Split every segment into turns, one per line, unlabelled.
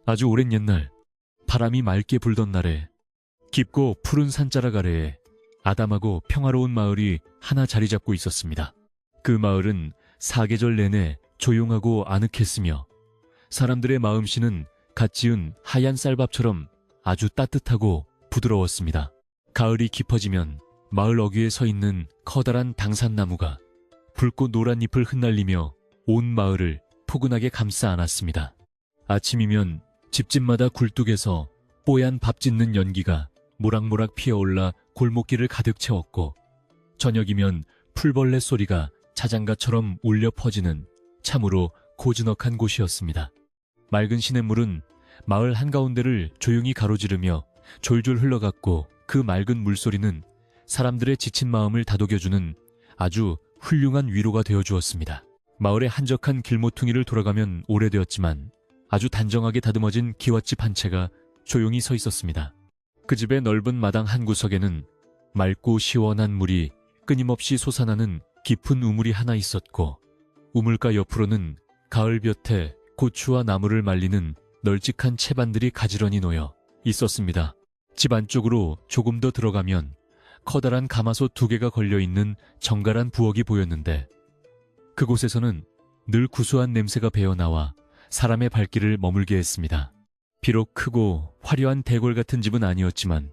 아주 오랜 옛날, 바람이 맑게 불던 날에 깊고 푸른 산자락 아래에 아담하고 평화로운 마을이 하나 자리 잡고 있었습니다. 그 마을은 사계절 내내 조용하고 아늑했으며 사람들의 마음씨는 갓 지은 하얀 쌀밥처럼 아주 따뜻하고 부드러웠습니다. 가을이 깊어지면 마을 어귀에 서 있는 커다란 당산나무가 붉고 노란 잎을 흩날리며 온 마을을 포근하게 감싸 안았습니다. 아침이면 집집마다 굴뚝에서 뽀얀 밥 짓는 연기가 모락모락 피어올라 골목길을 가득 채웠고, 저녁이면 풀벌레 소리가 자장가처럼 울려 퍼지는 참으로 고즈넉한 곳이었습니다. 맑은 시냇물은 마을 한가운데를 조용히 가로지르며 졸졸 흘러갔고, 그 맑은 물소리는 사람들의 지친 마음을 다독여주는 아주 훌륭한 위로가 되어주었습니다. 마을의 한적한 길모퉁이를 돌아가면 오래되었지만 아주 단정하게 다듬어진 기와집 한 채가 조용히 서 있었습니다. 그 집의 넓은 마당 한 구석에는 맑고 시원한 물이 끊임없이 솟아나는 깊은 우물이 하나 있었고, 우물가 옆으로는 가을볕에 고추와 나무를 말리는 널찍한 채반들이 가지런히 놓여 있었습니다. 집 안쪽으로 조금 더 들어가면 커다란 가마솥 2개가 걸려있는 정갈한 부엌이 보였는데, 그곳에서는 늘 구수한 냄새가 배어나와 사람의 발길을 머물게 했습니다. 비록 크고 화려한 대궐 같은 집은 아니었지만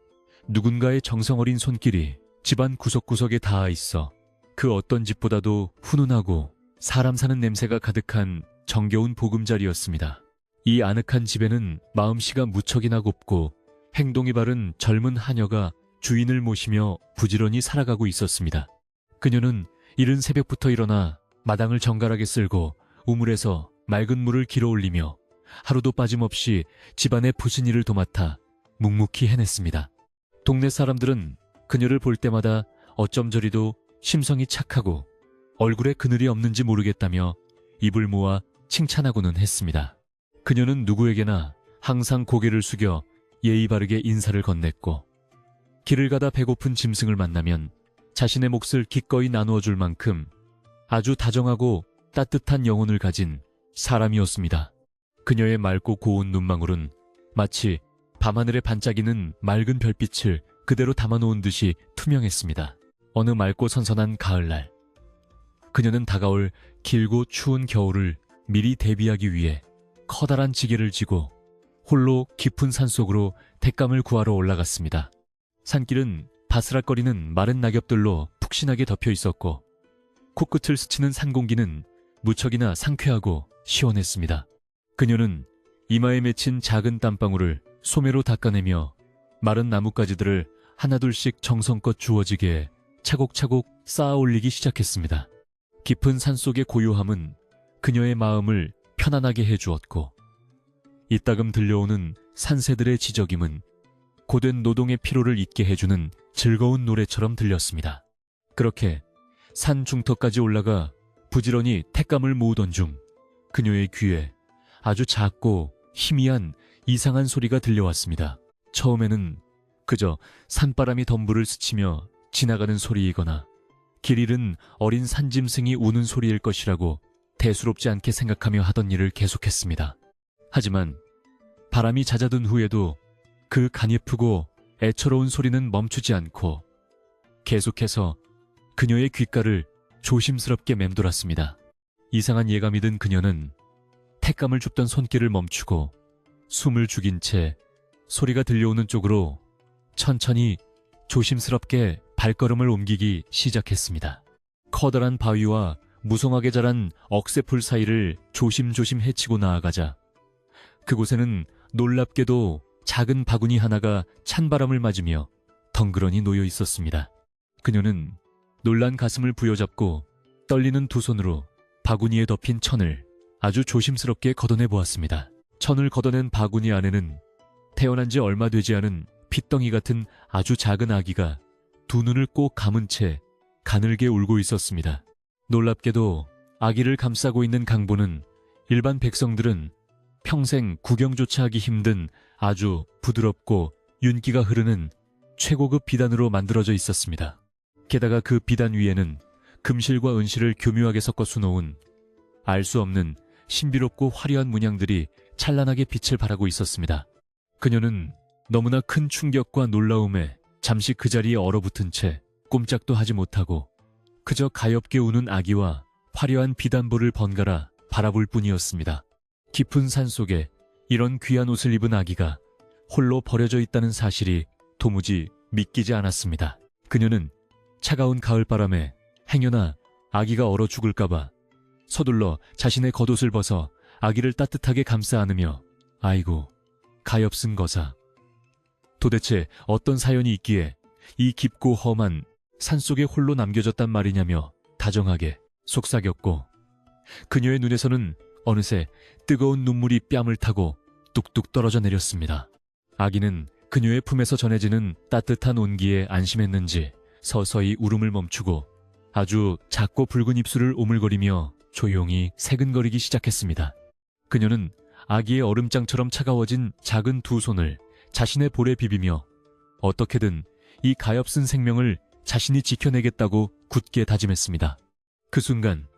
누군가의 정성어린 손길이 집안 구석구석에 닿아 있어 그 어떤 집보다도 훈훈하고 사람 사는 냄새가 가득한 정겨운 보금자리였습니다. 이 아늑한 집에는 마음씨가 무척이나 곱고 행동이 바른 젊은 하녀가 주인을 모시며 부지런히 살아가고 있었습니다. 그녀는 이른 새벽부터 일어나 마당을 정갈하게 쓸고 우물에서 맑은 물을 길어 올리며 하루도 빠짐없이 집안의 부신일을 도맡아 묵묵히 해냈습니다. 동네 사람들은 그녀를 볼 때마다 어쩜 저리도 심성이 착하고 얼굴에 그늘이 없는지 모르겠다며 입을 모아 칭찬하고는 했습니다. 그녀는 누구에게나 항상 고개를 숙여 예의 바르게 인사를 건넸고, 길을 가다 배고픈 짐승을 만나면 자신의 몫을 기꺼이 나누어 줄 만큼 아주 다정하고 따뜻한 영혼을 가진 사람이었습니다. 그녀의 맑고 고운 눈망울은 마치 밤하늘에 반짝이는 맑은 별빛을 그대로 담아놓은 듯이 투명했습니다. 어느 맑고 선선한 가을날, 그녀는 다가올 길고 추운 겨울을 미리 대비하기 위해 커다란 지게를 지고 홀로 깊은 산속으로 택감을 구하러 올라갔습니다. 산길은 바스락거리는 마른 낙엽들로 푹신하게 덮여 있었고, 코끝을 스치는 산 공기는 무척이나 상쾌하고 시원했습니다. 그녀는 이마에 맺힌 작은 땀방울을 소매로 닦아내며 마른 나뭇가지들을 하나둘씩 정성껏 주워지게 차곡차곡 쌓아 올리기 시작했습니다. 깊은 산속의 고요함은 그녀의 마음을 편안하게 해주었고, 이따금 들려오는 산새들의 지저김은 고된 노동의 피로를 잊게 해주는 즐거운 노래처럼 들렸습니다. 그렇게 산 중턱까지 올라가 부지런히 택감을 모으던 중 그녀의 귀에 아주 작고 희미한 이상한 소리가 들려왔습니다. 처음에는 그저 산바람이 덤불을 스치며 지나가는 소리이거나 길 잃은 어린 산짐승이 우는 소리일 것이라고 대수롭지 않게 생각하며 하던 일을 계속했습니다. 하지만 바람이 잦아든 후에도 그 가냘프고 애처로운 소리는 멈추지 않고 계속해서 그녀의 귓가를 조심스럽게 맴돌았습니다. 이상한 예감이 든 그녀는 택감을 줍던 손길을 멈추고 숨을 죽인 채 소리가 들려오는 쪽으로 천천히 조심스럽게 발걸음을 옮기기 시작했습니다. 커다란 바위와 무성하게 자란 억새풀 사이를 조심조심 헤치고 나아가자 그곳에는 놀랍게도 작은 바구니 하나가 찬바람을 맞으며 덩그러니 놓여 있었습니다. 그녀는 놀란 가슴을 부여잡고 떨리는 두 손으로 바구니에 덮인 천을 아주 조심스럽게 걷어내 보았습니다. 천을 걷어낸 바구니 안에는 태어난 지 얼마 되지 않은 핏덩이 같은 아주 작은 아기가 두 눈을 꼭 감은 채 가늘게 울고 있었습니다. 놀랍게도 아기를 감싸고 있는 강보는 일반 백성들은 평생 구경조차 하기 힘든 아주 부드럽고 윤기가 흐르는 최고급 비단으로 만들어져 있었습니다. 게다가 그 비단 위에는 금실과 은실을 교묘하게 섞어 수놓은 알 수 없는 신비롭고 화려한 문양들이 찬란하게 빛을 발하고 있었습니다. 그녀는 너무나 큰 충격과 놀라움에 잠시 그 자리에 얼어붙은 채 꼼짝도 하지 못하고 그저 가엾게 우는 아기와 화려한 비단볼을 번갈아 바라볼 뿐이었습니다. 깊은 산속에 이런 귀한 옷을 입은 아기가 홀로 버려져 있다는 사실이 도무지 믿기지 않았습니다. 그녀는 차가운 가을바람에 행여나 아기가 얼어 죽을까봐 서둘러 자신의 겉옷을 벗어 아기를 따뜻하게 감싸 안으며 아이고 가엾은 거사. 도대체 어떤 사연이 있기에 이 깊고 험한 산속에 홀로 남겨졌단 말이냐며 다정하게 속삭였고 그녀의 눈에서는 어느새 뜨거운 눈물이 뺨을 타고 뚝뚝 떨어져 내렸습니다. 아기는 그녀의 품에서 전해지는 따뜻한 온기에 안심했는지 서서히 울음을 멈추고 아주 작고 붉은 입술을 오물거리며 조용히 새근거리기 시작했습니다. 그녀는 아기의 얼음장처럼 차가워진 작은 두 손을 자신의 볼에 비비며 어떻게든 이 가엾은 생명을 자신이 지켜내겠다고 굳게 다짐했습니다. 그 순간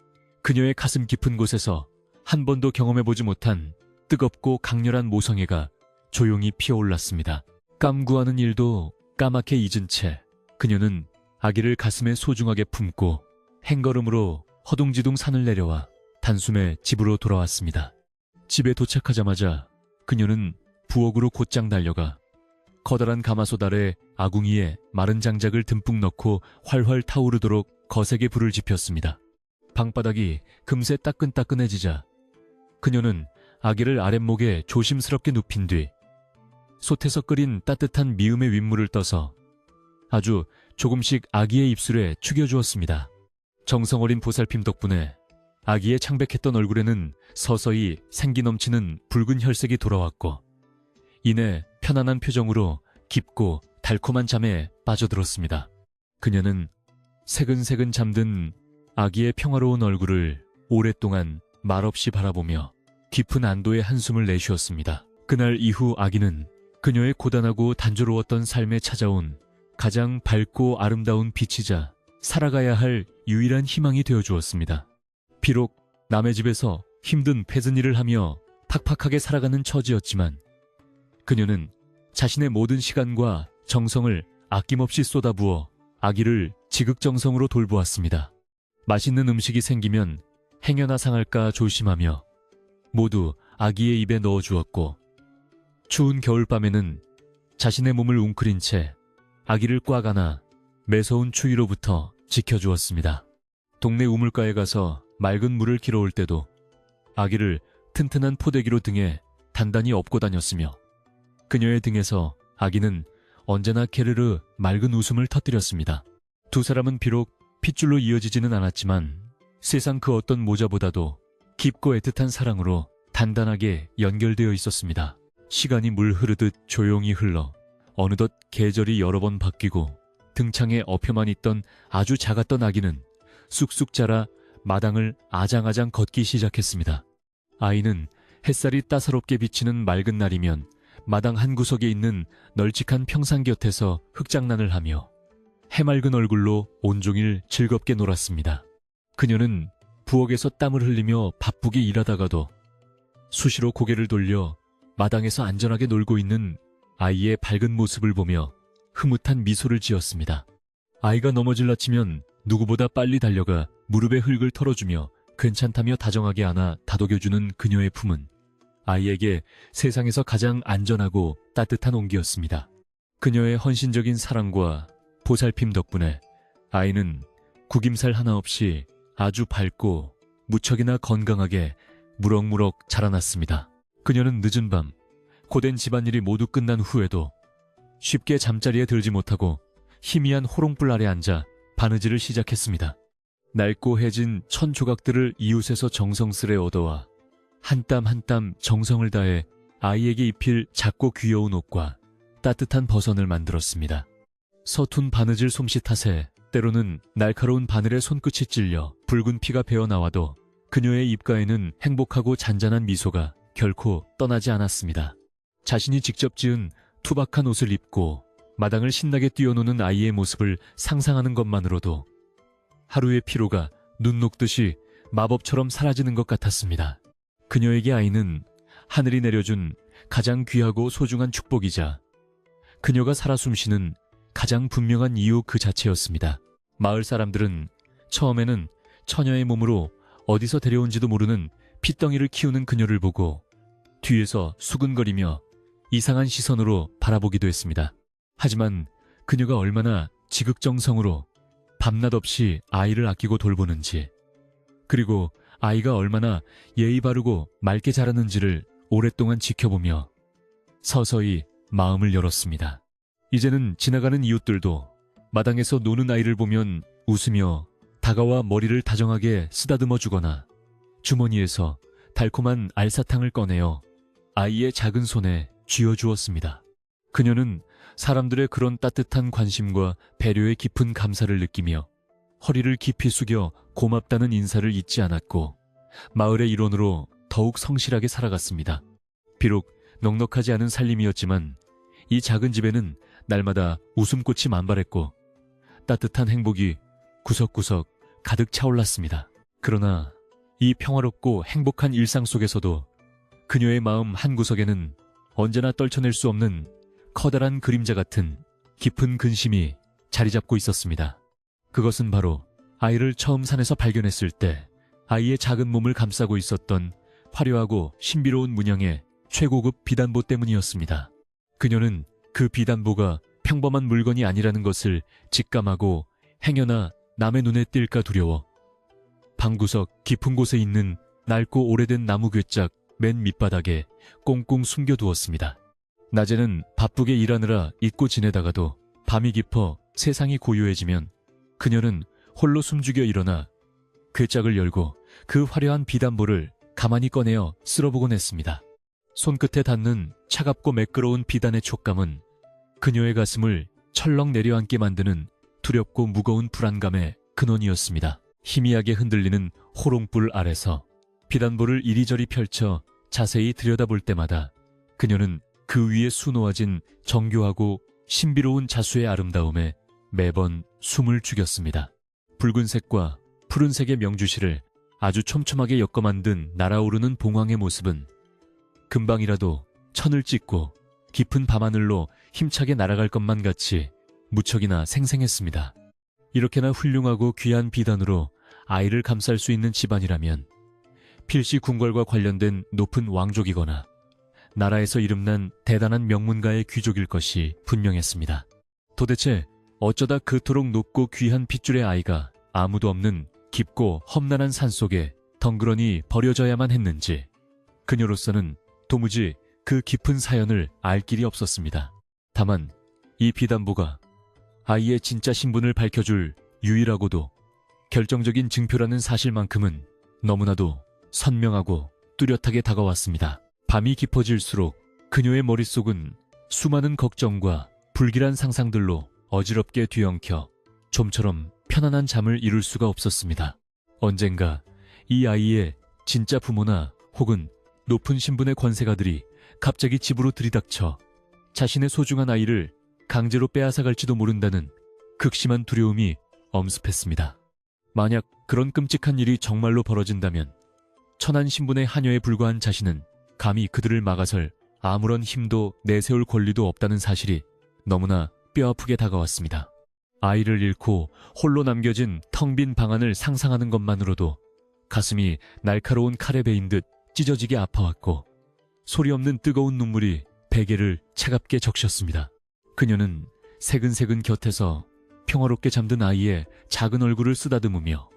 그녀의 가슴 깊은 곳에서 한 번도 경험해보지 못한 뜨겁고 강렬한 모성애가 조용히 피어올랐습니다. 깜구하는 일도 까맣게 잊은 채 그녀는 아기를 가슴에 소중하게 품고 행걸음으로 허둥지둥 산을 내려와 단숨에 집으로 돌아왔습니다. 집에 도착하자마자 그녀는 부엌으로 곧장 달려가 커다란 가마솥 아래 아궁이에 마른 장작을 듬뿍 넣고 활활 타오르도록 거세게 불을 지폈습니다. 방바닥이 금세 따끈따끈해지자 그녀는 아기를 아랫목에 조심스럽게 눕힌 뒤 솥에서 끓인 따뜻한 미음의 윗물을 떠서 아주 조금씩 아기의 입술에 축여주었습니다. 정성 어린 보살핌 덕분에 아기의 창백했던 얼굴에는 서서히 생기 넘치는 붉은 혈색이 돌아왔고 이내 편안한 표정으로 깊고 달콤한 잠에 빠져들었습니다. 그녀는 새근새근 잠든 아기의 평화로운 얼굴을 오랫동안 말없이 바라보며 깊은 안도의 한숨을 내쉬었습니다. 그날 이후 아기는 그녀의 고단하고 단조로웠던 삶에 찾아온 가장 밝고 아름다운 빛이자 살아가야 할 유일한 희망이 되어주었습니다. 비록 남의 집에서 힘든 폐진일을 하며 팍팍하게 살아가는 처지였지만 그녀는 자신의 모든 시간과 정성을 아낌없이 쏟아부어 아기를 지극정성으로 돌보았습니다. 맛있는 음식이 생기면 행여나 상할까 조심하며 모두 아기의 입에 넣어주었고 추운 겨울밤에는 자신의 몸을 웅크린 채 아기를 꽉 안아 매서운 추위로부터 지켜주었습니다. 동네 우물가에 가서 맑은 물을 길어올 때도 아기를 튼튼한 포대기로 등에 단단히 업고 다녔으며 그녀의 등에서 아기는 언제나 게르르 맑은 웃음을 터뜨렸습니다. 두 사람은 비록 핏줄로 이어지지는 않았지만 세상 그 어떤 모자보다도 깊고 애틋한 사랑으로 단단하게 연결되어 있었습니다. 시간이 물 흐르듯 조용히 흘러 어느덧 계절이 여러 번 바뀌고 등창에 엎여만 있던 아주 작았던 아기는 쑥쑥 자라 마당을 아장아장 걷기 시작했습니다. 아이는 햇살이 따사롭게 비치는 맑은 날이면 마당 한 구석에 있는 널찍한 평상 곁에서 흙장난을 하며 해맑은 얼굴로 온종일 즐겁게 놀았습니다. 그녀는 부엌에서 땀을 흘리며 바쁘게 일하다가도 수시로 고개를 돌려 마당에서 안전하게 놀고 있는 아이의 밝은 모습을 보며 흐뭇한 미소를 지었습니다. 아이가 넘어질라 치면 누구보다 빨리 달려가 무릎에 흙을 털어주며 괜찮다며 다정하게 안아 다독여주는 그녀의 품은 아이에게 세상에서 가장 안전하고 따뜻한 온기였습니다. 그녀의 헌신적인 사랑과 보살핌 덕분에 아이는 구김살 하나 없이 아주 밝고 무척이나 건강하게 무럭무럭 자라났습니다. 그녀는 늦은 밤 고된 집안일이 모두 끝난 후에도 쉽게 잠자리에 들지 못하고 희미한 호롱불 아래 앉아 바느질을 시작했습니다. 낡고 해진 천 조각들을 이웃에서 정성스레 얻어와 한 땀 한 땀 정성을 다해 아이에게 입힐 작고 귀여운 옷과 따뜻한 버선을 만들었습니다. 서툰 바느질 솜씨 탓에 때로는 날카로운 바늘에 손끝이 찔려 붉은 피가 배어나와도 그녀의 입가에는 행복하고 잔잔한 미소가 결코 떠나지 않았습니다. 자신이 직접 지은 투박한 옷을 입고 마당을 신나게 뛰어노는 아이의 모습을 상상하는 것만으로도 하루의 피로가 눈 녹듯이 마법처럼 사라지는 것 같았습니다. 그녀에게 아이는 하늘이 내려준 가장 귀하고 소중한 축복이자 그녀가 살아 숨쉬는 가장 분명한 이유 그 자체였습니다. 마을 사람들은 처음에는 처녀의 몸으로 어디서 데려온지도 모르는 핏덩이를 키우는 그녀를 보고 뒤에서 수근거리며 이상한 시선으로 바라보기도 했습니다. 하지만 그녀가 얼마나 지극정성으로 밤낮 없이 아이를 아끼고 돌보는지, 그리고 아이가 얼마나 예의 바르고 맑게 자라는지를 오랫동안 지켜보며 서서히 마음을 열었습니다. 이제는 지나가는 이웃들도 마당에서 노는 아이를 보면 웃으며 다가와 머리를 다정하게 쓰다듬어 주거나 주머니에서 달콤한 알사탕을 꺼내어 아이의 작은 손에 쥐어주었습니다. 그녀는 사람들의 그런 따뜻한 관심과 배려에 깊은 감사를 느끼며 허리를 깊이 숙여 고맙다는 인사를 잊지 않았고 마을의 일원으로 더욱 성실하게 살아갔습니다. 비록 넉넉하지 않은 살림이었지만 이 작은 집에는 날마다 웃음꽃이 만발했고 따뜻한 행복이 구석구석 가득 차올랐습니다. 그러나 이 평화롭고 행복한 일상 속에서도 그녀의 마음 한구석에는 언제나 떨쳐낼 수 없는 커다란 그림자 같은 깊은 근심이 자리 잡고 있었습니다. 그것은 바로 아이를 처음 산에서 발견했을 때 아이의 작은 몸을 감싸고 있었던 화려하고 신비로운 문양의 최고급 비단보 때문이었습니다. 그녀는 그 비단보가 평범한 물건이 아니라는 것을 직감하고 행여나 남의 눈에 띌까 두려워 방구석 깊은 곳에 있는 낡고 오래된 나무 괴짝 맨 밑바닥에 꽁꽁 숨겨두었습니다. 낮에는 바쁘게 일하느라 잊고 지내다가도 밤이 깊어 세상이 고요해지면 그녀는 홀로 숨죽여 일어나 괴짝을 열고 그 화려한 비단보를 가만히 꺼내어 쓸어보곤 했습니다. 손끝에 닿는 차갑고 매끄러운 비단의 촉감은 그녀의 가슴을 철렁 내려앉게 만드는 두렵고 무거운 불안감의 근원이었습니다. 희미하게 흔들리는 호롱불 아래서 비단보를 이리저리 펼쳐 자세히 들여다볼 때마다 그녀는 그 위에 수놓아진 정교하고 신비로운 자수의 아름다움에 매번 숨을 죽였습니다. 붉은색과 푸른색의 명주실을 아주 촘촘하게 엮어 만든 날아오르는 봉황의 모습은 금방이라도 천을 찍고 깊은 밤하늘로 힘차게 날아갈 것만 같이 무척이나 생생했습니다. 이렇게나 훌륭하고 귀한 비단으로 아이를 감쌀 수 있는 집안이라면 필시 궁궐과 관련된 높은 왕족이거나 나라에서 이름난 대단한 명문가의 귀족일 것이 분명했습니다. 도대체 어쩌다 그토록 높고 귀한 핏줄의 아이가 아무도 없는 깊고 험난한 산속에 덩그러니 버려져야만 했는지 그녀로서는 도무지 그 깊은 사연을 알 길이 없었습니다. 다만 이 비단보가 아이의 진짜 신분을 밝혀줄 유일하고도 결정적인 증표라는 사실만큼은 너무나도 선명하고 뚜렷하게 다가왔습니다. 밤이 깊어질수록 그녀의 머릿속은 수많은 걱정과 불길한 상상들로 어지럽게 뒤엉켜 좀처럼 편안한 잠을 이룰 수가 없었습니다. 언젠가 이 아이의 진짜 부모나 혹은 높은 신분의 권세가들이 갑자기 집으로 들이닥쳐 자신의 소중한 아이를 강제로 빼앗아갈지도 모른다는 극심한 두려움이 엄습했습니다. 만약 그런 끔찍한 일이 정말로 벌어진다면 천한 신분의 하녀에 불과한 자신은 감히 그들을 막아설 아무런 힘도 내세울 권리도 없다는 사실이 너무나 뼈아프게 다가왔습니다. 아이를 잃고 홀로 남겨진 텅 빈 방안을 상상하는 것만으로도 가슴이 날카로운 칼에 베인 듯 찢어지게 아파왔고 소리 없는 뜨거운 눈물이 베개를 차갑게 적셨습니다. 그녀는 새근새근 곁에서 평화롭게 잠든 아이의 작은 얼굴을 쓰다듬으며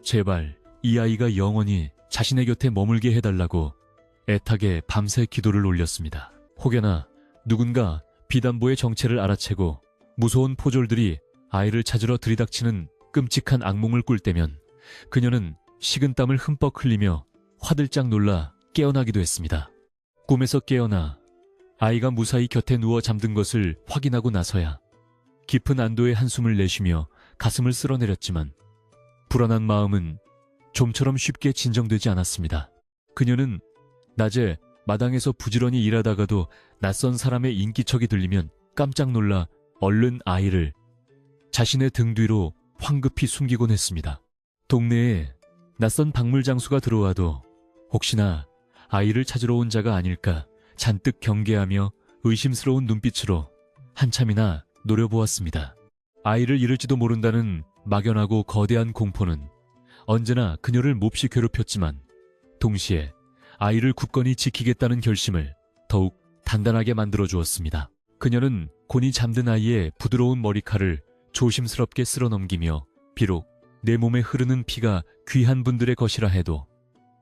제발 이 아이가 영원히 자신의 곁에 머물게 해달라고 애타게 밤새 기도를 올렸습니다. 혹여나 누군가 비단보의 정체를 알아채고 무서운 포졸들이 아이를 찾으러 들이닥치는 끔찍한 악몽을 꿀 때면 그녀는 식은땀을 흠뻑 흘리며 화들짝 놀라 깨어나기도 했습니다. 꿈에서 깨어나 아이가 무사히 곁에 누워 잠든 것을 확인하고 나서야 깊은 안도의 한숨을 내쉬며 가슴을 쓸어내렸지만 불안한 마음은 좀처럼 쉽게 진정되지 않았습니다. 그녀는 낮에 마당에서 부지런히 일하다가도 낯선 사람의 인기척이 들리면 깜짝 놀라 얼른 아이를 자신의 등 뒤로 황급히 숨기곤 했습니다. 동네에 낯선 박물장수가 들어와도 혹시나 아이를 찾으러 온 자가 아닐까 잔뜩 경계하며 의심스러운 눈빛으로 한참이나 노려보았습니다. 아이를 잃을지도 모른다는 막연하고 거대한 공포는 언제나 그녀를 몹시 괴롭혔지만 동시에 아이를 굳건히 지키겠다는 결심을 더욱 단단하게 만들어 주었습니다. 그녀는 곤히 잠든 아이의 부드러운 머리칼을 조심스럽게 쓸어 넘기며 비록 내 몸에 흐르는 피가 귀한 분들의 것이라 해도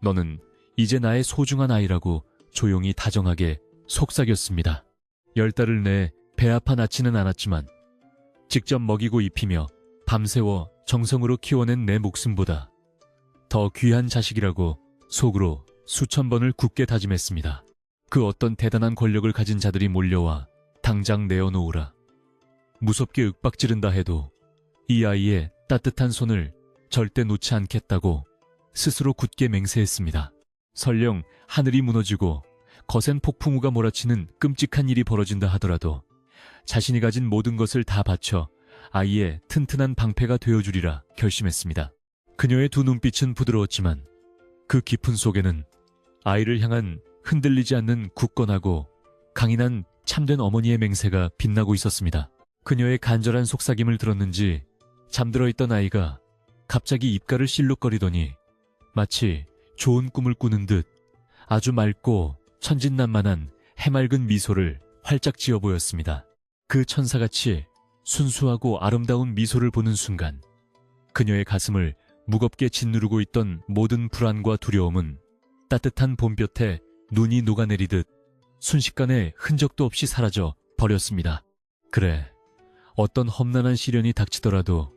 너는 이제 나의 소중한 아이라고 조용히 다정하게 속삭였습니다. 10달을 내 배 아파 낳지는 않았지만 직접 먹이고 입히며 밤새워 정성으로 키워낸 내 목숨보다 더 귀한 자식이라고 속으로 수천 번을 굳게 다짐했습니다. 그 어떤 대단한 권력을 가진 자들이 몰려와 당장 내어놓으라, 무섭게 윽박지른다 해도 이 아이의 따뜻한 손을 절대 놓지 않겠다고 스스로 굳게 맹세했습니다. 설령 하늘이 무너지고 거센 폭풍우가 몰아치는 끔찍한 일이 벌어진다 하더라도 자신이 가진 모든 것을 다 바쳐 아이의 튼튼한 방패가 되어주리라 결심했습니다. 그녀의 두 눈빛은 부드러웠지만 그 깊은 속에는 아이를 향한 흔들리지 않는 굳건하고 강인한 참된 어머니의 맹세가 빛나고 있었습니다. 그녀의 간절한 속삭임을 들었는지 잠들어 있던 아이가 갑자기 입가를 실룩거리더니 마치 좋은 꿈을 꾸는 듯 아주 맑고 천진난만한 해맑은 미소를 활짝 지어 보였습니다. 그 천사같이 순수하고 아름다운 미소를 보는 순간 그녀의 가슴을 무겁게 짓누르고 있던 모든 불안과 두려움은 따뜻한 봄볕에 눈이 녹아내리듯 순식간에 흔적도 없이 사라져 버렸습니다. 그래, 어떤 험난한 시련이 닥치더라도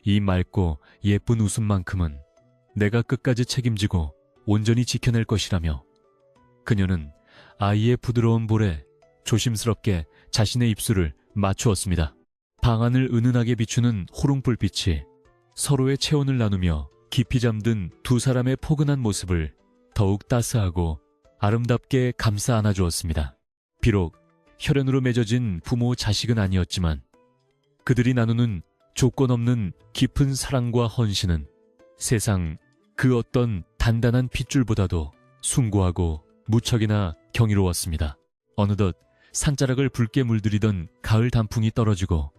이 맑고 예쁜 웃음만큼은 내가 끝까지 책임지고 온전히 지켜낼 것이라며 그녀는 아이의 부드러운 볼에 조심스럽게 자신의 입술을 맞추었습니다. 방 안을 은은하게 비추는 호롱불빛이 서로의 체온을 나누며 깊이 잠든 두 사람의 포근한 모습을 더욱 따스하고 아름답게 감싸 안아주었습니다. 비록 혈연으로 맺어진 부모 자식은 아니었지만 그들이 나누는 조건 없는 깊은 사랑과 헌신은 세상 그 어떤 단단한 핏줄보다도 숭고하고 무척이나 경이로웠습니다. 어느덧 산자락을 붉게 물들이던 가을 단풍이 떨어지고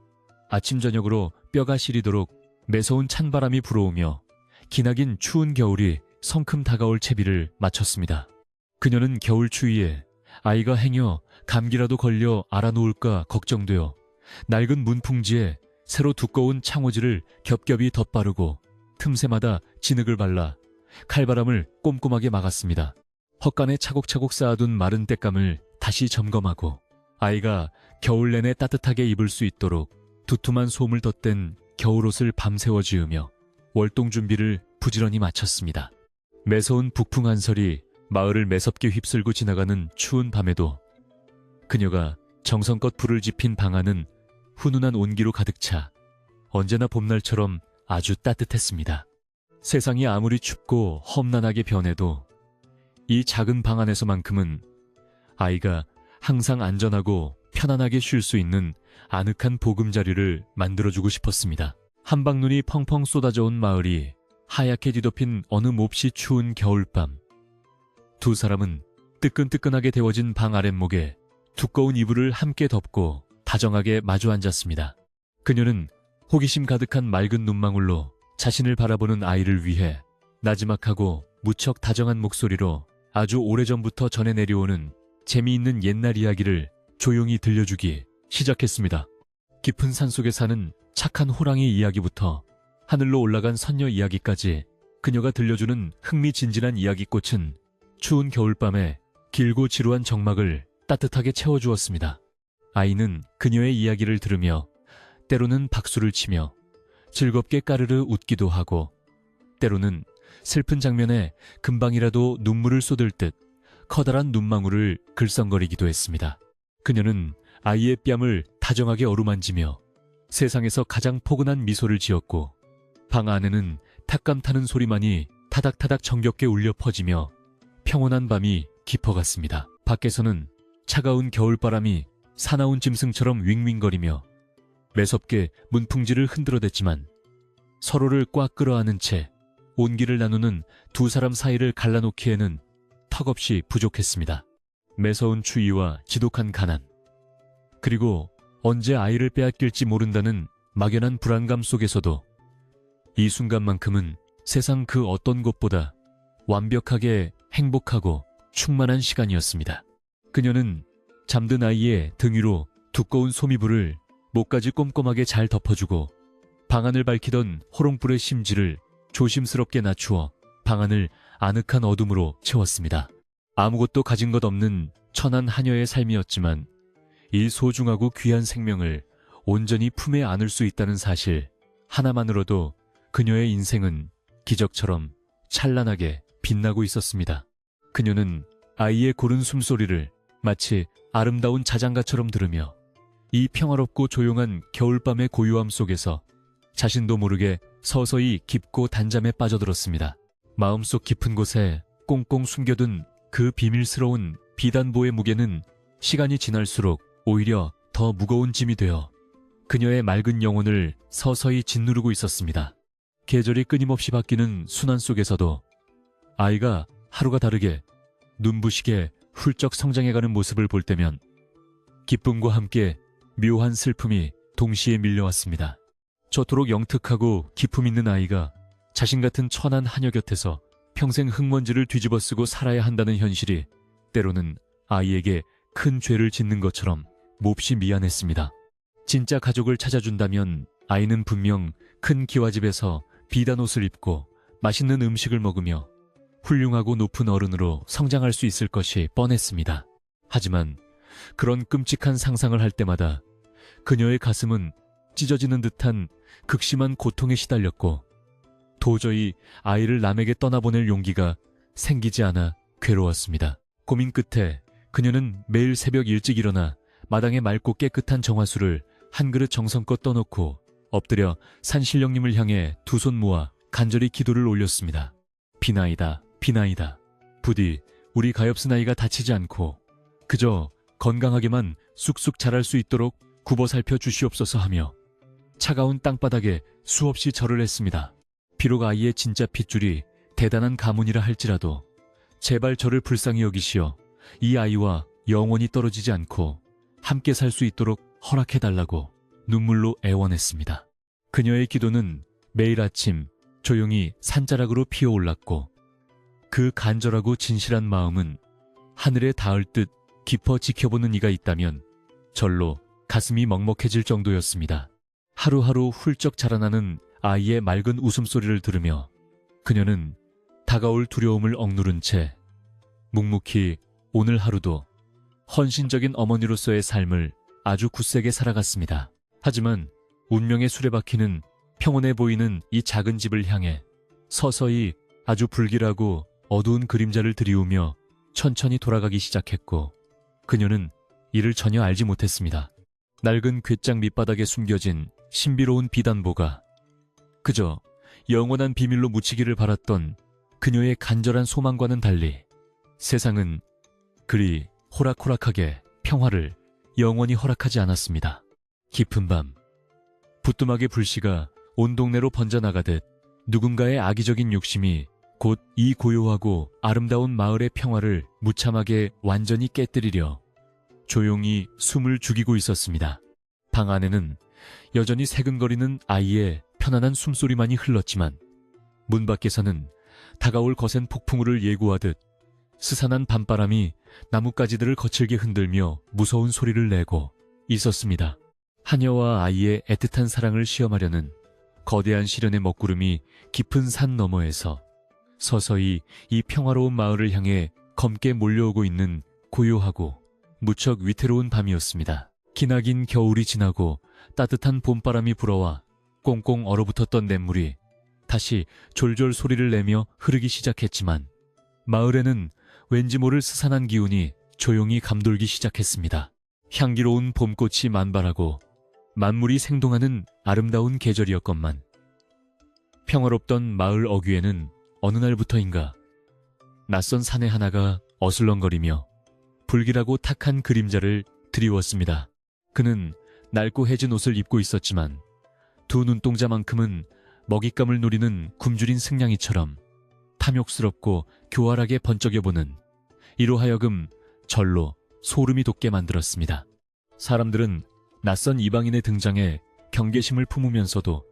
아침 저녁으로 뼈가 시리도록 매서운 찬바람이 불어오며 기나긴 추운 겨울이 성큼 다가올 채비를 마쳤습니다. 그녀는 겨울 추위에 아이가 행여 감기라도 걸려 알아놓을까 걱정되어 낡은 문풍지에 새로 두꺼운 창호지를 겹겹이 덧바르고 틈새마다 진흙을 발라 칼바람을 꼼꼼하게 막았습니다. 헛간에 차곡차곡 쌓아둔 마른 땔감을 다시 점검하고 아이가 겨울 내내 따뜻하게 입을 수 있도록 두툼한 솜을 덧댄 겨울옷을 밤새워 지으며 월동 준비를 부지런히 마쳤습니다. 매서운 북풍 한설이 마을을 매섭게 휩쓸고 지나가는 추운 밤에도 그녀가 정성껏 불을 지핀 방 안은 훈훈한 온기로 가득 차 언제나 봄날처럼 아주 따뜻했습니다. 세상이 아무리 춥고 험난하게 변해도 이 작은 방 안에서만큼은 아이가 항상 안전하고 편안하게 쉴 수 있는 아늑한 보금자리를 만들어주고 싶었습니다. 한방눈이 펑펑 쏟아져 온 마을이 하얗게 뒤덮인 어느 몹시 추운 겨울밤, 두 사람은 뜨끈뜨끈하게 데워진 방 아랫목에 두꺼운 이불을 함께 덮고 다정하게 마주 앉았습니다. 그녀는 호기심 가득한 맑은 눈망울로 자신을 바라보는 아이를 위해 나지막하고 무척 다정한 목소리로 아주 오래전부터 전해 내려오는 재미있는 옛날 이야기를 조용히 들려주기 시작했습니다. 깊은 산속에 사는 착한 호랑이 이야기부터 하늘로 올라간 선녀 이야기까지 그녀가 들려주는 흥미진진한 이야기꽃은 추운 겨울밤에 길고 지루한 정막을 따뜻하게 채워주었습니다. 아이는 그녀의 이야기를 들으며 때로는 박수를 치며 즐겁게 까르르 웃기도 하고 때로는 슬픈 장면에 금방이라도 눈물을 쏟을 듯 커다란 눈망울을 글썽거리기도 했습니다. 그녀는 아이의 뺨을 다정하게 어루만지며 세상에서 가장 포근한 미소를 지었고 방 안에는 탁감 타는 소리만이 타닥타닥 정겹게 울려 퍼지며 평온한 밤이 깊어갔습니다. 밖에서는 차가운 겨울바람이 사나운 짐승처럼 윙윙거리며 매섭게 문풍지를 흔들어댔지만 서로를 꽉 끌어안은 채 온기를 나누는 두 사람 사이를 갈라놓기에는 턱없이 부족했습니다. 매서운 추위와 지독한 가난, 그리고 언제 아이를 빼앗길지 모른다는 막연한 불안감 속에서도 이 순간만큼은 세상 그 어떤 것보다 완벽하게 행복하고 충만한 시간이었습니다. 그녀는 잠든 아이의 등 위로 두꺼운 소미불을 목까지 꼼꼼하게 잘 덮어주고 방안을 밝히던 호롱불의 심지를 조심스럽게 낮추어 방안을 아늑한 어둠으로 채웠습니다. 아무것도 가진 것 없는 천한 하녀의 삶이었지만 이 소중하고 귀한 생명을 온전히 품에 안을 수 있다는 사실 하나만으로도 그녀의 인생은 기적처럼 찬란하게 빛나고 있었습니다. 그녀는 아이의 고른 숨소리를 마치 아름다운 자장가처럼 들으며 이 평화롭고 조용한 겨울밤의 고요함 속에서 자신도 모르게 서서히 깊고 단잠에 빠져들었습니다. 마음속 깊은 곳에 꽁꽁 숨겨둔 그 비밀스러운 비단보의 무게는 시간이 지날수록 오히려 더 무거운 짐이 되어 그녀의 맑은 영혼을 서서히 짓누르고 있었습니다. 계절이 끊임없이 바뀌는 순환 속에서도 아이가 하루가 다르게 눈부시게 훌쩍 성장해가는 모습을 볼 때면 기쁨과 함께 묘한 슬픔이 동시에 밀려왔습니다. 저토록 영특하고 기품 있는 아이가 자신 같은 천한 하녀 곁에서 평생 흙먼지를 뒤집어 쓰고 살아야 한다는 현실이 때로는 아이에게 큰 죄를 짓는 것처럼 몹시 미안했습니다. 진짜 가족을 찾아준다면 아이는 분명 큰 기와집에서 비단 옷을 입고 맛있는 음식을 먹으며 훌륭하고 높은 어른으로 성장할 수 있을 것이 뻔했습니다. 하지만 그런 끔찍한 상상을 할 때마다 그녀의 가슴은 찢어지는 듯한 극심한 고통에 시달렸고 도저히 아이를 남에게 떠나보낼 용기가 생기지 않아 괴로웠습니다. 고민 끝에 그녀는 매일 새벽 일찍 일어나 마당에 맑고 깨끗한 정화수를 한 그릇 정성껏 떠놓고 엎드려 산신령님을 향해 두 손 모아 간절히 기도를 올렸습니다. 비나이다, 비나이다. 부디 우리 가엾은 아이가 다치지 않고 그저 건강하게만 쑥쑥 자랄 수 있도록 굽어 살펴 주시옵소서 하며 차가운 땅바닥에 수없이 절을 했습니다. 비록 아이의 진짜 핏줄이 대단한 가문이라 할지라도 제발 저를 불쌍히 여기시어 이 아이와 영원히 떨어지지 않고 함께 살 수 있도록 허락해달라고 눈물로 애원했습니다. 그녀의 기도는 매일 아침 조용히 산자락으로 피어올랐고 그 간절하고 진실한 마음은 하늘에 닿을 듯 깊어 지켜보는 이가 있다면 절로 가슴이 먹먹해질 정도였습니다. 하루하루 훌쩍 자라나는 아이의 맑은 웃음소리를 들으며 그녀는 다가올 두려움을 억누른 채 묵묵히 오늘 하루도 헌신적인 어머니로서의 삶을 아주 굳세게 살아갔습니다. 하지만 운명의 수레바퀴는 평온해 보이는 이 작은 집을 향해 서서히 아주 불길하고 어두운 그림자를 들이우며 천천히 돌아가기 시작했고 그녀는 이를 전혀 알지 못했습니다. 낡은 궤장 밑바닥에 숨겨진 신비로운 비단보가 그저 영원한 비밀로 묻히기를 바랐던 그녀의 간절한 소망과는 달리 세상은 그리 호락호락하게 평화를 영원히 허락하지 않았습니다. 깊은 밤, 부뚜막의 불씨가 온 동네로 번져나가듯 누군가의 악의적인 욕심이 곧 이 고요하고 아름다운 마을의 평화를 무참하게 완전히 깨뜨리려 조용히 숨을 죽이고 있었습니다. 방 안에는 여전히 새근거리는 아이의 편안한 숨소리만이 흘렀지만 문 밖에서는 다가올 거센 폭풍우를 예고하듯 스산한 밤바람이 나뭇가지들을 거칠게 흔들며 무서운 소리를 내고 있었습니다. 하녀와 아이의 애틋한 사랑을 시험하려는 거대한 시련의 먹구름이 깊은 산 너머에서 서서히 이 평화로운 마을을 향해 검게 몰려오고 있는 고요하고 무척 위태로운 밤이었습니다. 기나긴 겨울이 지나고 따뜻한 봄바람이 불어와 꽁꽁 얼어붙었던 냇물이 다시 졸졸 소리를 내며 흐르기 시작했지만 마을에는 왠지 모를 스산한 기운이 조용히 감돌기 시작했습니다. 향기로운 봄꽃이 만발하고 만물이 생동하는 아름다운 계절이었건만 평화롭던 마을 어귀에는 어느 날부터인가 낯선 사내 하나가 어슬렁거리며 불길하고 탁한 그림자를 드리웠습니다. 그는 낡고 해진 옷을 입고 있었지만 두 눈동자만큼은 먹잇감을 노리는 굶주린 승냥이처럼 탐욕스럽고 교활하게 번쩍여보는 이로 하여금 절로 소름이 돋게 만들었습니다. 사람들은 낯선 이방인의 등장에 경계심을 품으면서도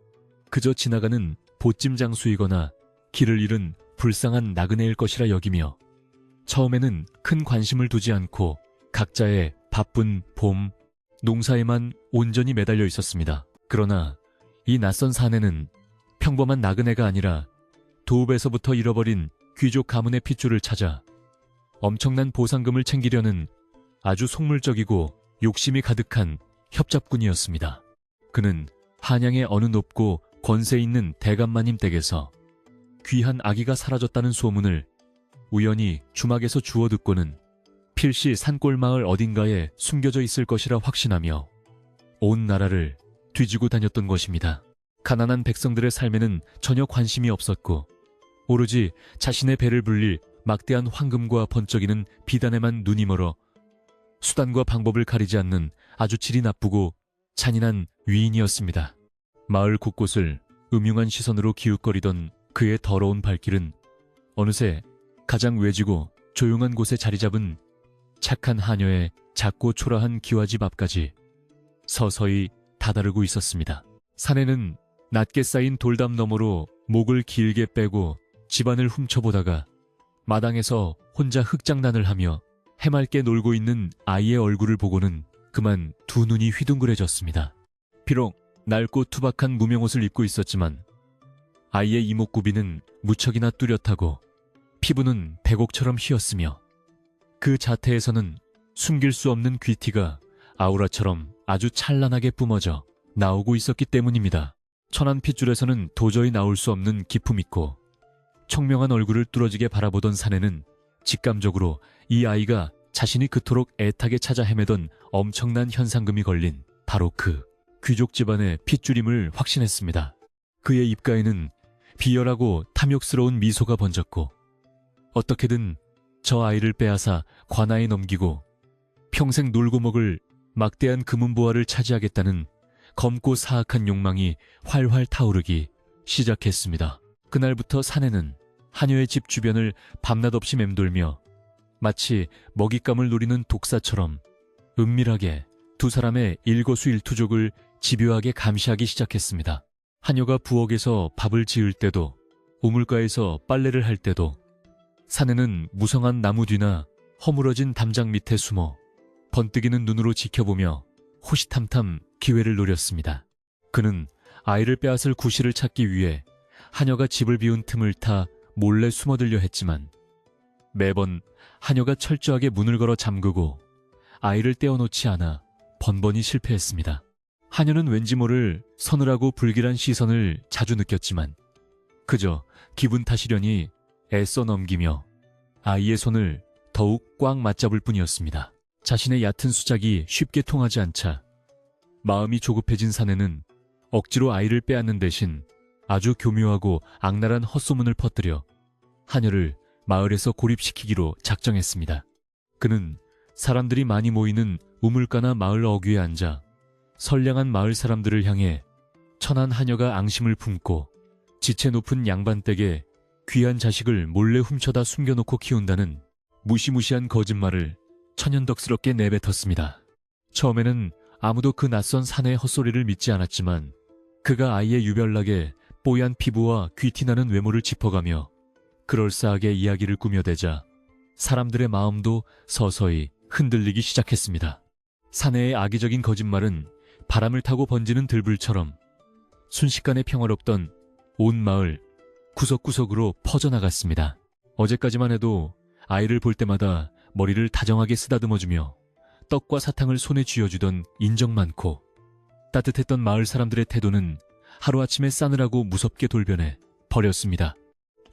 그저 지나가는 보찜 장수이거나 길을 잃은 불쌍한 나그네일 것이라 여기며 처음에는 큰 관심을 두지 않고 각자의 바쁜 봄, 농사에만 온전히 매달려 있었습니다. 그러나 이 낯선 사내는 평범한 나그네가 아니라 도읍에서부터 잃어버린 귀족 가문의 핏줄을 찾아 엄청난 보상금을 챙기려는 아주 속물적이고 욕심이 가득한 협잡꾼이었습니다. 그는 한양의 어느 높고 권세 있는 대감마님 댁에서 귀한 아기가 사라졌다는 소문을 우연히 주막에서 주워 듣고는 필시 산골마을 어딘가에 숨겨져 있을 것이라 확신하며 온 나라를 뒤지고 다녔던 것입니다. 가난한 백성들의 삶에는 전혀 관심이 없었고 오로지 자신의 배를 불릴 막대한 황금과 번쩍이는 비단에만 눈이 멀어 수단과 방법을 가리지 않는 아주 질이 나쁘고 잔인한 위인이었습니다. 마을 곳곳을 음흉한 시선으로 기웃거리던 그의 더러운 발길은 어느새 가장 외지고 조용한 곳에 자리 잡은 착한 하녀의 작고 초라한 기와집 앞까지 서서히 다다르고 있었습니다. 사내는 낮게 쌓인 돌담 너머로 목을 길게 빼고 집안을 훔쳐보다가 마당에서 혼자 흙장난을 하며 해맑게 놀고 있는 아이의 얼굴을 보고는 그만 두 눈이 휘둥그레졌습니다. 비록 낡고 투박한 무명옷을 입고 있었지만 아이의 이목구비는 무척이나 뚜렷하고 피부는 백옥처럼 휘었으며 그 자태에서는 숨길 수 없는 귀티가 아우라처럼 아주 찬란하게 뿜어져 나오고 있었기 때문입니다. 천한 핏줄에서는 도저히 나올 수 없는 기품 있고 청명한 얼굴을 뚫어지게 바라보던 사내는 직감적으로 이 아이가 자신이 그토록 애타게 찾아 헤매던 엄청난 현상금이 걸린 바로 그 귀족 집안의 핏줄임을 확신했습니다. 그의 입가에는 비열하고 탐욕스러운 미소가 번졌고 어떻게든 저 아이를 빼앗아 관아에 넘기고 평생 놀고 먹을 막대한 금은보화를 차지하겠다는 검고 사악한 욕망이 활활 타오르기 시작했습니다. 그날부터 사내는 하녀의 집 주변을 밤낮 없이 맴돌며 마치 먹잇감을 노리는 독사처럼 은밀하게 두 사람의 일거수일투족을 집요하게 감시하기 시작했습니다. 하녀가 부엌에서 밥을 지을 때도 우물가에서 빨래를 할 때도 사내는 무성한 나무 뒤나 허물어진 담장 밑에 숨어 번뜩이는 눈으로 지켜보며 호시탐탐 기회를 노렸습니다. 그는 아이를 빼앗을 구실을 찾기 위해 하녀가 집을 비운 틈을 타 몰래 숨어들려 했지만 매번 하녀가 철저하게 문을 걸어 잠그고 아이를 떼어놓지 않아 번번이 실패했습니다. 하녀는 왠지 모를 서늘하고 불길한 시선을 자주 느꼈지만 그저 기분 탓이려니 애써 넘기며 아이의 손을 더욱 꽉 맞잡을 뿐이었습니다. 자신의 얕은 수작이 쉽게 통하지 않자 마음이 조급해진 사내는 억지로 아이를 빼앗는 대신 아주 교묘하고 악랄한 헛소문을 퍼뜨려 하녀를 마을에서 고립시키기로 작정했습니다. 그는 사람들이 많이 모이는 우물가나 마을 어귀에 앉아 선량한 마을 사람들을 향해 천한 하녀가 앙심을 품고 지체 높은 양반댁에 귀한 자식을 몰래 훔쳐다 숨겨놓고 키운다는 무시무시한 거짓말을 천연덕스럽게 내뱉었습니다. 처음에는 아무도 그 낯선 사내의 헛소리를 믿지 않았지만 그가 아이의 유별나게 뽀얀 피부와 귀티나는 외모를 짚어가며 그럴싸하게 이야기를 꾸며대자 사람들의 마음도 서서히 흔들리기 시작했습니다. 사내의 악의적인 거짓말은 바람을 타고 번지는 들불처럼 순식간에 평화롭던 온 마을 구석구석으로 퍼져나갔습니다. 어제까지만 해도 아이를 볼 때마다 머리를 다정하게 쓰다듬어주며 떡과 사탕을 손에 쥐어주던 인정 많고 따뜻했던 마을 사람들의 태도는 하루아침에 싸늘하고 무섭게 돌변해 버렸습니다.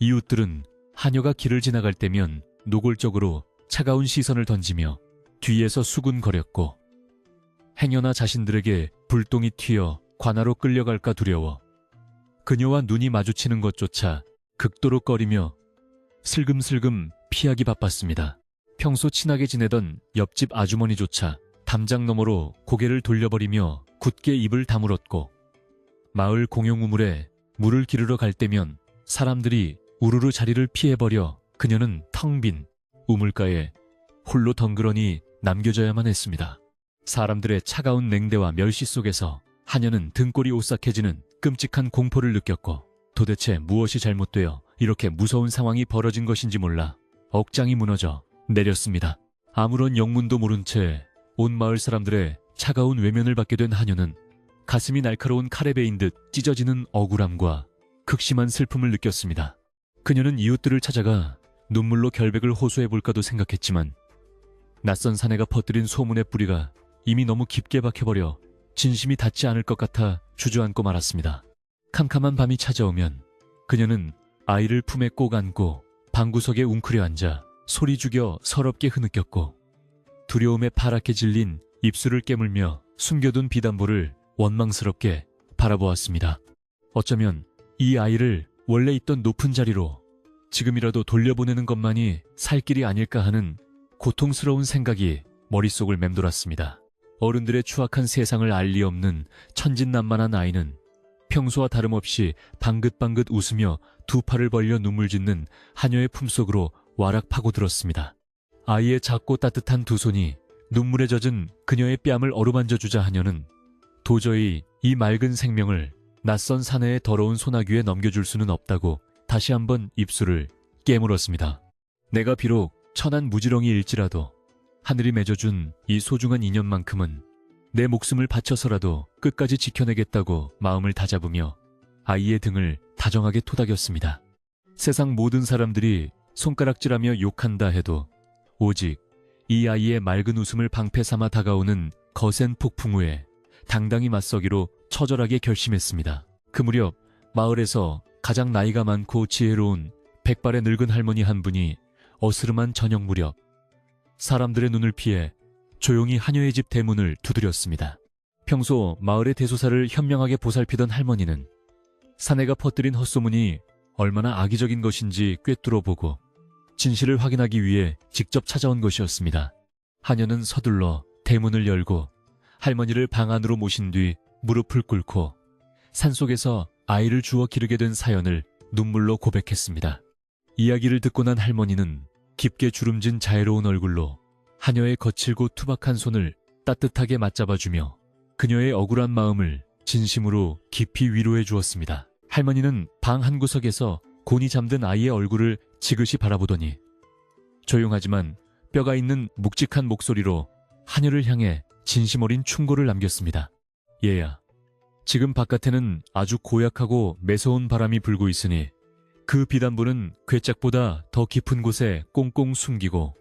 이웃들은 하녀가 길을 지나갈 때면 노골적으로 차가운 시선을 던지며 뒤에서 수군거렸고 행여나 자신들에게 불똥이 튀어 관아로 끌려갈까 두려워 그녀와 눈이 마주치는 것조차 극도로 꺼리며 슬금슬금 피하기 바빴습니다. 평소 친하게 지내던 옆집 아주머니조차 담장 너머로 고개를 돌려버리며 굳게 입을 다물었고 마을 공용 우물에 물을 기르러 갈 때면 사람들이 우르르 자리를 피해버려 그녀는 텅 빈 우물가에 홀로 덩그러니 남겨져야만 했습니다. 사람들의 차가운 냉대와 멸시 속에서 하녀는 등골이 오싹해지는 끔찍한 공포를 느꼈고 도대체 무엇이 잘못되어 이렇게 무서운 상황이 벌어진 것인지 몰라 억장이 무너져 내렸습니다. 아무런 영문도 모른 채 온 마을 사람들의 차가운 외면을 받게 된 하녀는 가슴이 날카로운 칼에 베인 듯 찢어지는 억울함과 극심한 슬픔을 느꼈습니다. 그녀는 이웃들을 찾아가 눈물로 결백을 호소해볼까도 생각했지만 낯선 사내가 퍼뜨린 소문의 뿌리가 이미 너무 깊게 박혀버려 진심이 닿지 않을 것 같아 주저앉고 말았습니다. 캄캄한 밤이 찾아오면 그녀는 아이를 품에 꼭 안고 방구석에 웅크려 앉아 소리 죽여 서럽게 흐느꼈고 두려움에 파랗게 질린 입술을 깨물며 숨겨둔 비단볼을 원망스럽게 바라보았습니다. 어쩌면 이 아이를 원래 있던 높은 자리로 지금이라도 돌려보내는 것만이 살 길이 아닐까 하는 고통스러운 생각이 머릿속을 맴돌았습니다. 어른들의 추악한 세상을 알 리 없는 천진난만한 아이는 평소와 다름없이 방긋방긋 웃으며 두 팔을 벌려 눈물 짓는 하녀의 품속으로 와락 파고들었습니다. 아이의 작고 따뜻한 두 손이 눈물에 젖은 그녀의 뺨을 어루만져 주자 하녀는 도저히 이 맑은 생명을 낯선 사내의 더러운 소나귀에 넘겨줄 수는 없다고 다시 한번 입술을 깨물었습니다. 내가 비록 천한 무지렁이일지라도 하늘이 맺어준 이 소중한 인연만큼은 내 목숨을 바쳐서라도 끝까지 지켜내겠다고 마음을 다잡으며 아이의 등을 다정하게 토닥였습니다. 세상 모든 사람들이 손가락질하며 욕한다 해도 오직 이 아이의 맑은 웃음을 방패 삼아 다가오는 거센 폭풍 후에 당당히 맞서기로 처절하게 결심했습니다. 그 무렵 마을에서 가장 나이가 많고 지혜로운 백발의 늙은 할머니 한 분이 어스름한 저녁 무렵 사람들의 눈을 피해 조용히 하녀의 집 대문을 두드렸습니다. 평소 마을의 대소사를 현명하게 보살피던 할머니는 사내가 퍼뜨린 헛소문이 얼마나 악의적인 것인지 꿰뚫어보고 진실을 확인하기 위해 직접 찾아온 것이었습니다. 하녀는 서둘러 대문을 열고 할머니를 방 안으로 모신 뒤 무릎을 꿇고 산속에서 아이를 주워 기르게 된 사연을 눈물로 고백했습니다. 이야기를 듣고 난 할머니는 깊게 주름진 자애로운 얼굴로 하녀의 거칠고 투박한 손을 따뜻하게 맞잡아주며 그녀의 억울한 마음을 진심으로 깊이 위로해 주었습니다. 할머니는 방 한구석에서 곤히 잠든 아이의 얼굴을 지그시 바라보더니 조용하지만 뼈가 있는 묵직한 목소리로 하녀를 향해 진심 어린 충고를 남겼습니다. 얘야, 지금 바깥에는 아주 고약하고 매서운 바람이 불고 있으니 그 비단불은 괴짝보다 더 깊은 곳에 꽁꽁 숨기고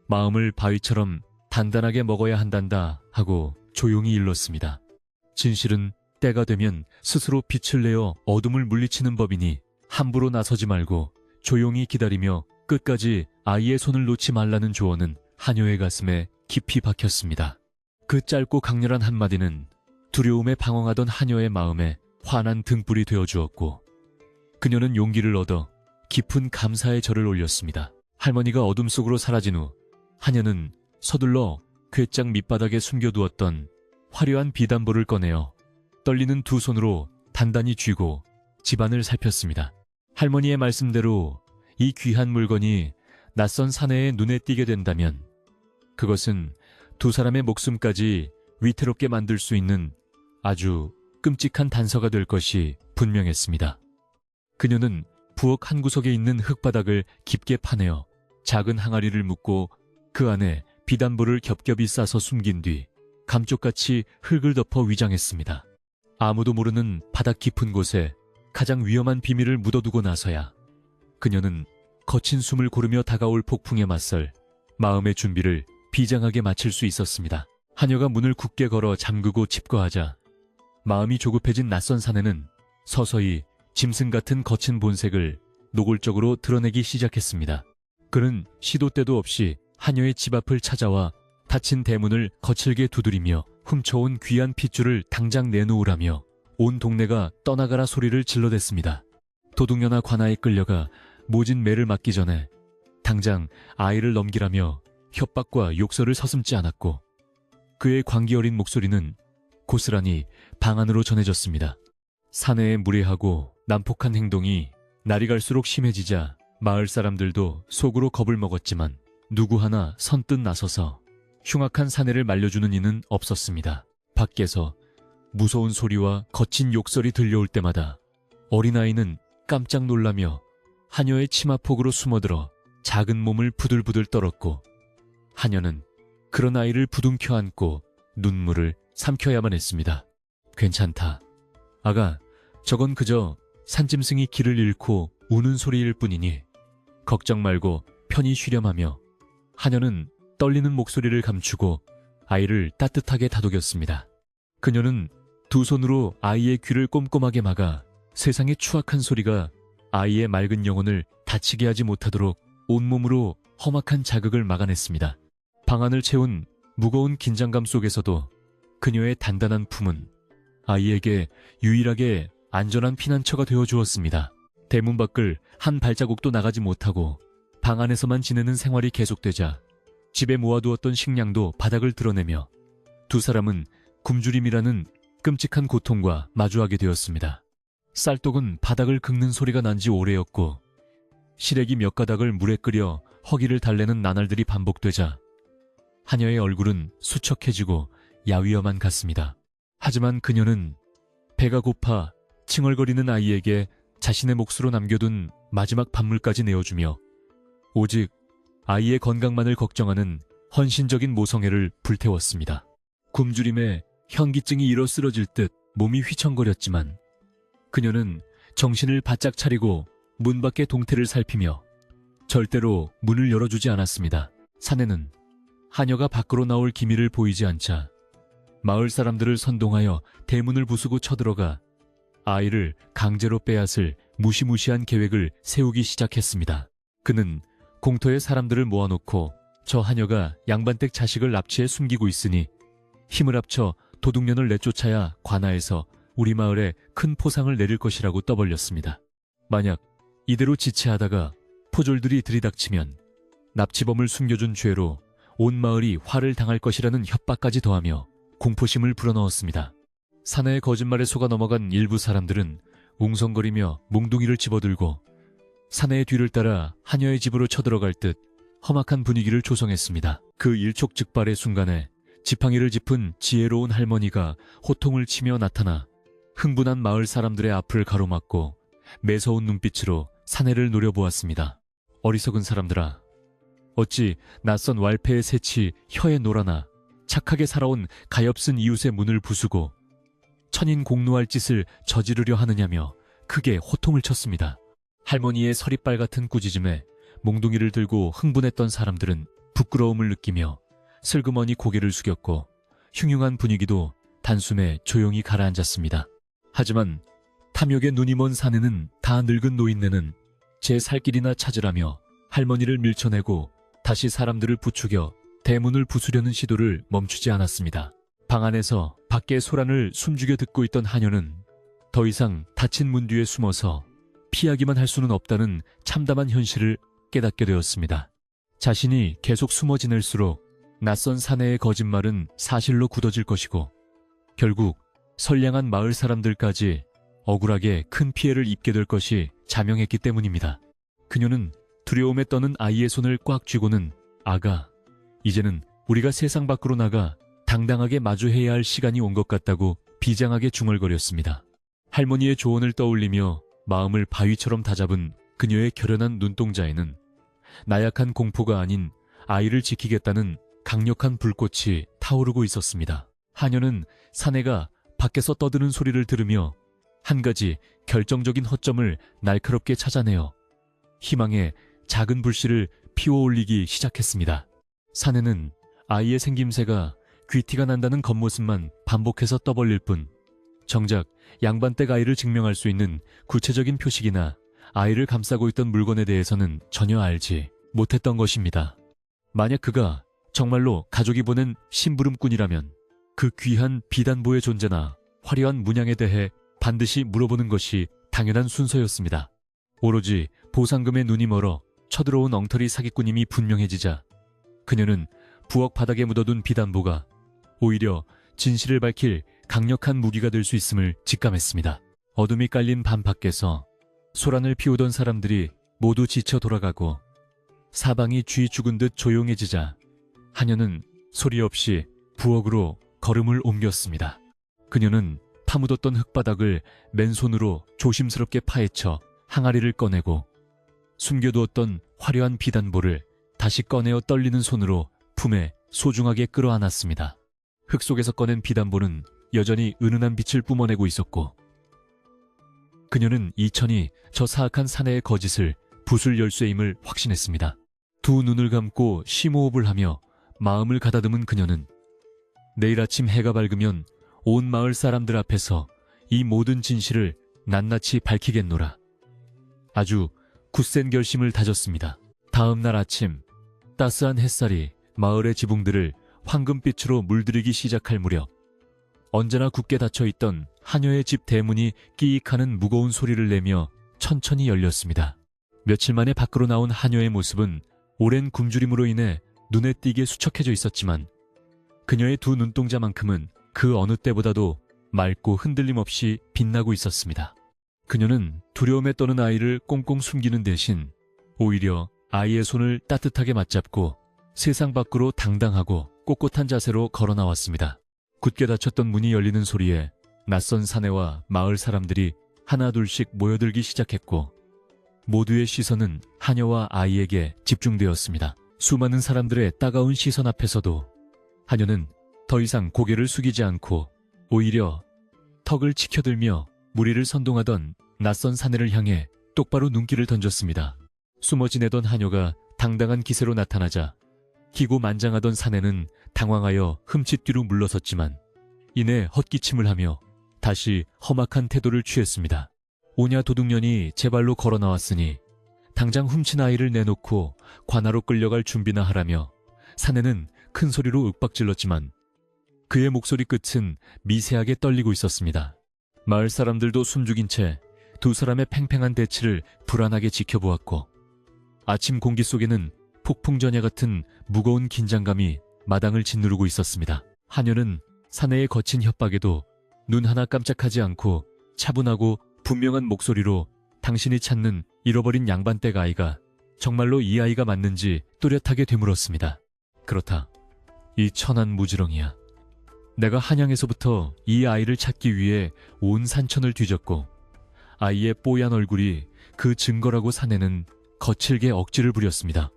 마음을 바위처럼 단단하게 먹어야 한단다 하고 조용히 일렀습니다. 진실은 때가 되면 스스로 빛을 내어 어둠을 물리치는 법이니 함부로 나서지 말고 조용히 기다리며 끝까지 아이의 손을 놓지 말라는 조언은 하녀의 가슴에 깊이 박혔습니다. 그 짧고 강렬한 한마디는 두려움에 방황하던 하녀의 마음에 환한 등불이 되어주었고 그녀는 용기를 얻어 깊은 감사의 절을 올렸습니다. 할머니가 어둠 속으로 사라진 후 하녀는 서둘러 괴짝 밑바닥에 숨겨두었던 화려한 비단볼을 꺼내어 떨리는 두 손으로 단단히 쥐고 집안을 살폈습니다. 할머니의 말씀대로 이 귀한 물건이 낯선 사내의 눈에 띄게 된다면 그것은 두 사람의 목숨까지 위태롭게 만들 수 있는 아주 끔찍한 단서가 될 것이 분명했습니다. 그녀는 부엌 한구석에 있는 흙바닥을 깊게 파내어 작은 항아리를 묻고 그 안에 비단볼을 겹겹이 싸서 숨긴 뒤 감쪽같이 흙을 덮어 위장했습니다. 아무도 모르는 바닥 깊은 곳에 가장 위험한 비밀을 묻어두고 나서야 그녀는 거친 숨을 고르며 다가올 폭풍에 맞설 마음의 준비를 비장하게 마칠 수 있었습니다. 하녀가 문을 굳게 걸어 잠그고 집거하자 마음이 조급해진 낯선 사내는 서서히 짐승 같은 거친 본색을 노골적으로 드러내기 시작했습니다. 그는 시도 때도 없이 하녀의 집 앞을 찾아와 닫힌 대문을 거칠게 두드리며 훔쳐온 귀한 핏줄을 당장 내놓으라며 온 동네가 떠나가라 소리를 질러댔습니다. 도둑녀나 관아에 끌려가 모진 매를 맞기 전에 당장 아이를 넘기라며 협박과 욕설을 서슴지 않았고 그의 광기 어린 목소리는 고스란히 방 안으로 전해졌습니다. 사내의 무례하고 난폭한 행동이 날이 갈수록 심해지자 마을 사람들도 속으로 겁을 먹었지만 누구 하나 선뜻 나서서 흉악한 사내를 말려주는 이는 없었습니다. 밖에서 무서운 소리와 거친 욕설이 들려올 때마다 어린아이는 깜짝 놀라며 하녀의 치마폭으로 숨어들어 작은 몸을 부들부들 떨었고, 하녀는 그런 아이를 부둥켜 안고 눈물을 삼켜야만 했습니다. 괜찮다. 아가, 저건 그저 산짐승이 길을 잃고 우는 소리일 뿐이니 걱정 말고 편히 쉬렴하며, 하녀는 떨리는 목소리를 감추고 아이를 따뜻하게 다독였습니다. 그녀는 두 손으로 아이의 귀를 꼼꼼하게 막아 세상의 추악한 소리가 아이의 맑은 영혼을 다치게 하지 못하도록 온몸으로 험악한 자극을 막아냈습니다. 방안을 채운 무거운 긴장감 속에서도 그녀의 단단한 품은 아이에게 유일하게 안전한 피난처가 되어 주었습니다. 대문 밖을 한 발자국도 나가지 못하고 방 안에서만 지내는 생활이 계속되자 집에 모아두었던 식량도 바닥을 드러내며 두 사람은 굶주림이라는 끔찍한 고통과 마주하게 되었습니다. 쌀떡은 바닥을 긁는 소리가 난 지 오래였고, 시래기 몇 가닥을 물에 끓여 허기를 달래는 나날들이 반복되자 하녀의 얼굴은 수척해지고 야위어만 갔습니다. 하지만 그녀는 배가 고파 칭얼거리는 아이에게 자신의 몫으로 남겨둔 마지막 밥물까지 내어주며 오직 아이의 건강만을 걱정하는 헌신적인 모성애를 불태웠습니다. 굶주림에 현기증이 일어 쓰러질 듯 몸이 휘청거렸지만 그녀는 정신을 바짝 차리고 문 밖의 동태를 살피며 절대로 문을 열어주지 않았습니다. 사내는 하녀가 밖으로 나올 기미를 보이지 않자 마을 사람들을 선동하여 대문을 부수고 쳐들어가 아이를 강제로 빼앗을 무시무시한 계획을 세우기 시작했습니다. 그는 공터에 사람들을 모아놓고 저 하녀가 양반댁 자식을 납치해 숨기고 있으니 힘을 합쳐 도둑년을 내쫓아야 관아에서 우리 마을에 큰 포상을 내릴 것이라고 떠벌렸습니다. 만약 이대로 지체하다가 포졸들이 들이닥치면 납치범을 숨겨준 죄로 온 마을이 화를 당할 것이라는 협박까지 더하며 공포심을 불어넣었습니다. 사내의 거짓말에 속아 넘어간 일부 사람들은 웅성거리며 몽둥이를 집어들고 사내의 뒤를 따라 하녀의 집으로 쳐들어갈 듯 험악한 분위기를 조성했습니다. 그 일촉즉발의 순간에 지팡이를 짚은 지혜로운 할머니가 호통을 치며 나타나 흥분한 마을 사람들의 앞을 가로막고 매서운 눈빛으로 사내를 노려보았습니다. 어리석은 사람들아, 어찌 낯선 왈패의 새치 혀에 놀아나 착하게 살아온 가엾은 이웃의 문을 부수고 천인 공노할 짓을 저지르려 하느냐며 크게 호통을 쳤습니다. 할머니의 서리빨 같은 꾸짖음에 몽둥이를 들고 흥분했던 사람들은 부끄러움을 느끼며 슬그머니 고개를 숙였고 흉흉한 분위기도 단숨에 조용히 가라앉았습니다. 하지만 탐욕에 눈이 먼 사내는 다 늙은 노인네는 제 살 길이나 찾으라며 할머니를 밀쳐내고 다시 사람들을 부추겨 대문을 부수려는 시도를 멈추지 않았습니다. 방 안에서 밖의 소란을 숨죽여 듣고 있던 하녀는 더 이상 닫힌 문 뒤에 숨어서 피하기만 할 수는 없다는 참담한 현실을 깨닫게 되었습니다. 자신이 계속 숨어 지낼수록 낯선 사내의 거짓말은 사실로 굳어질 것이고 결국 선량한 마을 사람들까지 억울하게 큰 피해를 입게 될 것이 자명했기 때문입니다. 그녀는 두려움에 떠는 아이의 손을 꽉 쥐고는 아가, 이제는 우리가 세상 밖으로 나가 당당하게 마주해야 할 시간이 온 것 같다고 비장하게 중얼거렸습니다. 할머니의 조언을 떠올리며 마음을 바위처럼 다잡은 그녀의 결연한 눈동자에는 나약한 공포가 아닌 아이를 지키겠다는 강력한 불꽃이 타오르고 있었습니다. 하녀는 사내가 밖에서 떠드는 소리를 들으며 한 가지 결정적인 허점을 날카롭게 찾아내어 희망의 작은 불씨를 피워올리기 시작했습니다. 사내는 아이의 생김새가 귀티가 난다는 겉모습만 반복해서 떠벌릴 뿐 정작 양반댁 아이를 증명할 수 있는 구체적인 표식이나 아이를 감싸고 있던 물건에 대해서는 전혀 알지 못했던 것입니다. 만약 그가 정말로 가족이 보낸 심부름꾼이라면 그 귀한 비단보의 존재나 화려한 문양에 대해 반드시 물어보는 것이 당연한 순서였습니다. 오로지 보상금에 눈이 멀어 쳐들어온 엉터리 사기꾼임이 분명해지자 그녀는 부엌 바닥에 묻어둔 비단보가 오히려 진실을 밝힐 강력한 무기가 될 수 있음을 직감했습니다. 어둠이 깔린 밤 밖에서 소란을 피우던 사람들이 모두 지쳐 돌아가고 사방이 쥐 죽은 듯 조용해지자 하녀는 소리 없이 부엌으로 걸음을 옮겼습니다. 그녀는 파묻었던 흙바닥을 맨손으로 조심스럽게 파헤쳐 항아리를 꺼내고 숨겨두었던 화려한 비단보를 다시 꺼내어 떨리는 손으로 품에 소중하게 끌어안았습니다. 흙 속에서 꺼낸 비단보는 여전히 은은한 빛을 뿜어내고 있었고 그녀는 이천이 저 사악한 사내의 거짓을 부술 열쇠임을 확신했습니다. 두 눈을 감고 심호흡을 하며 마음을 가다듬은 그녀는 내일 아침 해가 밝으면 온 마을 사람들 앞에서 이 모든 진실을 낱낱이 밝히겠노라. 아주 굳센 결심을 다졌습니다. 다음 날 아침 따스한 햇살이 마을의 지붕들을 황금빛으로 물들이기 시작할 무렵 언제나 굳게 닫혀있던 하녀의 집 대문이 끼익하는 무거운 소리를 내며 천천히 열렸습니다. 며칠 만에 밖으로 나온 하녀의 모습은 오랜 굶주림으로 인해 눈에 띄게 수척해져 있었지만 그녀의 두 눈동자만큼은 그 어느 때보다도 맑고 흔들림 없이 빛나고 있었습니다. 그녀는 두려움에 떠는 아이를 꽁꽁 숨기는 대신 오히려 아이의 손을 따뜻하게 맞잡고 세상 밖으로 당당하고 꼿꼿한 자세로 걸어 나왔습니다. 굳게 닫혔던 문이 열리는 소리에 낯선 사내와 마을 사람들이 하나둘씩 모여들기 시작했고 모두의 시선은 하녀와 아이에게 집중되었습니다. 수많은 사람들의 따가운 시선 앞에서도 하녀는 더 이상 고개를 숙이지 않고 오히려 턱을 치켜들며 무리를 선동하던 낯선 사내를 향해 똑바로 눈길을 던졌습니다. 숨어 지내던 하녀가 당당한 기세로 나타나자 기고만장하던 사내는 당황하여 흠칫 뒤로 물러섰지만 이내 헛기침을 하며 다시 험악한 태도를 취했습니다. 오냐 도둑년이 제 발로 걸어 나왔으니 당장 훔친 아이를 내놓고 관하로 끌려갈 준비나 하라며 사내는 큰 소리로 윽박질렀지만 그의 목소리 끝은 미세하게 떨리고 있었습니다. 마을 사람들도 숨죽인 채 두 사람의 팽팽한 대치를 불안하게 지켜보았고 아침 공기 속에는 폭풍전야 같은 무거운 긴장감이 마당을 짓누르고 있었습니다. 하녀는 사내의 거친 협박에도 눈 하나 깜짝하지 않고 차분하고 분명한 목소리로 당신이 찾는 잃어버린 양반댁 아이가 정말로 이 아이가 맞는지 또렷하게 되물었습니다. 그렇다. 이 천한 무지렁이야. 내가 한양에서부터 이 아이를 찾기 위해 온 산천을 뒤졌고 아이의 뽀얀 얼굴이 그 증거라고 사내는 거칠게 억지를 부렸습니다.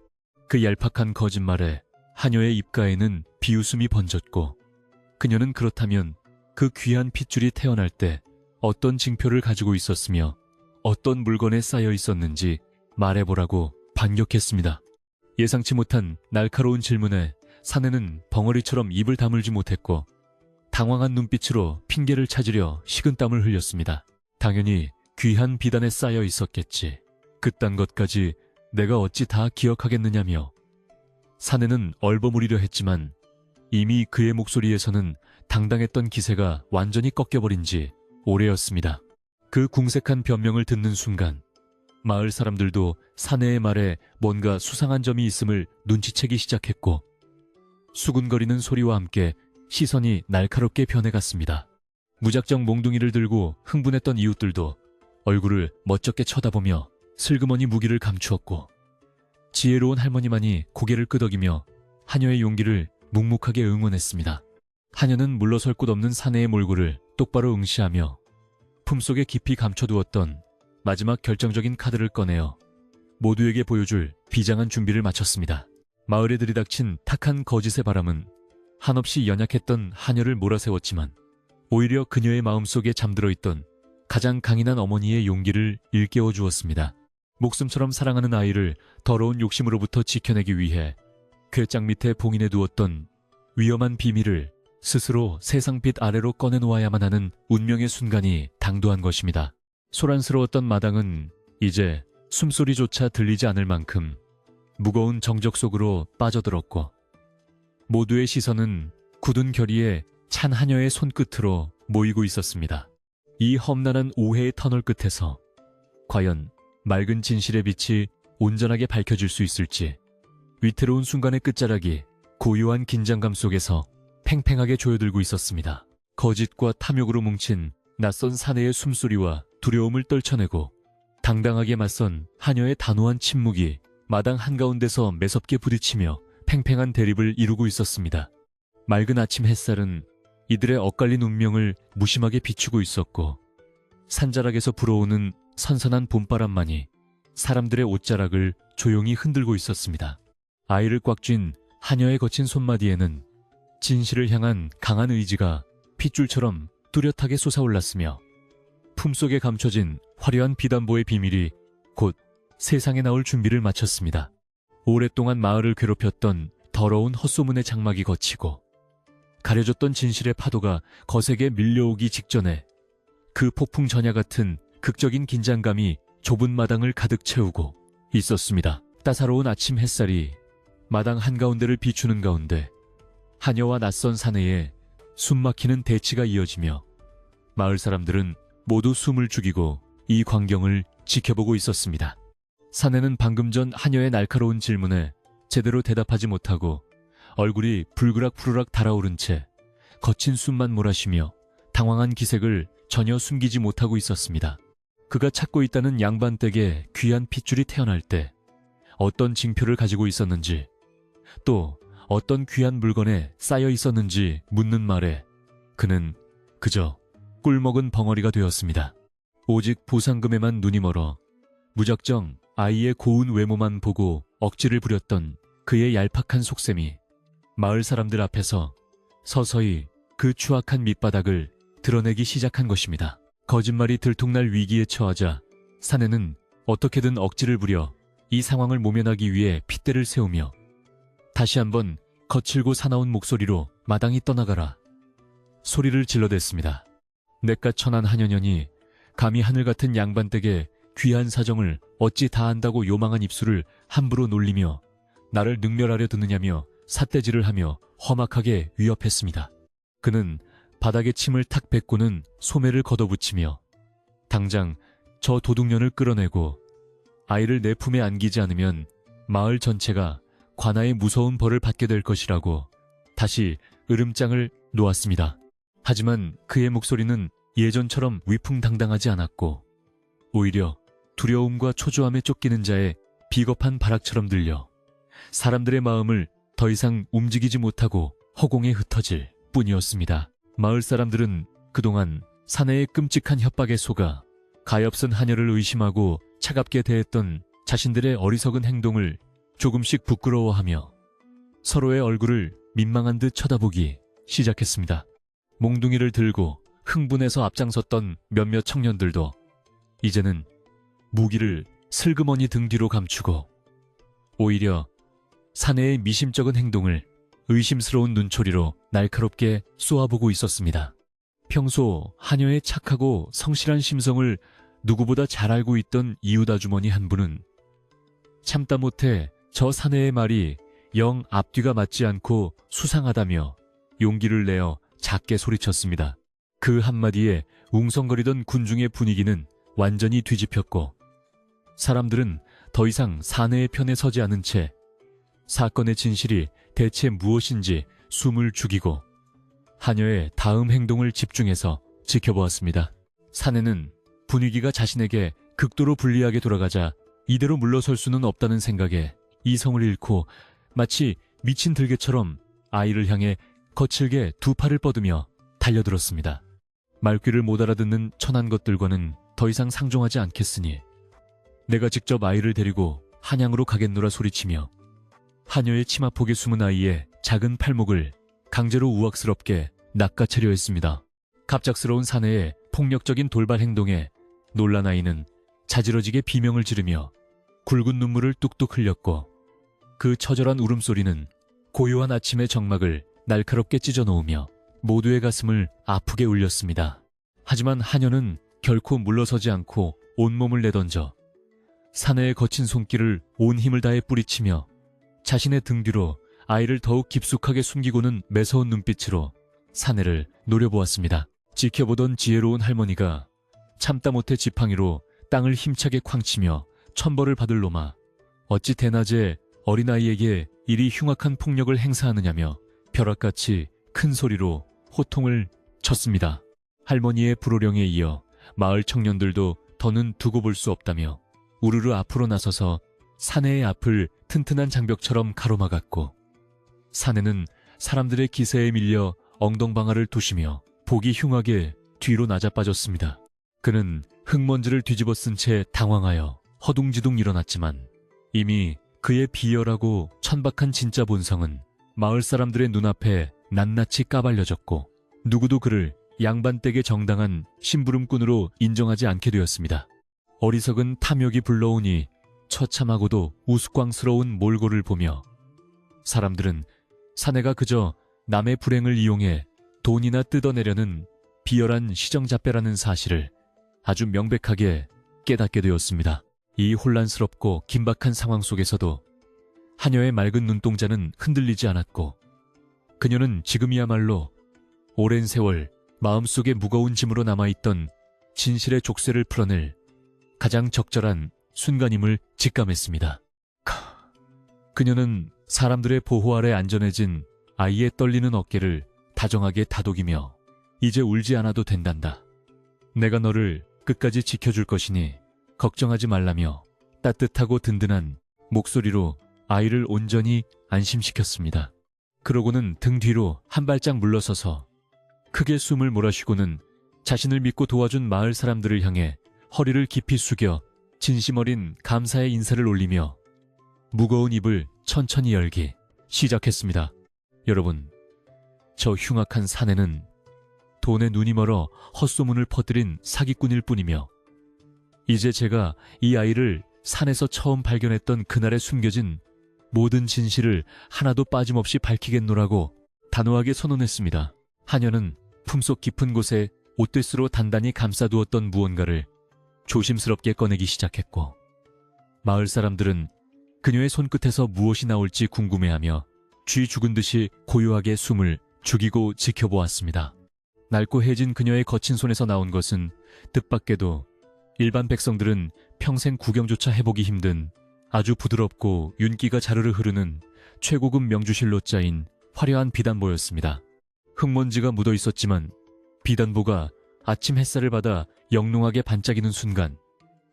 그 얄팍한 거짓말에 하녀의 입가에는 비웃음이 번졌고 그녀는 그렇다면 그 귀한 핏줄이 태어날 때 어떤 징표를 가지고 있었으며 어떤 물건에 쌓여 있었는지 말해보라고 반격했습니다. 예상치 못한 날카로운 질문에 사내는 벙어리처럼 입을 다물지 못했고 당황한 눈빛으로 핑계를 찾으려 식은땀을 흘렸습니다. 당연히 귀한 비단에 쌓여 있었겠지. 그딴 것까지 내가 어찌 다 기억하겠느냐며 사내는 얼버무리려 했지만 이미 그의 목소리에서는 당당했던 기세가 완전히 꺾여버린 지 오래였습니다. 그 궁색한 변명을 듣는 순간 마을 사람들도 사내의 말에 뭔가 수상한 점이 있음을 눈치채기 시작했고 수군거리는 소리와 함께 시선이 날카롭게 변해갔습니다. 무작정 몽둥이를 들고 흥분했던 이웃들도 얼굴을 멋쩍게 쳐다보며 슬그머니 무기를 감추었고 지혜로운 할머니만이 고개를 끄덕이며 하녀의 용기를 묵묵하게 응원했습니다. 하녀는 물러설 곳 없는 사내의 몰골을 똑바로 응시하며 품속에 깊이 감춰두었던 마지막 결정적인 카드를 꺼내어 모두에게 보여줄 비장한 준비를 마쳤습니다. 마을에 들이닥친 탁한 거짓의 바람은 한없이 연약했던 하녀를 몰아세웠지만 오히려 그녀의 마음속에 잠들어 있던 가장 강인한 어머니의 용기를 일깨워 주었습니다. 목숨처럼 사랑하는 아이를 더러운 욕심으로부터 지켜내기 위해 궤장 밑에 봉인해 두었던 위험한 비밀을 스스로 세상빛 아래로 꺼내놓아야만 하는 운명의 순간이 당도한 것입니다. 소란스러웠던 마당은 이제 숨소리조차 들리지 않을 만큼 무거운 정적 속으로 빠져들었고 모두의 시선은 굳은 결의에 찬 하녀의 손끝으로 모이고 있었습니다. 이 험난한 오해의 터널 끝에서 과연 맑은 진실의 빛이 온전하게 밝혀질 수 있을지 위태로운 순간의 끝자락이 고요한 긴장감 속에서 팽팽하게 조여들고 있었습니다. 거짓과 탐욕으로 뭉친 낯선 사내의 숨소리와 두려움을 떨쳐내고 당당하게 맞선 하녀의 단호한 침묵이 마당 한가운데서 매섭게 부딪히며 팽팽한 대립을 이루고 있었습니다. 맑은 아침 햇살은 이들의 엇갈린 운명을 무심하게 비추고 있었고 산자락에서 불어오는 선선한 봄바람만이 사람들의 옷자락을 조용히 흔들고 있었습니다. 아이를 꽉 쥔 하녀의 거친 손마디에는 진실을 향한 강한 의지가 핏줄처럼 뚜렷하게 솟아올랐으며 품속에 감춰진 화려한 비단보의 비밀이 곧 세상에 나올 준비를 마쳤습니다. 오랫동안 마을을 괴롭혔던 더러운 헛소문의 장막이 걷히고 가려졌던 진실의 파도가 거세게 밀려오기 직전에 그 폭풍 전야 같은 극적인 긴장감이 좁은 마당을 가득 채우고 있었습니다. 따사로운 아침 햇살이 마당 한가운데를 비추는 가운데 하녀와 낯선 사내에 숨막히는 대치가 이어지며 마을 사람들은 모두 숨을 죽이고 이 광경을 지켜보고 있었습니다. 사내는 방금 전 하녀의 날카로운 질문에 제대로 대답하지 못하고 얼굴이 불그락푸르락 달아오른 채 거친 숨만 몰아쉬며 당황한 기색을 전혀 숨기지 못하고 있었습니다. 그가 찾고 있다는 양반댁에 귀한 핏줄이 태어날 때 어떤 징표를 가지고 있었는지 또 어떤 귀한 물건에 쌓여 있었는지 묻는 말에 그는 그저 꿀먹은 벙어리가 되었습니다. 오직 보상금에만 눈이 멀어 무작정 아이의 고운 외모만 보고 억지를 부렸던 그의 얄팍한 속셈이 마을 사람들 앞에서 서서히 그 추악한 밑바닥을 드러내기 시작한 것입니다. 거짓말이 들통날 위기에 처하자 사내는 어떻게든 억지를 부려 이 상황을 모면하기 위해 핏대를 세우며 다시 한번 거칠고 사나운 목소리로 마당이 떠나가라 소리를 질러댔습니다. 내깟천한 한여년이 감히 하늘 같은 양반댁에 귀한 사정을 어찌 다 안다고 요망한 입술을 함부로 놀리며 나를 능멸하려 드느냐며 삿대질을 하며 험악하게 위협했습니다. 그는 바닥에 침을 탁 뱉고는 소매를 걷어붙이며 당장 저 도둑년을 끌어내고 아이를 내 품에 안기지 않으면 마을 전체가 관아의 무서운 벌을 받게 될 것이라고 다시 으름장을 놓았습니다. 하지만 그의 목소리는 예전처럼 위풍당당하지 않았고 오히려 두려움과 초조함에 쫓기는 자의 비겁한 발악처럼 들려 사람들의 마음을 더 이상 움직이지 못하고 허공에 흩어질 뿐이었습니다. 마을 사람들은 그동안 사내의 끔찍한 협박에 속아 가엾은 하녀를 의심하고 차갑게 대했던 자신들의 어리석은 행동을 조금씩 부끄러워하며 서로의 얼굴을 민망한 듯 쳐다보기 시작했습니다. 몽둥이를 들고 흥분해서 앞장섰던 몇몇 청년들도 이제는 무기를 슬그머니 등 뒤로 감추고 오히려 사내의 미심쩍은 행동을 의심스러운 눈초리로 날카롭게 쏘아보고 있었습니다. 평소 하녀의 착하고 성실한 심성을 누구보다 잘 알고 있던 이웃 아주머니 한 분은 참다 못해 저 사내의 말이 영 앞뒤가 맞지 않고 수상하다며 용기를 내어 작게 소리쳤습니다. 그 한마디에 웅성거리던 군중의 분위기는 완전히 뒤집혔고 사람들은 더 이상 사내의 편에 서지 않은 채 사건의 진실이 대체 무엇인지 숨을 죽이고 하녀의 다음 행동을 집중해서 지켜보았습니다. 사내는 분위기가 자신에게 극도로 불리하게 돌아가자 이대로 물러설 수는 없다는 생각에 이성을 잃고 마치 미친 들개처럼 아이를 향해 거칠게 두 팔을 뻗으며 달려들었습니다. 말귀를 못 알아듣는 천한 것들과는 더 이상 상종하지 않겠으니 내가 직접 아이를 데리고 한양으로 가겠노라 소리치며 하녀의 치마폭에 숨은 아이의 작은 팔목을 강제로 우악스럽게 낚아채려 했습니다. 갑작스러운 사내의 폭력적인 돌발 행동에 놀란 아이는 자지러지게 비명을 지르며 굵은 눈물을 뚝뚝 흘렸고 그 처절한 울음소리는 고요한 아침의 정막을 날카롭게 찢어놓으며 모두의 가슴을 아프게 울렸습니다. 하지만 하녀는 결코 물러서지 않고 온몸을 내던져 사내의 거친 손길을 온 힘을 다해 뿌리치며 자신의 등 뒤로 아이를 더욱 깊숙하게 숨기고는 매서운 눈빛으로 사내를 노려보았습니다. 지켜보던 지혜로운 할머니가 참다 못해 지팡이로 땅을 힘차게 쾅치며 천벌을 받을 놈아 어찌 대낮에 어린아이에게 이리 흉악한 폭력을 행사하느냐며 벼락같이 큰 소리로 호통을 쳤습니다. 할머니의 불호령에 이어 마을 청년들도 더는 두고 볼 수 없다며 우르르 앞으로 나서서 사내의 앞을 튼튼한 장벽처럼 가로막았고 사내는 사람들의 기세에 밀려 엉덩방아를 두시며 보기 흉하게 뒤로 낮아빠졌습니다. 그는 흙먼지를 뒤집어 쓴 채 당황하여 허둥지둥 일어났지만 이미 그의 비열하고 천박한 진짜 본성은 마을 사람들의 눈앞에 낱낱이 까발려졌고 누구도 그를 양반댁의 정당한 심부름꾼으로 인정하지 않게 되었습니다. 어리석은 탐욕이 불러오니 처참하고도 우스꽝스러운 몰골을 보며 사람들은 사내가 그저 남의 불행을 이용해 돈이나 뜯어내려는 비열한 시정잡배라는 사실을 아주 명백하게 깨닫게 되었습니다. 이 혼란스럽고 긴박한 상황 속에서도 하녀의 맑은 눈동자는 흔들리지 않았고 그녀는 지금이야말로 오랜 세월 마음속에 무거운 짐으로 남아있던 진실의 족쇄를 풀어낼 가장 적절한 순간임을 직감했습니다. 그녀는 사람들의 보호 아래 안전해진 아이의 떨리는 어깨를 다정하게 다독이며 이제 울지 않아도 된단다. 내가 너를 끝까지 지켜줄 것이니 걱정하지 말라며 따뜻하고 든든한 목소리로 아이를 온전히 안심시켰습니다. 그러고는 등 뒤로 한 발짝 물러서서 크게 숨을 몰아쉬고는 자신을 믿고 도와준 마을 사람들을 향해 허리를 깊이 숙여 진심 어린 감사의 인사를 올리며 무거운 입을 천천히 열기 시작했습니다. 여러분, 저 흉악한 사내는 돈에 눈이 멀어 헛소문을 퍼뜨린 사기꾼일 뿐이며 이제 제가 이 아이를 산에서 처음 발견했던 그날에 숨겨진 모든 진실을 하나도 빠짐없이 밝히겠노라고 단호하게 선언했습니다. 하녀는 품속 깊은 곳에 옷대스로 단단히 감싸두었던 무언가를 조심스럽게 꺼내기 시작했고 마을 사람들은 그녀의 손끝에서 무엇이 나올지 궁금해하며 쥐 죽은 듯이 고요하게 숨을 죽이고 지켜보았습니다. 낡고 해진 그녀의 거친 손에서 나온 것은 뜻밖에도 일반 백성들은 평생 구경조차 해보기 힘든 아주 부드럽고 윤기가 자르르 흐르는 최고급 명주실로 짜인 화려한 비단보였습니다. 흙먼지가 묻어 있었지만 비단보가 아침 햇살을 받아 영롱하게 반짝이는 순간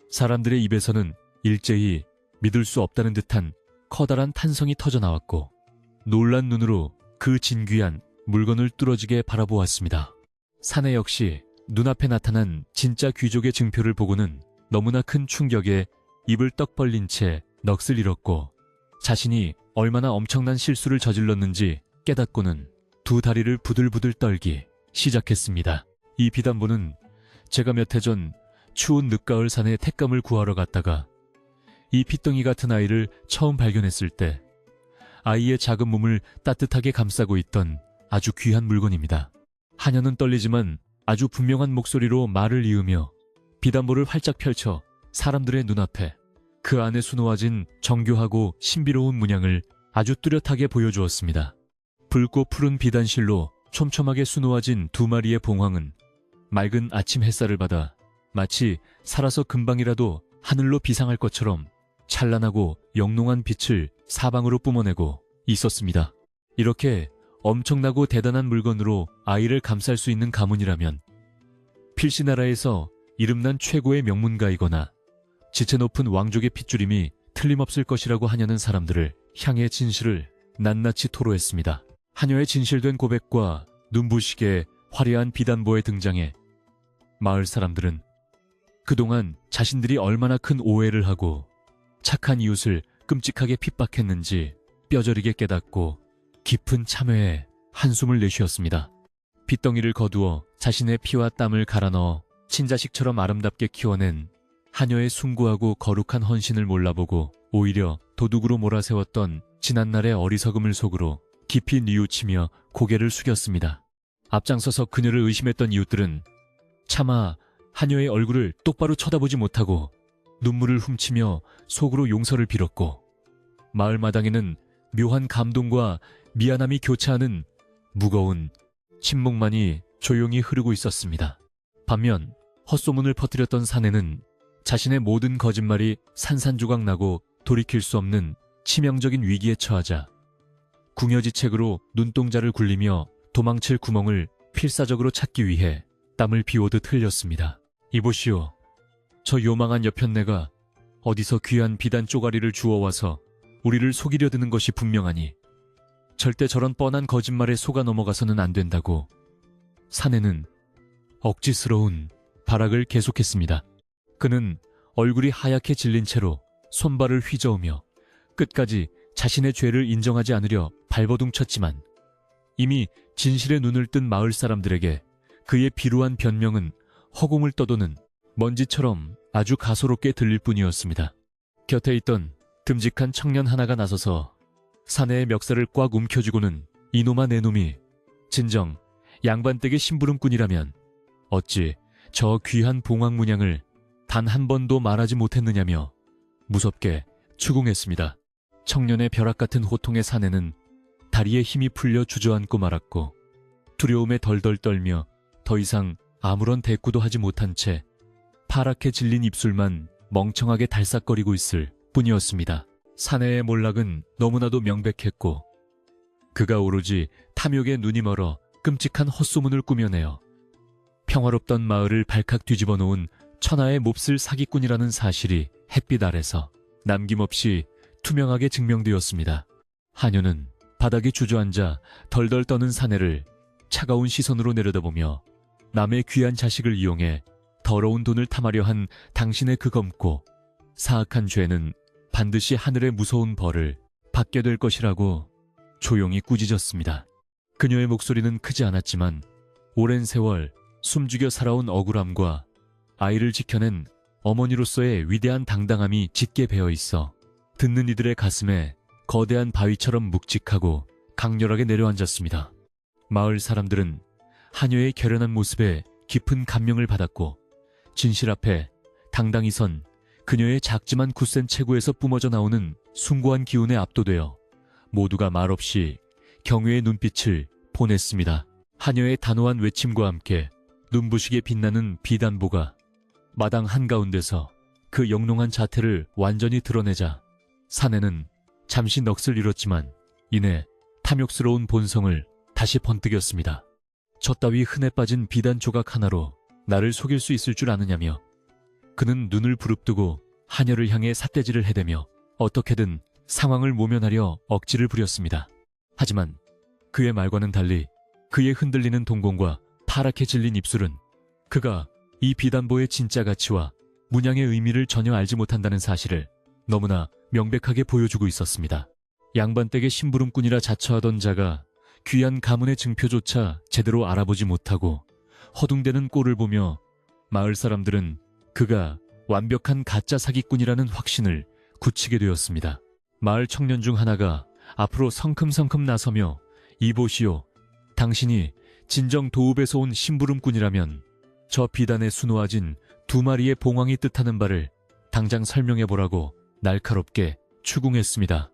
사람들의 입에서는 일제히 믿을 수 없다는 듯한 커다란 탄성이 터져나왔고 놀란 눈으로 그 진귀한 물건을 뚫어지게 바라보았습니다. 사내 역시 눈앞에 나타난 진짜 귀족의 증표를 보고는 너무나 큰 충격에 입을 떡 벌린 채 넋을 잃었고 자신이 얼마나 엄청난 실수를 저질렀는지 깨닫고는 두 다리를 부들부들 떨기 시작했습니다. 이 비단보는 제가 몇 해 전 추운 늦가을 산에 택감을 구하러 갔다가 이 핏덩이 같은 아이를 처음 발견했을 때 아이의 작은 몸을 따뜻하게 감싸고 있던 아주 귀한 물건입니다. 하녀는 떨리지만 아주 분명한 목소리로 말을 이으며 비단보를 활짝 펼쳐 사람들의 눈앞에 그 안에 수놓아진 정교하고 신비로운 문양을 아주 뚜렷하게 보여주었습니다. 붉고 푸른 비단실로 촘촘하게 수놓아진 두 마리의 봉황은 맑은 아침 햇살을 받아 마치 살아서 금방이라도 하늘로 비상할 것처럼 찬란하고 영롱한 빛을 사방으로 뿜어내고 있었습니다. 이렇게 엄청나고 대단한 물건으로 아이를 감쌀 수 있는 가문이라면 필시나라에서 이름난 최고의 명문가이거나 지체 높은 왕족의 핏줄임이 틀림없을 것이라고 하냐는 사람들을 향해 진실을 낱낱이 토로했습니다. 하녀의 진실된 고백과 눈부시게 화려한 비단보의 등장에 마을 사람들은 그동안 자신들이 얼마나 큰 오해를 하고 착한 이웃을 끔찍하게 핍박했는지 뼈저리게 깨닫고 깊은 참회에 한숨을 내쉬었습니다. 핏덩이를 거두어 자신의 피와 땀을 갈아 넣어 친자식처럼 아름답게 키워낸 하녀의 숭고하고 거룩한 헌신을 몰라보고 오히려 도둑으로 몰아세웠던 지난날의 어리석음을 속으로 깊이 뉘우치며 고개를 숙였습니다. 앞장서서 그녀를 의심했던 이웃들은 차마 하녀의 얼굴을 똑바로 쳐다보지 못하고 눈물을 훔치며 속으로 용서를 빌었고 마을 마당에는 묘한 감동과 미안함이 교차하는 무거운 침묵만이 조용히 흐르고 있었습니다. 반면 헛소문을 퍼뜨렸던 사내는 자신의 모든 거짓말이 산산조각 나고 돌이킬 수 없는 치명적인 위기에 처하자 궁여지책으로 눈동자를 굴리며 도망칠 구멍을 필사적으로 찾기 위해 땀을 비오듯 흘렸습니다. 이보시오. 저 요망한 여편네가 어디서 귀한 비단 쪼가리를 주워와서 우리를 속이려 드는 것이 분명하니 절대 저런 뻔한 거짓말에 속아 넘어가서는 안 된다고 사내는 억지스러운 발악을 계속했습니다. 그는 얼굴이 하얗게 질린 채로 손발을 휘저으며 끝까지 자신의 죄를 인정하지 않으려 발버둥쳤지만 이미 진실의 눈을 뜬 마을 사람들에게 그의 비루한 변명은 허공을 떠도는 먼지처럼 아주 가소롭게 들릴 뿐이었습니다. 곁에 있던 듬직한 청년 하나가 나서서 사내의 멱살을 꽉 움켜쥐고는 이놈아 내놈이 진정 양반댁의 심부름꾼이라면 어찌 저 귀한 봉황 문양을 단 한 번도 말하지 못했느냐며 무섭게 추궁했습니다. 청년의 벼락 같은 호통의 사내는 다리에 힘이 풀려 주저앉고 말았고 두려움에 덜덜 떨며 더 이상 아무런 대꾸도 하지 못한 채 파랗게 질린 입술만 멍청하게 달싹거리고 있을 뿐이었습니다. 사내의 몰락은 너무나도 명백했고 그가 오로지 탐욕에 눈이 멀어 끔찍한 헛소문을 꾸며내어 평화롭던 마을을 발칵 뒤집어 놓은 천하의 몹쓸 사기꾼이라는 사실이 햇빛 아래서 남김없이 투명하게 증명되었습니다. 하녀는 바닥에 주저앉아 덜덜 떠는 사내를 차가운 시선으로 내려다보며 남의 귀한 자식을 이용해 더러운 돈을 탐하려 한 당신의 그 검고 사악한 죄는 반드시 하늘의 무서운 벌을 받게 될 것이라고 조용히 꾸짖었습니다. 그녀의 목소리는 크지 않았지만 오랜 세월 숨죽여 살아온 억울함과 아이를 지켜낸 어머니로서의 위대한 당당함이 짙게 배어 있어 듣는 이들의 가슴에 거대한 바위처럼 묵직하고 강렬하게 내려앉았습니다. 마을 사람들은 하녀의 결연한 모습에 깊은 감명을 받았고 진실 앞에 당당히 선 그녀의 작지만 굳센 체구에서 뿜어져 나오는 숭고한 기운에 압도되어 모두가 말없이 경외의 눈빛을 보냈습니다. 하녀의 단호한 외침과 함께 눈부시게 빛나는 비단보가 마당 한가운데서 그 영롱한 자태를 완전히 드러내자 사내는 잠시 넋을 잃었지만 이내 탐욕스러운 본성을 다시 번뜩였습니다. 저 따위 흔해 빠진 비단 조각 하나로 나를 속일 수 있을 줄 아느냐며 그는 눈을 부릅뜨고 하녀를 향해 삿대질을 해대며 어떻게든 상황을 모면하려 억지를 부렸습니다. 하지만 그의 말과는 달리 그의 흔들리는 동공과 파랗게 질린 입술은 그가 이 비단보의 진짜 가치와 문양의 의미를 전혀 알지 못한다는 사실을 너무나 명백하게 보여주고 있었습니다. 양반댁의 심부름꾼이라 자처하던 자가 귀한 가문의 증표조차 제대로 알아보지 못하고 허둥대는 꼴을 보며 마을 사람들은 그가 완벽한 가짜 사기꾼이라는 확신을 굳히게 되었습니다. 마을 청년 중 하나가 앞으로 성큼성큼 나서며 이보시오, 당신이 진정 도읍에서 온 심부름꾼이라면 저 비단에 수놓아진 2마리의 봉황이 뜻하는 바를 당장 설명해보라고 날카롭게 추궁했습니다.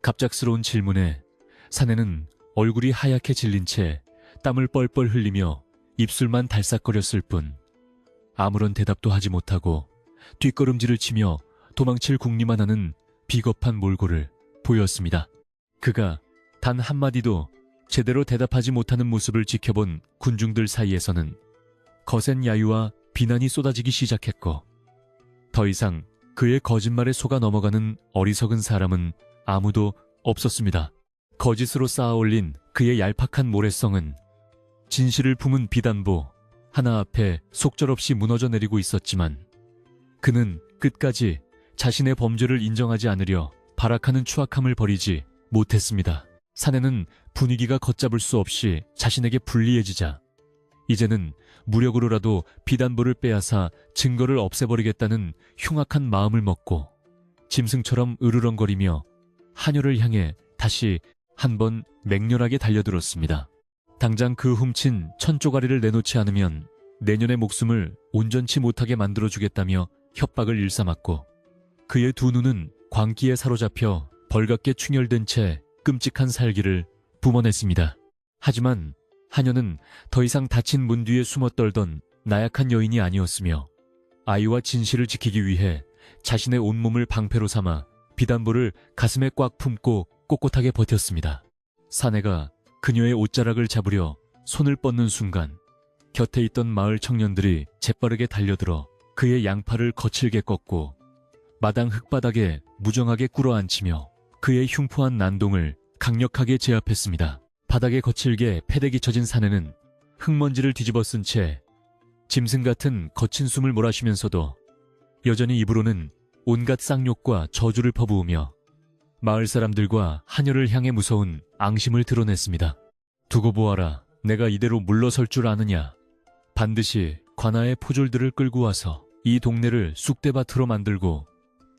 갑작스러운 질문에 사내는 얼굴이 하얗게 질린 채 땀을 뻘뻘 흘리며 입술만 달싹거렸을 뿐 아무런 대답도 하지 못하고 뒷걸음질을 치며 도망칠 궁리만 하는 비겁한 몰골을 보였습니다. 그가 단 한마디도 제대로 대답하지 못하는 모습을 지켜본 군중들 사이에서는 거센 야유와 비난이 쏟아지기 시작했고 더 이상 그의 거짓말에 속아 넘어가는 어리석은 사람은 아무도 없었습니다. 거짓으로 쌓아올린 그의 얄팍한 모래성은 진실을 품은 비단보 하나 앞에 속절없이 무너져 내리고 있었지만 그는 끝까지 자신의 범죄를 인정하지 않으려 발악하는 추악함을 버리지 못했습니다. 사내는 분위기가 걷잡을 수 없이 자신에게 불리해지자 이제는 무력으로라도 비단보를 빼앗아 증거를 없애버리겠다는 흉악한 마음을 먹고 짐승처럼 으르렁거리며 하녀를 향해 다시 한번 맹렬하게 달려들었습니다. 당장 그 훔친 1000쪼가리를 내놓지 않으면 내년의 목숨을 온전치 못하게 만들어주겠다며 협박을 일삼았고 그의 두 눈은 광기에 사로잡혀 벌겋게 충혈된 채 끔찍한 살기를 뿜어냈습니다. 하지만 하녀는 더 이상 닫힌 문 뒤에 숨어 떨던 나약한 여인이 아니었으며 아이와 진실을 지키기 위해 자신의 온몸을 방패로 삼아 비단보를 가슴에 꽉 품고 꼿꼿하게 버텼습니다. 사내가 그녀의 옷자락을 잡으려 손을 뻗는 순간 곁에 있던 마을 청년들이 재빠르게 달려들어 그의 양팔을 거칠게 꺾고 마당 흙바닥에 무정하게 꿇어앉히며 그의 흉포한 난동을 강력하게 제압했습니다. 바닥에 거칠게 패대기 쳐진 사내는 흙먼지를 뒤집어 쓴 채 짐승 같은 거친 숨을 몰아쉬면서도 여전히 입으로는 온갖 쌍욕과 저주를 퍼부으며 마을 사람들과 하녀를 향해 무서운 앙심을 드러냈습니다. 두고 보아라. 내가 이대로 물러설 줄 아느냐. 반드시 관아의 포졸들을 끌고 와서 이 동네를 쑥대밭으로 만들고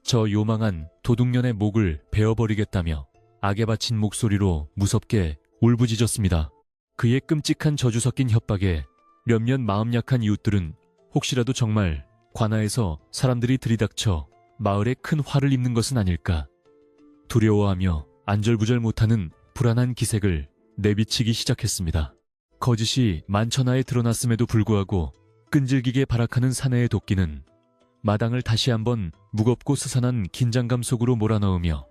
저 요망한 도둑년의 목을 베어버리겠다며 악에 바친 목소리로 무섭게 울부짖었습니다. 그의 끔찍한 저주 섞인 협박에 몇몇 마음 약한 이웃들은 혹시라도 정말 관아에서 사람들이 들이닥쳐 마을에 큰 화를 입는 것은 아닐까 두려워하며 안절부절 못하는 불안한 기색을 내비치기 시작했습니다. 거짓이 만천하에 드러났음에도 불구하고 끈질기게 발악하는 사내의 도끼는 마당을 다시 한번 무겁고 스산한 긴장감 속으로 몰아넣으며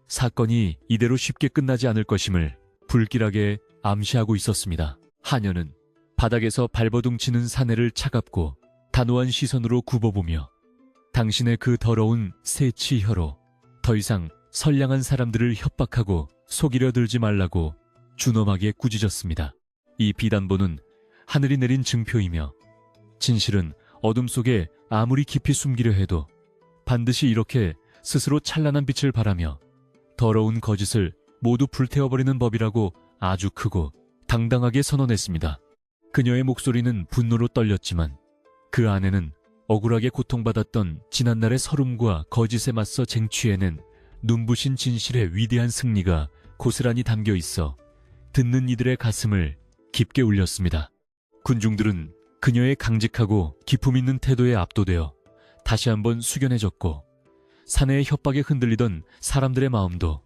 사건이 이대로 쉽게 끝나지 않을 것임을 불길하게 암시하고 있었습니다. 하녀는 바닥에서 발버둥치는 사내를 차갑고 단호한 시선으로 굽어보며 당신의 그 더러운 새치 혀로 더 이상 선량한 사람들을 협박하고 속이려 들지 말라고 준엄하게 꾸짖었습니다. 이 비단보는 하늘이 내린 증표이며 진실은 어둠 속에 아무리 깊이 숨기려 해도 반드시 이렇게 스스로 찬란한 빛을 발하며 더러운 거짓을 모두 불태워버리는 법이라고 아주 크고 당당하게 선언했습니다. 그녀의 목소리는 분노로 떨렸지만 그 안에는 억울하게 고통받았던 지난날의 서름과 거짓에 맞서 쟁취해낸 눈부신 진실의 위대한 승리가 고스란히 담겨 있어 듣는 이들의 가슴을 깊게 울렸습니다. 군중들은 그녀의 강직하고 기품 있는 태도에 압도되어 다시 한번 숙연해졌고 사내의 협박에 흔들리던 사람들의 마음도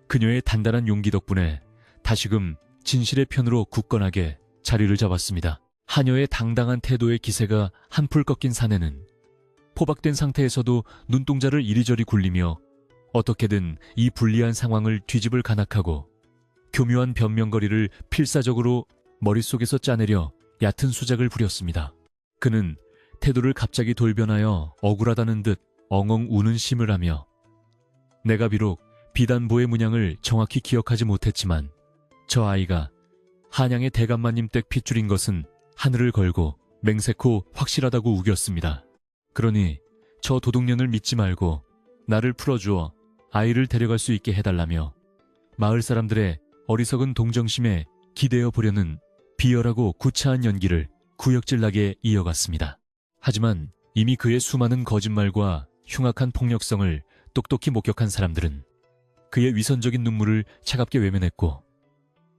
그녀의 단단한 용기 덕분에 다시금 진실의 편으로 굳건하게 자리를 잡았습니다. 하녀의 당당한 태도의 기세가 한풀 꺾인 사내는 포박된 상태에서도 눈동자를 이리저리 굴리며 어떻게든 이 불리한 상황을 뒤집을 간악하고 교묘한 변명거리를 필사적으로 머릿속에서 짜내려 얕은 수작을 부렸습니다. 그는 태도를 갑자기 돌변하여 억울하다는 듯 엉엉 우는 심을 하며 내가 비록 비단보의 문양을 정확히 기억하지 못했지만 저 아이가 한양의 대감마님 댁 핏줄인 것은 하늘을 걸고 맹세코 확실하다고 우겼습니다. 그러니 저 도둑년을 믿지 말고 나를 풀어주어 아이를 데려갈 수 있게 해달라며 마을 사람들의 어리석은 동정심에 기대어 보려는 비열하고 구차한 연기를 구역질나게 이어갔습니다. 하지만 이미 그의 수많은 거짓말과 흉악한 폭력성을 똑똑히 목격한 사람들은 그의 위선적인 눈물을 차갑게 외면했고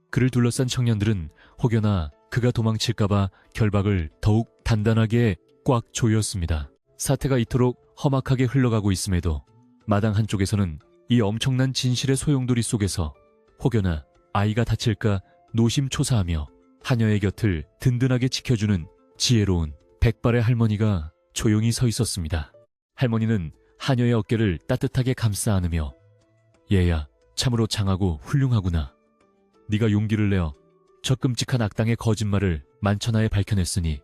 그를 둘러싼 청년들은 혹여나 그가 도망칠까봐 결박을 더욱 단단하게 꽉 조였습니다. 사태가 이토록 험악하게 흘러가고 있음에도 마당 한쪽에서는 이 엄청난 진실의 소용돌이 속에서 혹여나 아이가 다칠까 노심초사하며 하녀의 곁을 든든하게 지켜주는 지혜로운 백발의 할머니가 조용히 서 있었습니다. 할머니는 하녀의 어깨를 따뜻하게 감싸 안으며 얘야, 참으로 장하고 훌륭하구나. 네가 용기를 내어 저 끔찍한 악당의 거짓말을 만천하에 밝혀냈으니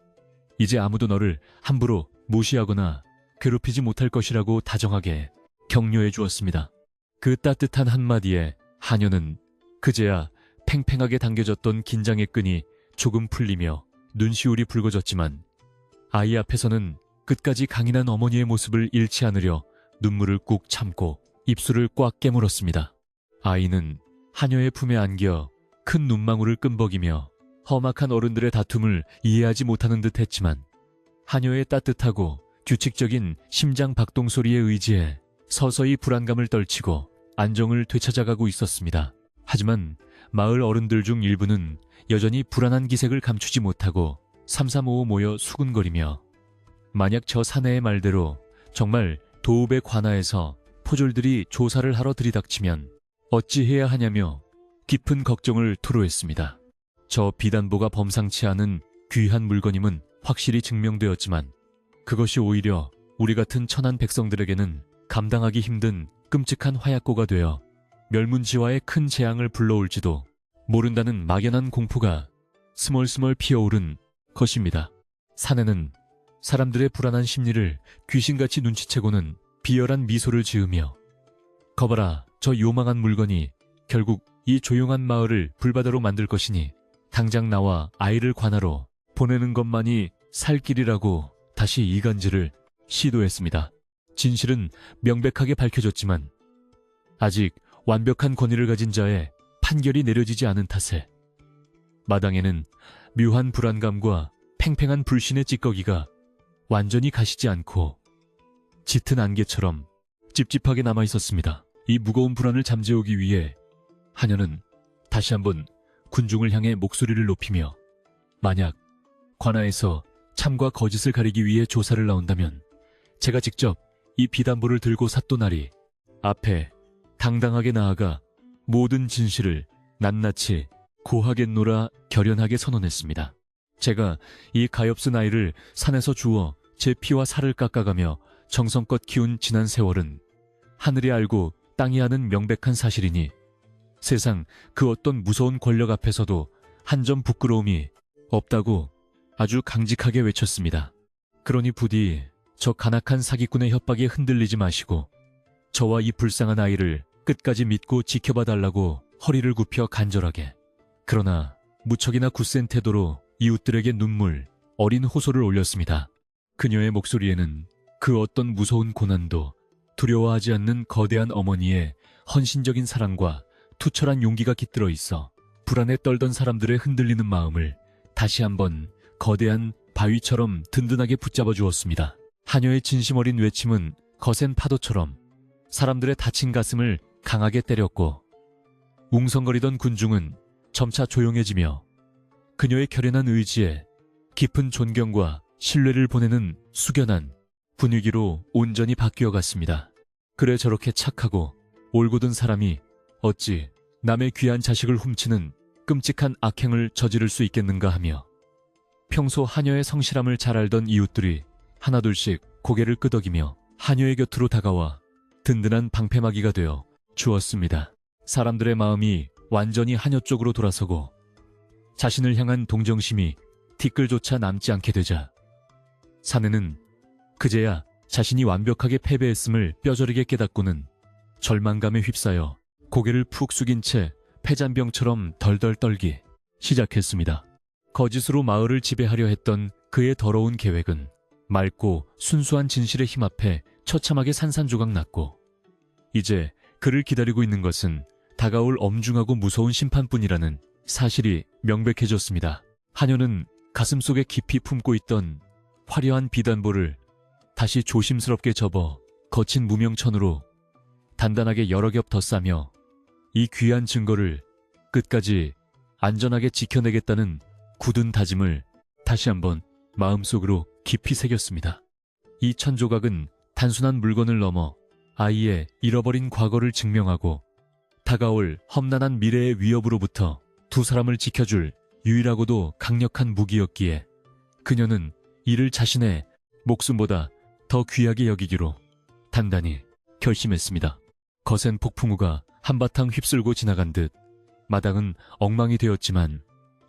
이제 아무도 너를 함부로 무시하거나 괴롭히지 못할 것이라고 다정하게 격려해 주었습니다. 그 따뜻한 한마디에 하녀는 그제야 팽팽하게 당겨졌던 긴장의 끈이 조금 풀리며 눈시울이 붉어졌지만 아이 앞에서는 끝까지 강인한 어머니의 모습을 잃지 않으려 눈물을 꾹 참고 입술을 꽉 깨물었습니다. 아이는 하녀의 품에 안겨 큰 눈망울을 끔벅이며 험악한 어른들의 다툼을 이해하지 못하는 듯 했지만 하녀의 따뜻하고 규칙적인 심장 박동 소리에 의지해 서서히 불안감을 떨치고 안정을 되찾아가고 있었습니다. 하지만 마을 어른들 중 일부는 여전히 불안한 기색을 감추지 못하고 삼삼오오 모여 수군거리며 만약 저 사내의 말대로 정말 도읍의 관아에서 포졸들이 조사를 하러 들이닥치면 어찌해야 하냐며 깊은 걱정을 토로했습니다. 저 비단보가 범상치 않은 귀한 물건임은 확실히 증명되었지만 그것이 오히려 우리 같은 천한 백성들에게는 감당하기 힘든 끔찍한 화약고가 되어 멸문지화의 큰 재앙을 불러올지도 모른다는 막연한 공포가 스멀스멀 피어오른 것입니다. 사내는 사람들의 불안한 심리를 귀신같이 눈치채고는 비열한 미소를 지으며 거봐라, 저 요망한 물건이 결국 이 조용한 마을을 불바다로 만들 것이니 당장 나와 아이를 관하로 보내는 것만이 살 길이라고 다시 이간질을 시도했습니다. 진실은 명백하게 밝혀졌지만 아직 완벽한 권위를 가진 자의 판결이 내려지지 않은 탓에 마당에는 묘한 불안감과 팽팽한 불신의 찌꺼기가 완전히 가시지 않고 짙은 안개처럼 찝찝하게 남아 있었습니다. 이 무거운 불안을 잠재우기 위해 하녀는 다시 한번 군중을 향해 목소리를 높이며 만약 관아에서 참과 거짓을 가리기 위해 조사를 나온다면 제가 직접 이 비단보를 들고 삿도나리 앞에 당당하게 나아가 모든 진실을 낱낱이 고하겠노라 결연하게 선언했습니다. 제가 이 가엾은 아이를 산에서 주워 제 피와 살을 깎아가며 정성껏 키운 지난 세월은 하늘이 알고 땅이 아는 명백한 사실이니 세상 그 어떤 무서운 권력 앞에서도 한 점 부끄러움이 없다고 아주 강직하게 외쳤습니다. 그러니 부디 저 간악한 사기꾼의 협박에 흔들리지 마시고 저와 이 불쌍한 아이를 끝까지 믿고 지켜봐 달라고 허리를 굽혀 간절하게, 그러나 무척이나 굳센 태도로 이웃들에게 눈물, 어린 호소를 올렸습니다. 그녀의 목소리에는 그 어떤 무서운 고난도 두려워하지 않는 거대한 어머니의 헌신적인 사랑과 투철한 용기가 깃들어 있어 불안에 떨던 사람들의 흔들리는 마음을 다시 한번 거대한 바위처럼 든든하게 붙잡아 주었습니다. 하녀의 진심 어린 외침은 거센 파도처럼 사람들의 다친 가슴을 강하게 때렸고 웅성거리던 군중은 점차 조용해지며 그녀의 결연한 의지에 깊은 존경과 신뢰를 보내는 숙연한 분위기로 온전히 바뀌어 갔습니다. 그래 저렇게 착하고 올곧은 사람이 어찌 남의 귀한 자식을 훔치는 끔찍한 악행을 저지를 수 있겠는가 하며 평소 하녀의 성실함을 잘 알던 이웃들이 하나둘씩 고개를 끄덕이며 하녀의 곁으로 다가와 든든한 방패막이가 되어 주었습니다. 사람들의 마음이 완전히 하녀 쪽으로 돌아서고 자신을 향한 동정심이 티끌조차 남지 않게 되자 사내는 그제야 자신이 완벽하게 패배했음을 뼈저리게 깨닫고는 절망감에 휩싸여 고개를 푹 숙인 채 패잔병처럼 덜덜 떨기 시작했습니다. 거짓으로 마을을 지배하려 했던 그의 더러운 계획은 맑고 순수한 진실의 힘 앞에 처참하게 산산조각 났고 이제 그를 기다리고 있는 것은 다가올 엄중하고 무서운 심판뿐이라는 사실이 명백해졌습니다. 하녀는 가슴속에 깊이 품고 있던 화려한 비단보를 다시 조심스럽게 접어 거친 무명천으로 단단하게 여러 겹 더 싸며 이 귀한 증거를 끝까지 안전하게 지켜내겠다는 굳은 다짐을 다시 한번 마음속으로 깊이 새겼습니다. 이 천조각은 단순한 물건을 넘어 아이의 잃어버린 과거를 증명하고 다가올 험난한 미래의 위협으로부터 두 사람을 지켜줄 유일하고도 강력한 무기였기에 그녀는 이를 자신의 목숨보다 더 귀하게 여기기로 단단히 결심했습니다. 거센 폭풍우가 한바탕 휩쓸고 지나간 듯 마당은 엉망이 되었지만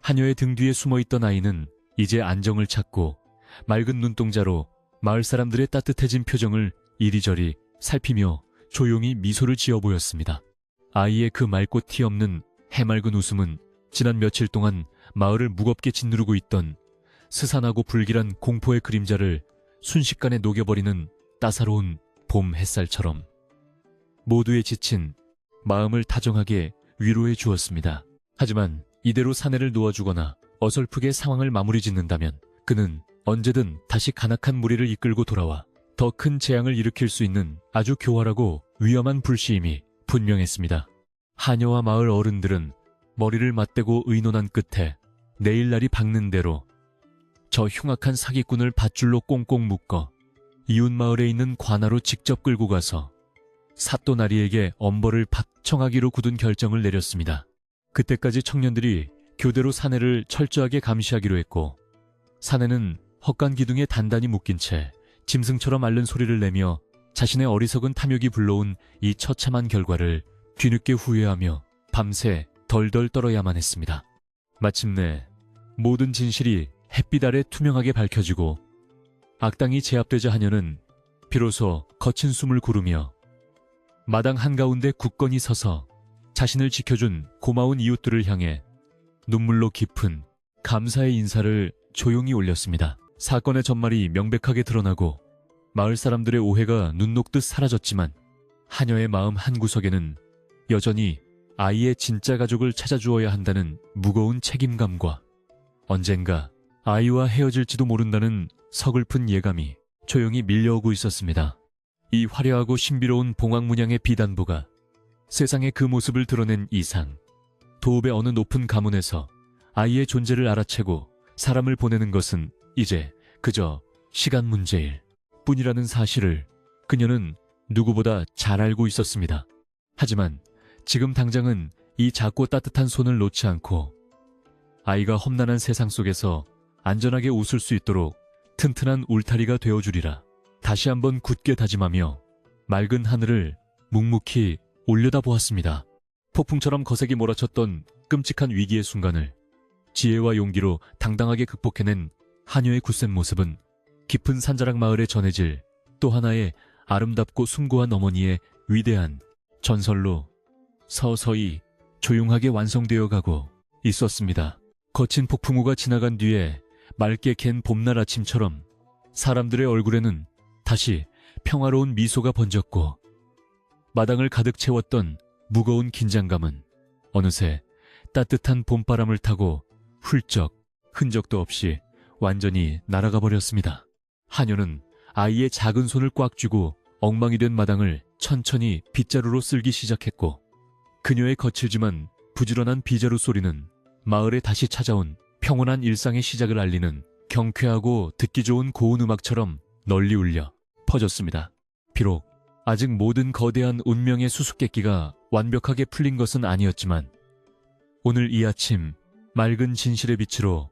하녀의 등 뒤에 숨어있던 아이는 이제 안정을 찾고 맑은 눈동자로 마을 사람들의 따뜻해진 표정을 이리저리 살피며 조용히 미소를 지어 보였습니다. 아이의 그 맑고 티 없는 해맑은 웃음은 지난 며칠 동안 마을을 무겁게 짓누르고 있던 스산하고 불길한 공포의 그림자를 순식간에 녹여버리는 따사로운 봄 햇살처럼 모두의 지친 마음을 다정하게 위로해 주었습니다. 하지만 이대로 사내를 놓아주거나 어설프게 상황을 마무리 짓는다면 그는 언제든 다시 간악한 무리를 이끌고 돌아와 더 큰 재앙을 일으킬 수 있는 아주 교활하고 위험한 불시임이 분명했습니다. 하녀와 마을 어른들은 머리를 맞대고 의논한 끝에 내일날이 밝는 대로 저 흉악한 사기꾼을 밧줄로 꽁꽁 묶어 이웃 마을에 있는 관아로 직접 끌고 가서 사또나리에게 엄벌을 박청하기로 굳은 결정을 내렸습니다. 그때까지 청년들이 교대로 사내를 철저하게 감시하기로 했고 사내는 헛간 기둥에 단단히 묶인 채 짐승처럼 앓는 소리를 내며 자신의 어리석은 탐욕이 불러온 이 처참한 결과를 뒤늦게 후회하며 밤새 덜덜 떨어야만 했습니다. 마침내 모든 진실이 햇빛 아래 투명하게 밝혀지고 악당이 제압되자 하녀는 비로소 거친 숨을 고르며 마당 한가운데 굳건히 서서 자신을 지켜준 고마운 이웃들을 향해 눈물로 깊은 감사의 인사를 조용히 올렸습니다. 사건의 전말이 명백하게 드러나고 마을 사람들의 오해가 눈 녹듯 사라졌지만 하녀의 마음 한구석에는 여전히 아이의 진짜 가족을 찾아주어야 한다는 무거운 책임감과 언젠가 아이와 헤어질지도 모른다는 서글픈 예감이 조용히 밀려오고 있었습니다. 이 화려하고 신비로운 봉황문양의 비단보가 세상에 그 모습을 드러낸 이상, 도읍의 어느 높은 가문에서 아이의 존재를 알아채고 사람을 보내는 것은 이제 그저 시간 문제일 뿐이라는 사실을 그녀는 누구보다 잘 알고 있었습니다. 하지만 지금 당장은 이 작고 따뜻한 손을 놓지 않고 아이가 험난한 세상 속에서 안전하게 웃을 수 있도록 튼튼한 울타리가 되어주리라 다시 한번 굳게 다짐하며 맑은 하늘을 묵묵히 올려다보았습니다. 폭풍처럼 거세게 몰아쳤던 끔찍한 위기의 순간을 지혜와 용기로 당당하게 극복해낸 하녀의 굳센 모습은 깊은 산자락 마을에 전해질 또 하나의 아름답고 숭고한 어머니의 위대한 전설로 서서히 조용하게 완성되어 가고 있었습니다. 거친 폭풍우가 지나간 뒤에 맑게 갠 봄날 아침처럼 사람들의 얼굴에는 다시 평화로운 미소가 번졌고 마당을 가득 채웠던 무거운 긴장감은 어느새 따뜻한 봄바람을 타고 훌쩍 흔적도 없이 완전히 날아가 버렸습니다. 하녀는 아이의 작은 손을 꽉 쥐고 엉망이 된 마당을 천천히 빗자루로 쓸기 시작했고 그녀의 거칠지만 부지런한 비자루 소리는 마을에 다시 찾아온 평온한 일상의 시작을 알리는 경쾌하고 듣기 좋은 고운 음악처럼 널리 울려 퍼졌습니다. 비록 아직 모든 거대한 운명의 수수께끼가 완벽하게 풀린 것은 아니었지만 오늘 이 아침 맑은 진실의 빛으로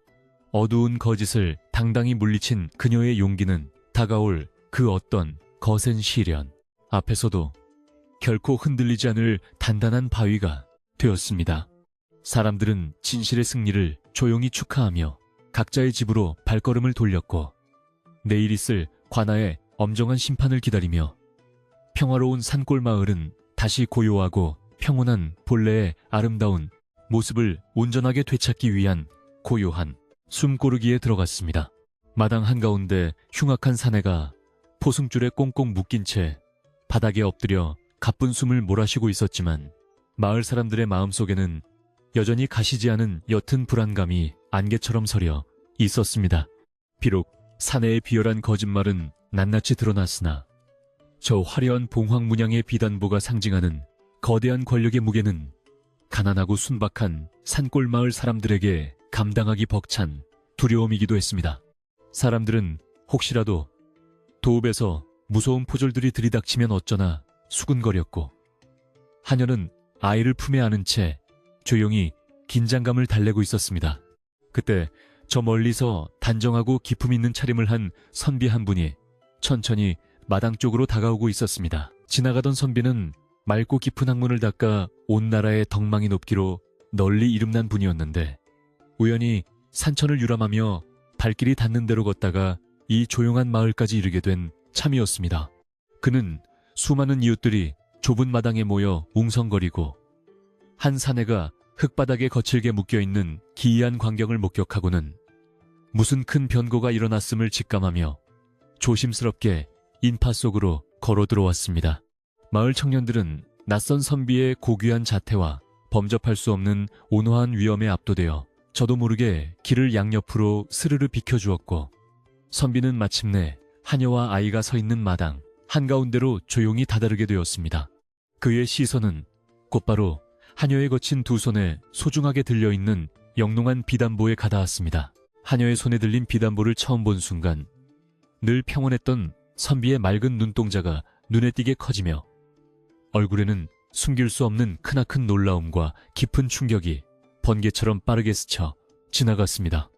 어두운 거짓을 당당히 물리친 그녀의 용기는 다가올 그 어떤 거센 시련 앞에서도 결코 흔들리지 않을 단단한 바위가 되었습니다. 사람들은 진실의 승리를 조용히 축하하며 각자의 집으로 발걸음을 돌렸고 내일 있을 관아의 엄정한 심판을 기다리며 평화로운 산골 마을은 다시 고요하고 평온한 본래의 아름다운 모습을 온전하게 되찾기 위한 고요한 숨고르기에 들어갔습니다. 마당 한가운데 흉악한 사내가 포승줄에 꽁꽁 묶인 채 바닥에 엎드려 가쁜 숨을 몰아쉬고 있었지만 마을 사람들의 마음속에는 여전히 가시지 않은 옅은 불안감이 안개처럼 서려 있었습니다. 비록 사내의 비열한 거짓말은 낱낱이 드러났으나 저 화려한 봉황문양의 비단보가 상징하는 거대한 권력의 무게는 가난하고 순박한 산골 마을 사람들에게 감당하기 벅찬 두려움이기도 했습니다. 사람들은 혹시라도 도읍에서 무서운 포졸들이 들이닥치면 어쩌나 수군거렸고 하녀는 아이를 품에 안은 채 조용히 긴장감을 달래고 있었습니다. 그때 저 멀리서 단정하고 기품 있는 차림을 한 선비 한 분이 천천히 마당 쪽으로 다가오고 있었습니다. 지나가던 선비는 맑고 깊은 학문을 닦아 온 나라의 덕망이 높기로 널리 이름난 분이었는데 우연히 산천을 유람하며 발길이 닿는 대로 걷다가 이 조용한 마을까지 이르게 된 참이었습니다. 그는 수많은 이웃들이 좁은 마당에 모여 웅성거리고 한 사내가 흙바닥에 거칠게 묶여있는 기이한 광경을 목격하고는 무슨 큰 변고가 일어났음을 직감하며 조심스럽게 인파 속으로 걸어 들어왔습니다. 마을 청년들은 낯선 선비의 고귀한 자태와 범접할 수 없는 온화한 위엄에 압도되어 저도 모르게 길을 양옆으로 스르르 비켜주었고 선비는 마침내 하녀와 아이가 서 있는 마당 한가운데로 조용히 다다르게 되었습니다. 그의 시선은 곧바로 하녀의 거친 두 손에 소중하게 들려있는 영롱한 비단보에 가닿았습니다. 하녀의 손에 들린 비단보를 처음 본 순간 늘 평온했던 선비의 맑은 눈동자가 눈에 띄게 커지며 얼굴에는 숨길 수 없는 크나큰 놀라움과 깊은 충격이 번개처럼 빠르게 스쳐 지나갔습니다.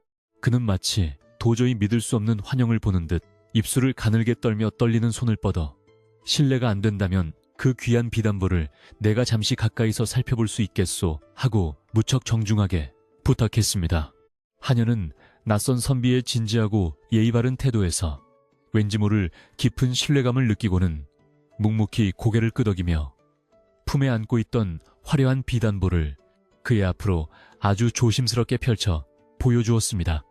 그는 마치 도저히 믿을 수 없는 환영을 보는 듯 입술을 가늘게 떨며 떨리는 손을 뻗어 실례가 안 된다면 그 귀한 비단보를 내가 잠시 가까이서 살펴볼 수 있겠소 하고 무척 정중하게 부탁했습니다. 하녀는 낯선 선비의 진지하고 예의 바른 태도에서 왠지 모를 깊은 신뢰감을 느끼고는 묵묵히 고개를 끄덕이며 품에 안고 있던 화려한 비단보를 그의 앞으로 아주 조심스럽게 펼쳐 보여주었습니다.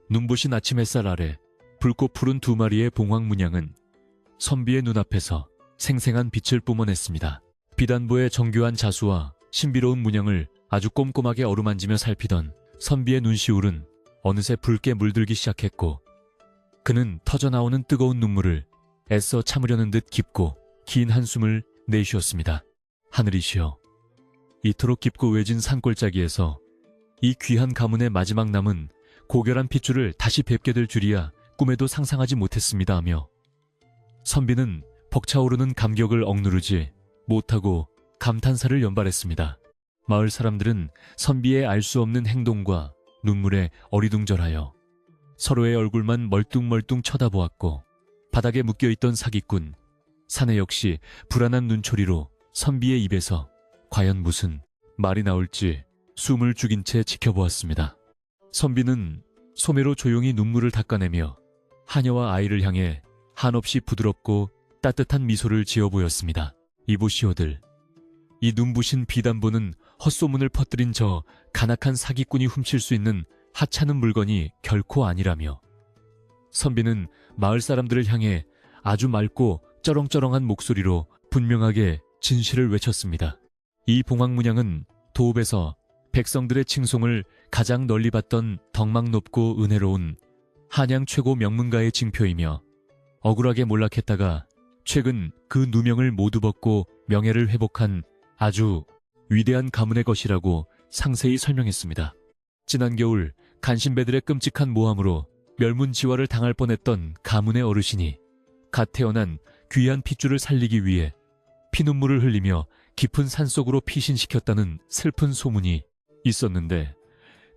눈부신 아침 햇살 아래 붉고 푸른 두 마리의 봉황문양은 선비의 눈앞에서 생생한 빛을 뿜어냈습니다. 비단보의 정교한 자수와 신비로운 문양을 아주 꼼꼼하게 어루만지며 살피던 선비의 눈시울은 어느새 붉게 물들기 시작했고 그는 터져나오는 뜨거운 눈물을 애써 참으려는 듯 깊고 긴 한숨을 내쉬었습니다. 하늘이시여, 이토록 깊고 외진 산골짜기에서 이 귀한 가문의 마지막 남은 고결한 핏줄을 다시 뵙게 될 줄이야 꿈에도 상상하지 못했습니다 하며 선비는 벅차오르는 감격을 억누르지 못하고 감탄사를 연발했습니다. 마을 사람들은 선비의 알 수 없는 행동과 눈물에 어리둥절하여 서로의 얼굴만 멀뚱멀뚱 쳐다보았고 바닥에 묶여있던 사기꾼 사내 역시 불안한 눈초리로 선비의 입에서 과연 무슨 말이 나올지 숨을 죽인 채 지켜보았습니다. 선비는 소매로 조용히 눈물을 닦아내며 하녀와 아이를 향해 한없이 부드럽고 따뜻한 미소를 지어 보였습니다. 이보시오들, 이 눈부신 비단보는 헛소문을 퍼뜨린 저 간악한 사기꾼이 훔칠 수 있는 하찮은 물건이 결코 아니라며 선비는 마을 사람들을 향해 아주 맑고 쩌렁쩌렁한 목소리로 분명하게 진실을 외쳤습니다. 이 봉황문양은 도읍에서 백성들의 칭송을 가장 널리 받던 덕망 높고 은혜로운 한양 최고 명문가의 징표이며 억울하게 몰락했다가 최근 그 누명을 모두 벗고 명예를 회복한 아주 위대한 가문의 것이라고 상세히 설명했습니다. 지난 겨울 간신배들의 끔찍한 모함으로 멸문지화를 당할 뻔했던 가문의 어르신이 갓 태어난 귀한 핏줄을 살리기 위해 피눈물을 흘리며 깊은 산속으로 피신시켰다는 슬픈 소문이 있었는데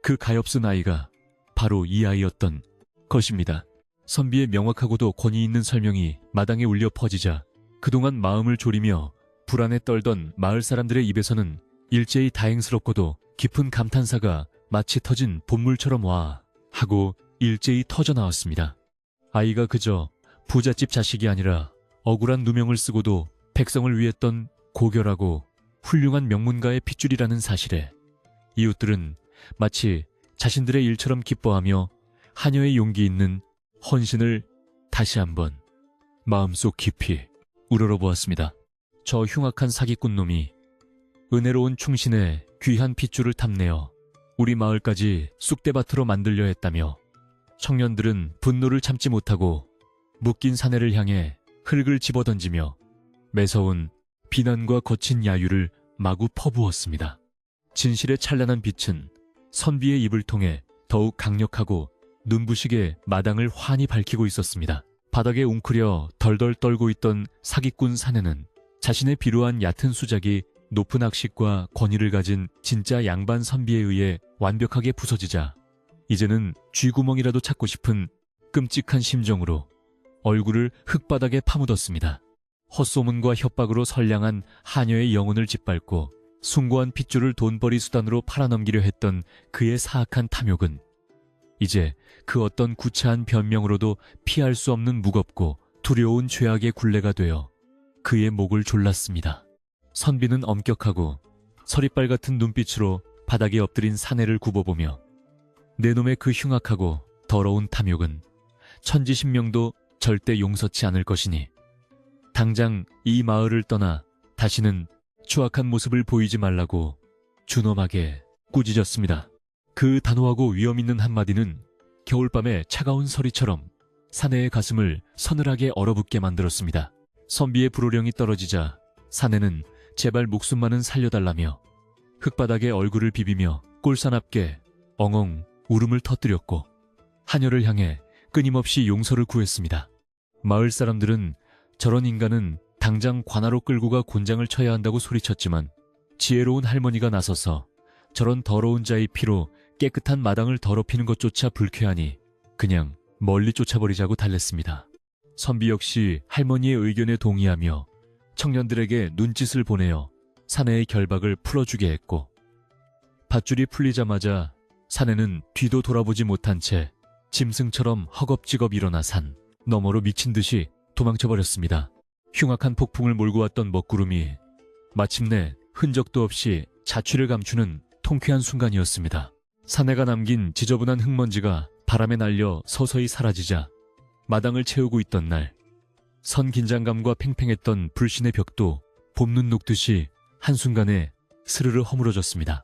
그 가엾은 아이가 바로 이 아이였던 것입니다. 선비의 명확하고도 권위 있는 설명이 마당에 울려 퍼지자 그동안 마음을 졸이며 불안에 떨던 마을 사람들의 입에서는 일제히 다행스럽고도 깊은 감탄사가 마치 터진 봇물처럼 와 하고 일제히 터져나왔습니다. 아이가 그저 부잣집 자식이 아니라 억울한 누명을 쓰고도 백성을 위했던 고결하고 훌륭한 명문가의 핏줄이라는 사실에 이웃들은 마치 자신들의 일처럼 기뻐하며 하녀의 용기 있는 헌신을 다시 한번 마음속 깊이 우러러보았습니다. 저 흉악한 사기꾼 놈이 은혜로운 충신의 귀한 핏줄을 탐내어 우리 마을까지 쑥대밭으로 만들려 했다며 청년들은 분노를 참지 못하고 묶인 사내를 향해 흙을 집어던지며 매서운 비난과 거친 야유를 마구 퍼부었습니다. 진실의 찬란한 빛은 선비의 입을 통해 더욱 강력하고 눈부시게 마당을 환히 밝히고 있었습니다. 바닥에 웅크려 덜덜 떨고 있던 사기꾼 사내는 자신의 비루한 얕은 수작이 높은 학식과 권위를 가진 진짜 양반 선비에 의해 완벽하게 부서지자 이제는 쥐구멍이라도 찾고 싶은 끔찍한 심정으로 얼굴을 흙바닥에 파묻었습니다. 헛소문과 협박으로 선량한 하녀의 영혼을 짓밟고 숭고한 핏줄을 돈벌이 수단으로 팔아넘기려 했던 그의 사악한 탐욕은 이제 그 어떤 구차한 변명으로도 피할 수 없는 무겁고 두려운 죄악의 굴레가 되어 그의 목을 졸랐습니다. 선비는 엄격하고 서리빨 같은 눈빛으로 바닥에 엎드린 사내를 굽어보며 내 놈의 그 흉악하고 더러운 탐욕은 천지신명도 절대 용서치 않을 것이니 당장 이 마을을 떠나 다시는 추악한 모습을 보이지 말라고 준엄하게 꾸짖었습니다. 그 단호하고 위험 있는 한마디는 겨울밤의 차가운 서리처럼 사내의 가슴을 서늘하게 얼어붙게 만들었습니다. 선비의 불호령이 떨어지자 사내는 제발 목숨만은 살려달라며 흙바닥에 얼굴을 비비며 꼴사납게 엉엉 울음을 터뜨렸고 하녀를 향해 끊임없이 용서를 구했습니다. 마을 사람들은 저런 인간은 당장 관아로 끌고 가 곤장을 쳐야 한다고 소리쳤지만 지혜로운 할머니가 나서서 저런 더러운 자의 피로 깨끗한 마당을 더럽히는 것조차 불쾌하니 그냥 멀리 쫓아버리자고 달랬습니다. 선비 역시 할머니의 의견에 동의하며 청년들에게 눈짓을 보내어 사내의 결박을 풀어주게 했고 밧줄이 풀리자마자 사내는 뒤도 돌아보지 못한 채 짐승처럼 허겁지겁 일어나 산 너머로 미친 듯이 도망쳐버렸습니다. 흉악한 폭풍을 몰고 왔던 먹구름이 마침내 흔적도 없이 자취를 감추는 통쾌한 순간이었습니다. 사내가 남긴 지저분한 흙먼지가 바람에 날려 서서히 사라지자 마당을 채우고 있던 날, 선 긴장감과 팽팽했던 불신의 벽도 봄눈 녹듯이 한순간에 스르르 허물어졌습니다.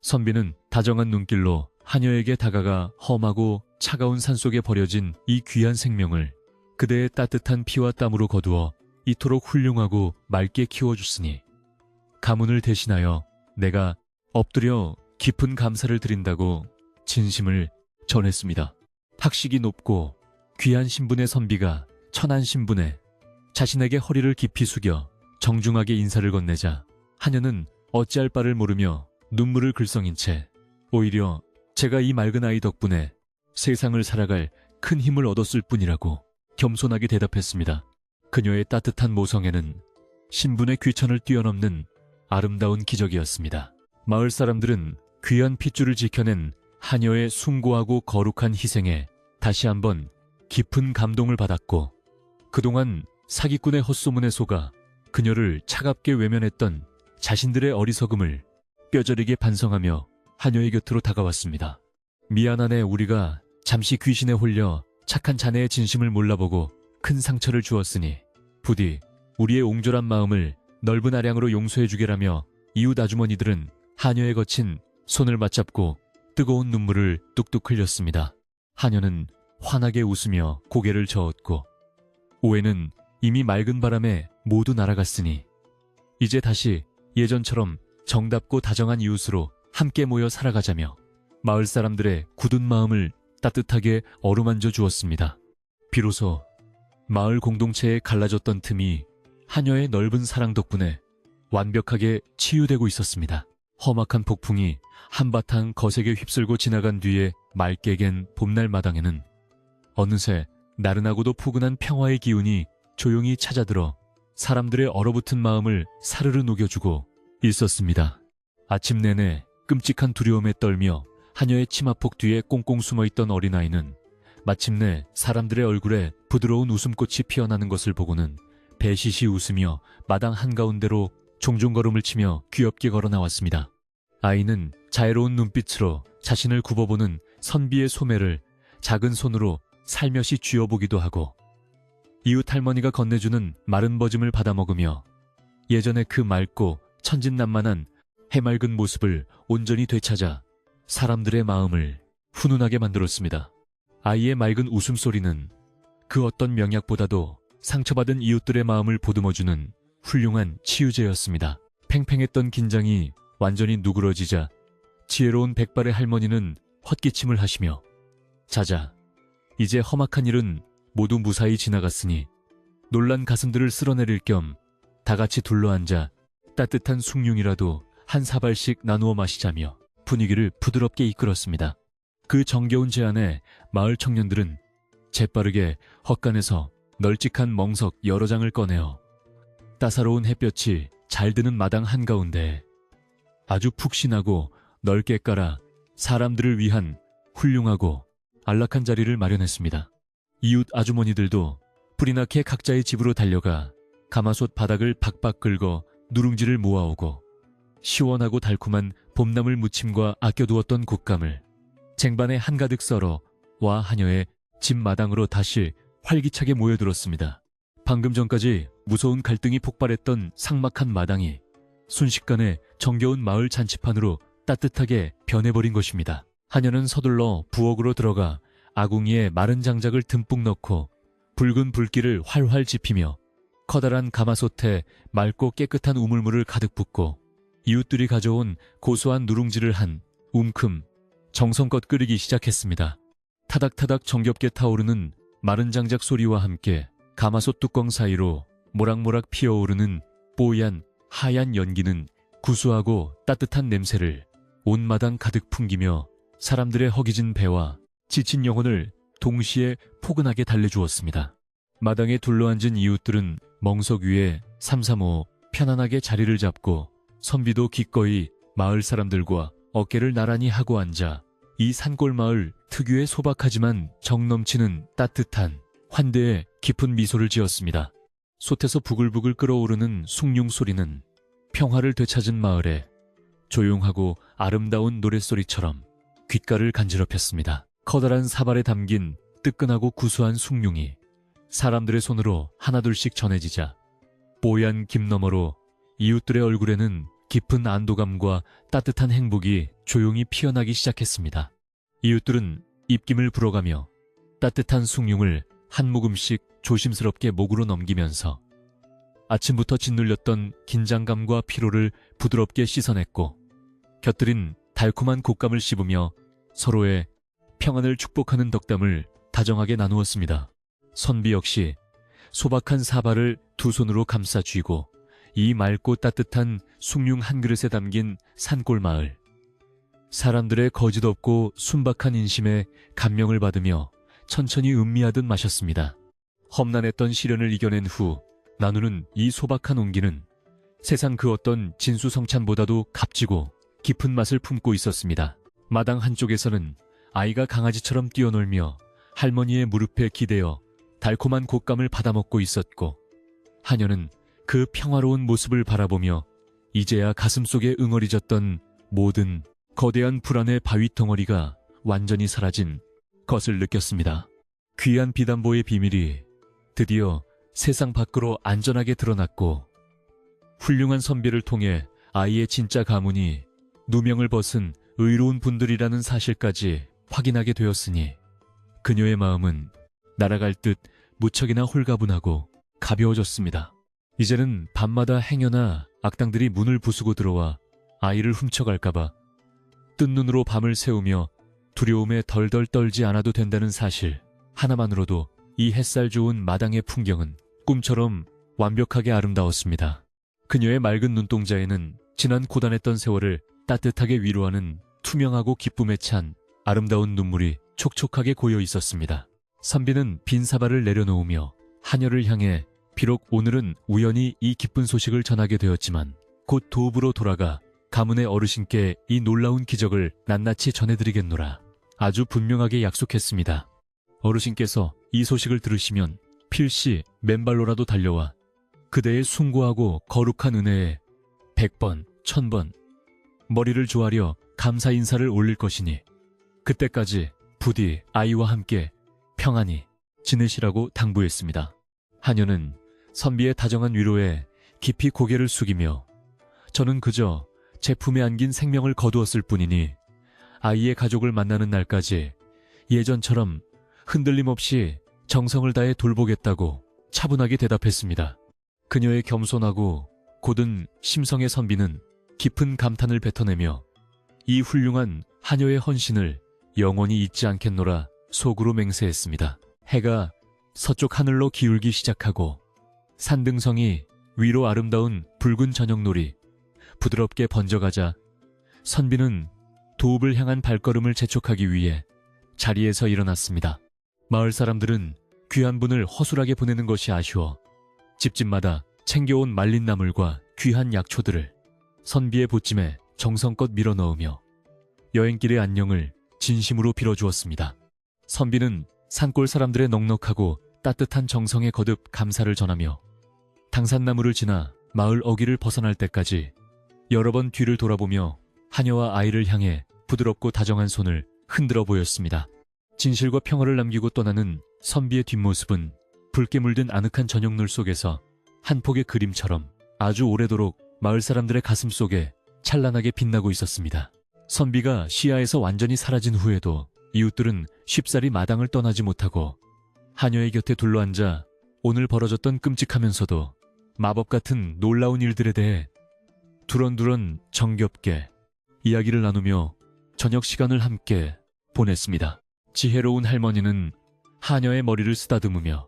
선비는 다정한 눈길로 하녀에게 다가가 험하고 차가운 산속에 버려진 이 귀한 생명을 그대의 따뜻한 피와 땀으로 거두어 이토록 훌륭하고 맑게 키워줬으니 가문을 대신하여 내가 엎드려 깊은 감사를 드린다고 진심을 전했습니다. 학식이 높고 귀한 신분의 선비가 천한 신분에 자신에게 허리를 깊이 숙여 정중하게 인사를 건네자 하녀는 어찌할 바를 모르며 눈물을 글썽인 채 오히려 제가 이 맑은 아이 덕분에 세상을 살아갈 큰 힘을 얻었을 뿐이라고 겸손하게 대답했습니다. 그녀의 따뜻한 모성에는 신분의 귀천을 뛰어넘는 아름다운 기적이었습니다. 마을 사람들은 귀한 핏줄을 지켜낸 하녀의 숭고하고 거룩한 희생에 다시 한번 깊은 감동을 받았고, 그동안 사기꾼의 헛소문에 속아 그녀를 차갑게 외면했던 자신들의 어리석음을 뼈저리게 반성하며 하녀의 곁으로 다가왔습니다. 미안하네, 우리가 잠시 귀신에 홀려 착한 자네의 진심을 몰라보고 큰 상처를 주었으니 부디 우리의 옹졸한 마음을 넓은 아량으로 용서해주게라며 이웃 아주머니들은 하녀의 거친 손을 맞잡고 뜨거운 눈물을 뚝뚝 흘렸습니다. 하녀는 환하게 웃으며 고개를 저었고, 오해는 이미 맑은 바람에 모두 날아갔으니 이제 다시 예전처럼 정답고 다정한 이웃으로 함께 모여 살아가자며 마을 사람들의 굳은 마음을 따뜻하게 어루만져 주었습니다. 비로소 마을 공동체에 갈라졌던 틈이 하녀의 넓은 사랑 덕분에 완벽하게 치유되고 있었습니다. 험악한 폭풍이 한바탕 거세게 휩쓸고 지나간 뒤에 맑게 갠 봄날 마당에는 어느새 나른하고도 포근한 평화의 기운이 조용히 찾아들어 사람들의 얼어붙은 마음을 사르르 녹여주고 있었습니다. 아침 내내 끔찍한 두려움에 떨며 하녀의 치마폭 뒤에 꽁꽁 숨어있던 어린아이는 마침내 사람들의 얼굴에 부드러운 웃음꽃이 피어나는 것을 보고는 배시시 웃으며 마당 한가운데로 종종 걸음을 치며 귀엽게 걸어 나왔습니다. 아이는 자애로운 눈빛으로 자신을 굽어보는 선비의 소매를 작은 손으로 살며시 쥐어보기도 하고, 이웃 할머니가 건네주는 마른 버짐을 받아먹으며 예전의 그 맑고 천진난만한 해맑은 모습을 온전히 되찾아 사람들의 마음을 훈훈하게 만들었습니다. 아이의 맑은 웃음소리는 그 어떤 명약보다도 상처받은 이웃들의 마음을 보듬어주는 훌륭한 치유제였습니다. 팽팽했던 긴장이 완전히 누그러지자 지혜로운 백발의 할머니는 헛기침을 하시며 자자, 이제 험악한 일은 모두 무사히 지나갔으니 놀란 가슴들을 쓸어내릴 겸 다같이 둘러앉아 따뜻한 숭늉이라도 한 사발씩 나누어 마시자며 분위기를 부드럽게 이끌었습니다. 그 정겨운 제안에 마을 청년들은 재빠르게 헛간에서 널찍한 멍석 여러 장을 꺼내어 따사로운 햇볕이 잘 드는 마당 한가운데 아주 푹신하고 넓게 깔아 사람들을 위한 훌륭하고 안락한 자리를 마련했습니다. 이웃 아주머니들도 불이 나게 각자의 집으로 달려가 가마솥 바닥을 박박 긁어 누룽지를 모아오고 시원하고 달콤한 봄나물 무침과 아껴두었던 곶감을 쟁반에 한가득 썰어 와 하녀의 집 마당으로 다시 활기차게 모여들었습니다. 방금 전까지 무서운 갈등이 폭발했던 삭막한 마당이 순식간에 정겨운 마을 잔치판으로 따뜻하게 변해버린 것입니다. 하녀는 서둘러 부엌으로 들어가 아궁이에 마른 장작을 듬뿍 넣고 붉은 불길을 활활 지피며 커다란 가마솥에 맑고 깨끗한 우물물을 가득 붓고 이웃들이 가져온 고소한 누룽지를 한 움큼 정성껏 끓이기 시작했습니다. 타닥타닥 정겹게 타오르는 마른 장작 소리와 함께 가마솥 뚜껑 사이로 모락모락 피어오르는 뽀얀 하얀 연기는 구수하고 따뜻한 냄새를 온 마당 가득 풍기며 사람들의 허기진 배와 지친 영혼을 동시에 포근하게 달래주었습니다. 마당에 둘러앉은 이웃들은 멍석 위에 삼삼오오 편안하게 자리를 잡고 선비도 기꺼이 마을 사람들과 어깨를 나란히 하고 앉아 이 산골마을 특유의 소박하지만 정 넘치는 따뜻한 환대에 깊은 미소를 지었습니다. 솥에서 부글부글 끓어오르는 숭늉 소리는 평화를 되찾은 마을에 조용하고 아름다운 노랫소리처럼 귓가를 간지럽혔습니다. 커다란 사발에 담긴 뜨끈하고 구수한 숭늉이 사람들의 손으로 하나둘씩 전해지자 뽀얀 김 너머로 이웃들의 얼굴에는 깊은 안도감과 따뜻한 행복이 조용히 피어나기 시작했습니다. 이웃들은 입김을 불어가며 따뜻한 숭늉을 한 모금씩 조심스럽게 목으로 넘기면서 아침부터 짓눌렸던 긴장감과 피로를 부드럽게 씻어냈고 곁들인 달콤한 곶감을 씹으며 서로의 평안을 축복하는 덕담을 다정하게 나누었습니다. 선비 역시 소박한 사발을 두 손으로 감싸 쥐고 이 맑고 따뜻한 숭늉 한 그릇에 담긴 산골 마을. 사람들의 거짓없고 순박한 인심에 감명을 받으며 천천히 음미하듯 마셨습니다. 험난했던 시련을 이겨낸 후 나누는 이 소박한 온기는 세상 그 어떤 진수성찬보다도 값지고 깊은 맛을 품고 있었습니다. 마당 한쪽에서는 아이가 강아지처럼 뛰어놀며 할머니의 무릎에 기대어 달콤한 곶감을 받아먹고 있었고 하녀는 그 평화로운 모습을 바라보며 이제야 가슴속에 응어리졌던 모든 거대한 불안의 바위 덩어리가 완전히 사라진 것을 느꼈습니다. 귀한 비담보의 비밀이 드디어 세상 밖으로 안전하게 드러났고 훌륭한 선비를 통해 아이의 진짜 가문이 누명을 벗은 의로운 분들이라는 사실까지 확인하게 되었으니 그녀의 마음은 날아갈 듯 무척이나 홀가분하고 가벼워졌습니다. 이제는 밤마다 행여나 악당들이 문을 부수고 들어와 아이를 훔쳐갈까봐 뜬 눈으로 밤을 새우며 두려움에 덜덜 떨지 않아도 된다는 사실 하나만으로도 이 햇살 좋은 마당의 풍경은 꿈처럼 완벽하게 아름다웠습니다. 그녀의 맑은 눈동자에는 지난 고단했던 세월을 따뜻하게 위로하는 투명하고 기쁨에 찬 아름다운 눈물이 촉촉하게 고여 있었습니다. 선비는 빈 사발을 내려놓으며 하녀를 향해 비록 오늘은 우연히 이 기쁜 소식을 전하게 되었지만 곧 도읍으로 돌아가 가문의 어르신께 이 놀라운 기적을 낱낱이 전해드리겠노라. 아주 분명하게 약속했습니다. 어르신께서 이 소식을 들으시면 필시 맨발로라도 달려와 그대의 숭고하고 거룩한 은혜에 100번, 1000번 머리를 조아려 감사 인사를 올릴 것이니 그때까지 부디 아이와 함께 평안히 지내시라고 당부했습니다. 하녀는 선비의 다정한 위로에 깊이 고개를 숙이며 저는 그저 제 품에 안긴 생명을 거두었을 뿐이니 아이의 가족을 만나는 날까지 예전처럼 흔들림 없이 정성을 다해 돌보겠다고 차분하게 대답했습니다. 그녀의 겸손하고 고든 심성의 선비는 깊은 감탄을 뱉어내며 이 훌륭한 하녀의 헌신을 영원히 잊지 않겠노라 속으로 맹세했습니다. 해가 서쪽 하늘로 기울기 시작하고 산등성이 위로 아름다운 붉은 저녁놀이 부드럽게 번져가자 선비는 도읍을 향한 발걸음을 재촉하기 위해 자리에서 일어났습니다. 마을 사람들은 귀한 분을 허술하게 보내는 것이 아쉬워 집집마다 챙겨온 말린 나물과 귀한 약초들을 선비의 보찜에 정성껏 밀어넣으며 여행길의 안녕을 진심으로 빌어주었습니다. 선비는 산골 사람들의 넉넉하고 따뜻한 정성에 거듭 감사를 전하며 당산나무를 지나 마을 어귀를 벗어날 때까지 여러 번 뒤를 돌아보며 하녀와 아이를 향해 부드럽고 다정한 손을 흔들어 보였습니다. 진실과 평화를 남기고 떠나는 선비의 뒷모습은 붉게 물든 아늑한 저녁놀 속에서 한 폭의 그림처럼 아주 오래도록 마을 사람들의 가슴 속에 찬란하게 빛나고 있었습니다. 선비가 시야에서 완전히 사라진 후에도 이웃들은 쉽사리 마당을 떠나지 못하고 하녀의 곁에 둘러앉아 오늘 벌어졌던 끔찍하면서도 마법 같은 놀라운 일들에 대해 두런두런 정겹게 이야기를 나누며 저녁 시간을 함께 보냈습니다. 지혜로운 할머니는 하녀의 머리를 쓰다듬으며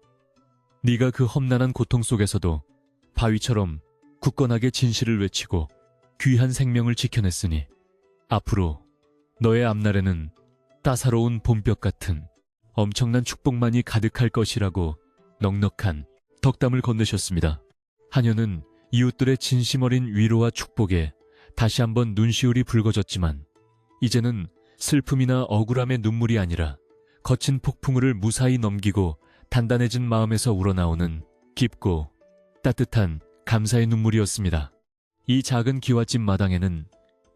네가 그 험난한 고통 속에서도 바위처럼 굳건하게 진실을 외치고 귀한 생명을 지켜냈으니 앞으로 너의 앞날에는 따사로운 봄볕 같은 엄청난 축복만이 가득할 것이라고 넉넉한 덕담을 건네셨습니다. 하녀는 이웃들의 진심 어린 위로와 축복에 다시 한번 눈시울이 붉어졌지만 이제는 슬픔이나 억울함의 눈물이 아니라 거친 폭풍우를 무사히 넘기고 단단해진 마음에서 우러나오는 깊고 따뜻한 감사의 눈물이었습니다. 이 작은 기와집 마당에는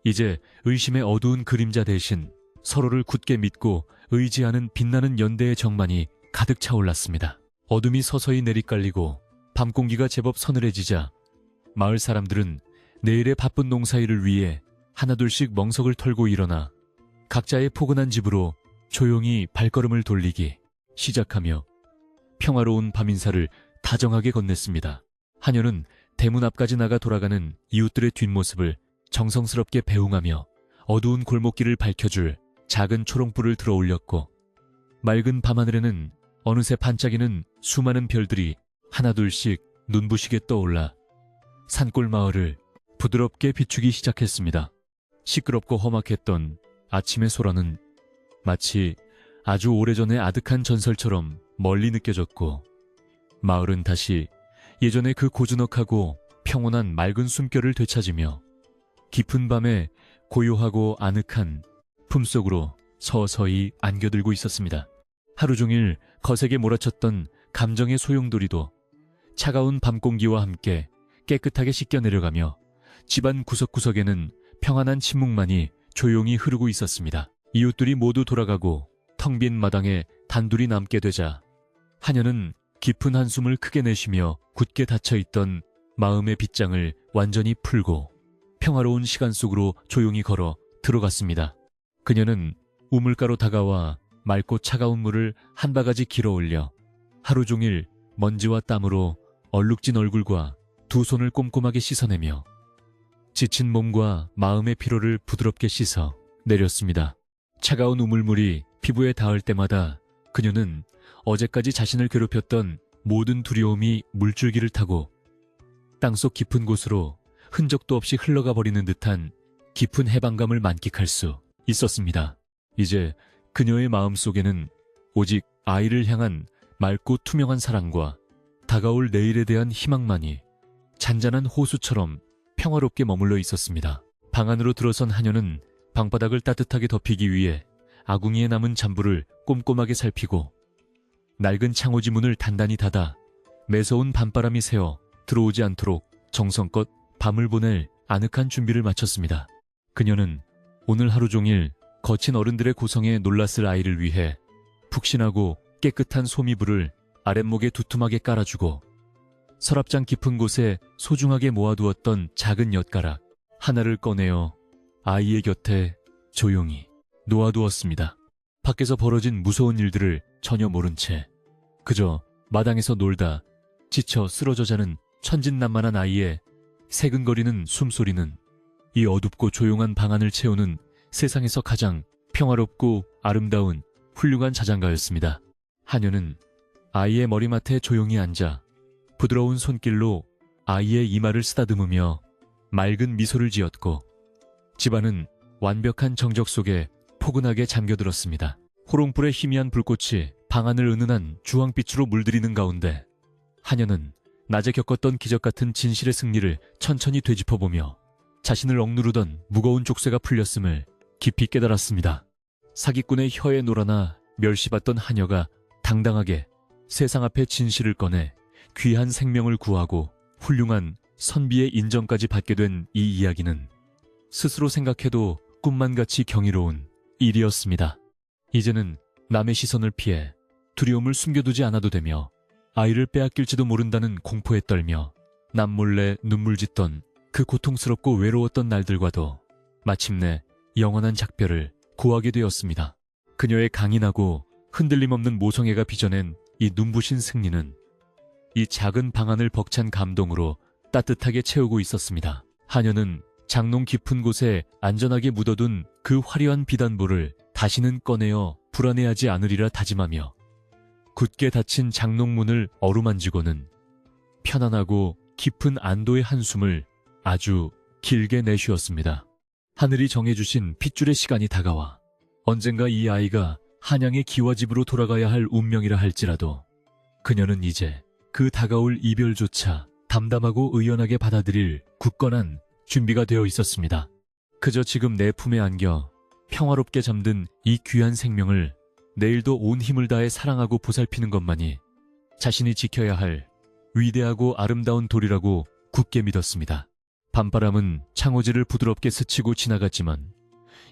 이제 의심의 어두운 그림자 대신 서로를 굳게 믿고 의지하는 빛나는 연대의 정만이 가득 차올랐습니다. 어둠이 서서히 내리깔리고 밤 공기가 제법 서늘해지자 마을 사람들은 내일의 바쁜 농사일을 위해 하나둘씩 멍석을 털고 일어나 각자의 포근한 집으로 조용히 발걸음을 돌리기 시작하며 평화로운 밤인사를 다정하게 건넸습니다. 하녀는 대문 앞까지 나가 돌아가는 이웃들의 뒷모습을 정성스럽게 배웅하며 어두운 골목길을 밝혀줄 작은 초롱불을 들어 올렸고, 맑은 밤하늘에는 어느새 반짝이는 수많은 별들이 하나둘씩 눈부시게 떠올라 산골 마을을 부드럽게 비추기 시작했습니다. 시끄럽고 험악했던 아침의 소라는 마치 아주 오래전의 아득한 전설처럼 멀리 느껴졌고, 마을은 다시 예전의 그 고즈넉하고 평온한 맑은 숨결을 되찾으며 깊은 밤에 고요하고 아늑한 품속으로 서서히 안겨들고 있었습니다. 하루 종일 거세게 몰아쳤던 감정의 소용돌이도 차가운 밤 공기와 함께 깨끗하게 씻겨 내려가며 집안 구석구석에는 평안한 침묵만이 조용히 흐르고 있었습니다. 이웃들이 모두 돌아가고 텅 빈 마당에 단둘이 남게 되자 하녀는 깊은 한숨을 크게 내쉬며 굳게 닫혀있던 마음의 빗장을 완전히 풀고 평화로운 시간 속으로 조용히 걸어 들어갔습니다. 그녀는 우물가로 다가와 맑고 차가운 물을 한 바가지 길어 올려 하루 종일 먼지와 땀으로 얼룩진 얼굴과 두 손을 꼼꼼하게 씻어내며 지친 몸과 마음의 피로를 부드럽게 씻어 내렸습니다. 차가운 우물물이 피부에 닿을 때마다 그녀는 어제까지 자신을 괴롭혔던 모든 두려움이 물줄기를 타고 땅속 깊은 곳으로 흔적도 없이 흘러가 버리는 듯한 깊은 해방감을 만끽할 수 있었습니다. 이제 그녀의 마음속에는 오직 아이를 향한 맑고 투명한 사랑과 다가올 내일에 대한 희망만이 잔잔한 호수처럼 평화롭게 머물러 있었습니다. 방 안으로 들어선 하녀는 방바닥을 따뜻하게 덮이기 위해 아궁이에 남은 잔불을 꼼꼼하게 살피고 낡은 창호지 문을 단단히 닫아 매서운 밤바람이 새어 들어오지 않도록 정성껏 밤을 보낼 아늑한 준비를 마쳤습니다. 그녀는 오늘 하루 종일 거친 어른들의 고성에 놀랐을 아이를 위해 푹신하고 깨끗한 소미불을 아랫목에 두툼하게 깔아주고 서랍장 깊은 곳에 소중하게 모아두었던 작은 엿가락 하나를 꺼내어 아이의 곁에 조용히 놓아두었습니다. 밖에서 벌어진 무서운 일들을 전혀 모른 채 그저 마당에서 놀다 지쳐 쓰러져 자는 천진난만한 아이의 새근거리는 숨소리는 이 어둡고 조용한 방 안을 채우는 세상에서 가장 평화롭고 아름다운 훌륭한 자장가였습니다. 하녀는 아이의 머리맡에 조용히 앉아 부드러운 손길로 아이의 이마를 쓰다듬으며 맑은 미소를 지었고 집안은 완벽한 정적 속에 포근하게 잠겨들었습니다. 호롱불의 희미한 불꽃이 방 안을 은은한 주황빛으로 물들이는 가운데 하녀는 낮에 겪었던 기적 같은 진실의 승리를 천천히 되짚어보며 자신을 억누르던 무거운 족쇄가 풀렸음을 깊이 깨달았습니다. 사기꾼의 혀에 놀아나 멸시받던 하녀가 당당하게 세상 앞에 진실을 꺼내 귀한 생명을 구하고 훌륭한 선비의 인정까지 받게 된 이 이야기는 스스로 생각해도 꿈만같이 경이로운 일이었습니다. 이제는 남의 시선을 피해 두려움을 숨겨두지 않아도 되며 아이를 빼앗길지도 모른다는 공포에 떨며 남몰래 눈물 짓던 그 고통스럽고 외로웠던 날들과도 마침내 영원한 작별을 고하게 되었습니다. 그녀의 강인하고 흔들림 없는 모성애가 빚어낸 이 눈부신 승리는 이 작은 방 안을 벅찬 감동으로 따뜻하게 채우고 있었습니다. 하녀는 장롱 깊은 곳에 안전하게 묻어둔 그 화려한 비단볼을 다시는 꺼내어 불안해하지 않으리라 다짐하며 굳게 닫힌 장롱문을 어루만지고는 편안하고 깊은 안도의 한숨을 아주 길게 내쉬었습니다. 하늘이 정해주신 핏줄의 시간이 다가와 언젠가 이 아이가 한양의 기와집으로 돌아가야 할 운명이라 할지라도 그녀는 이제 그 다가올 이별조차 담담하고 의연하게 받아들일 굳건한 준비가 되어 있었습니다. 그저 지금 내 품에 안겨 평화롭게 잠든 이 귀한 생명을 내일도 온 힘을 다해 사랑하고 보살피는 것만이 자신이 지켜야 할 위대하고 아름다운 도리라고 굳게 믿었습니다. 밤바람은 창호지를 부드럽게 스치고 지나갔지만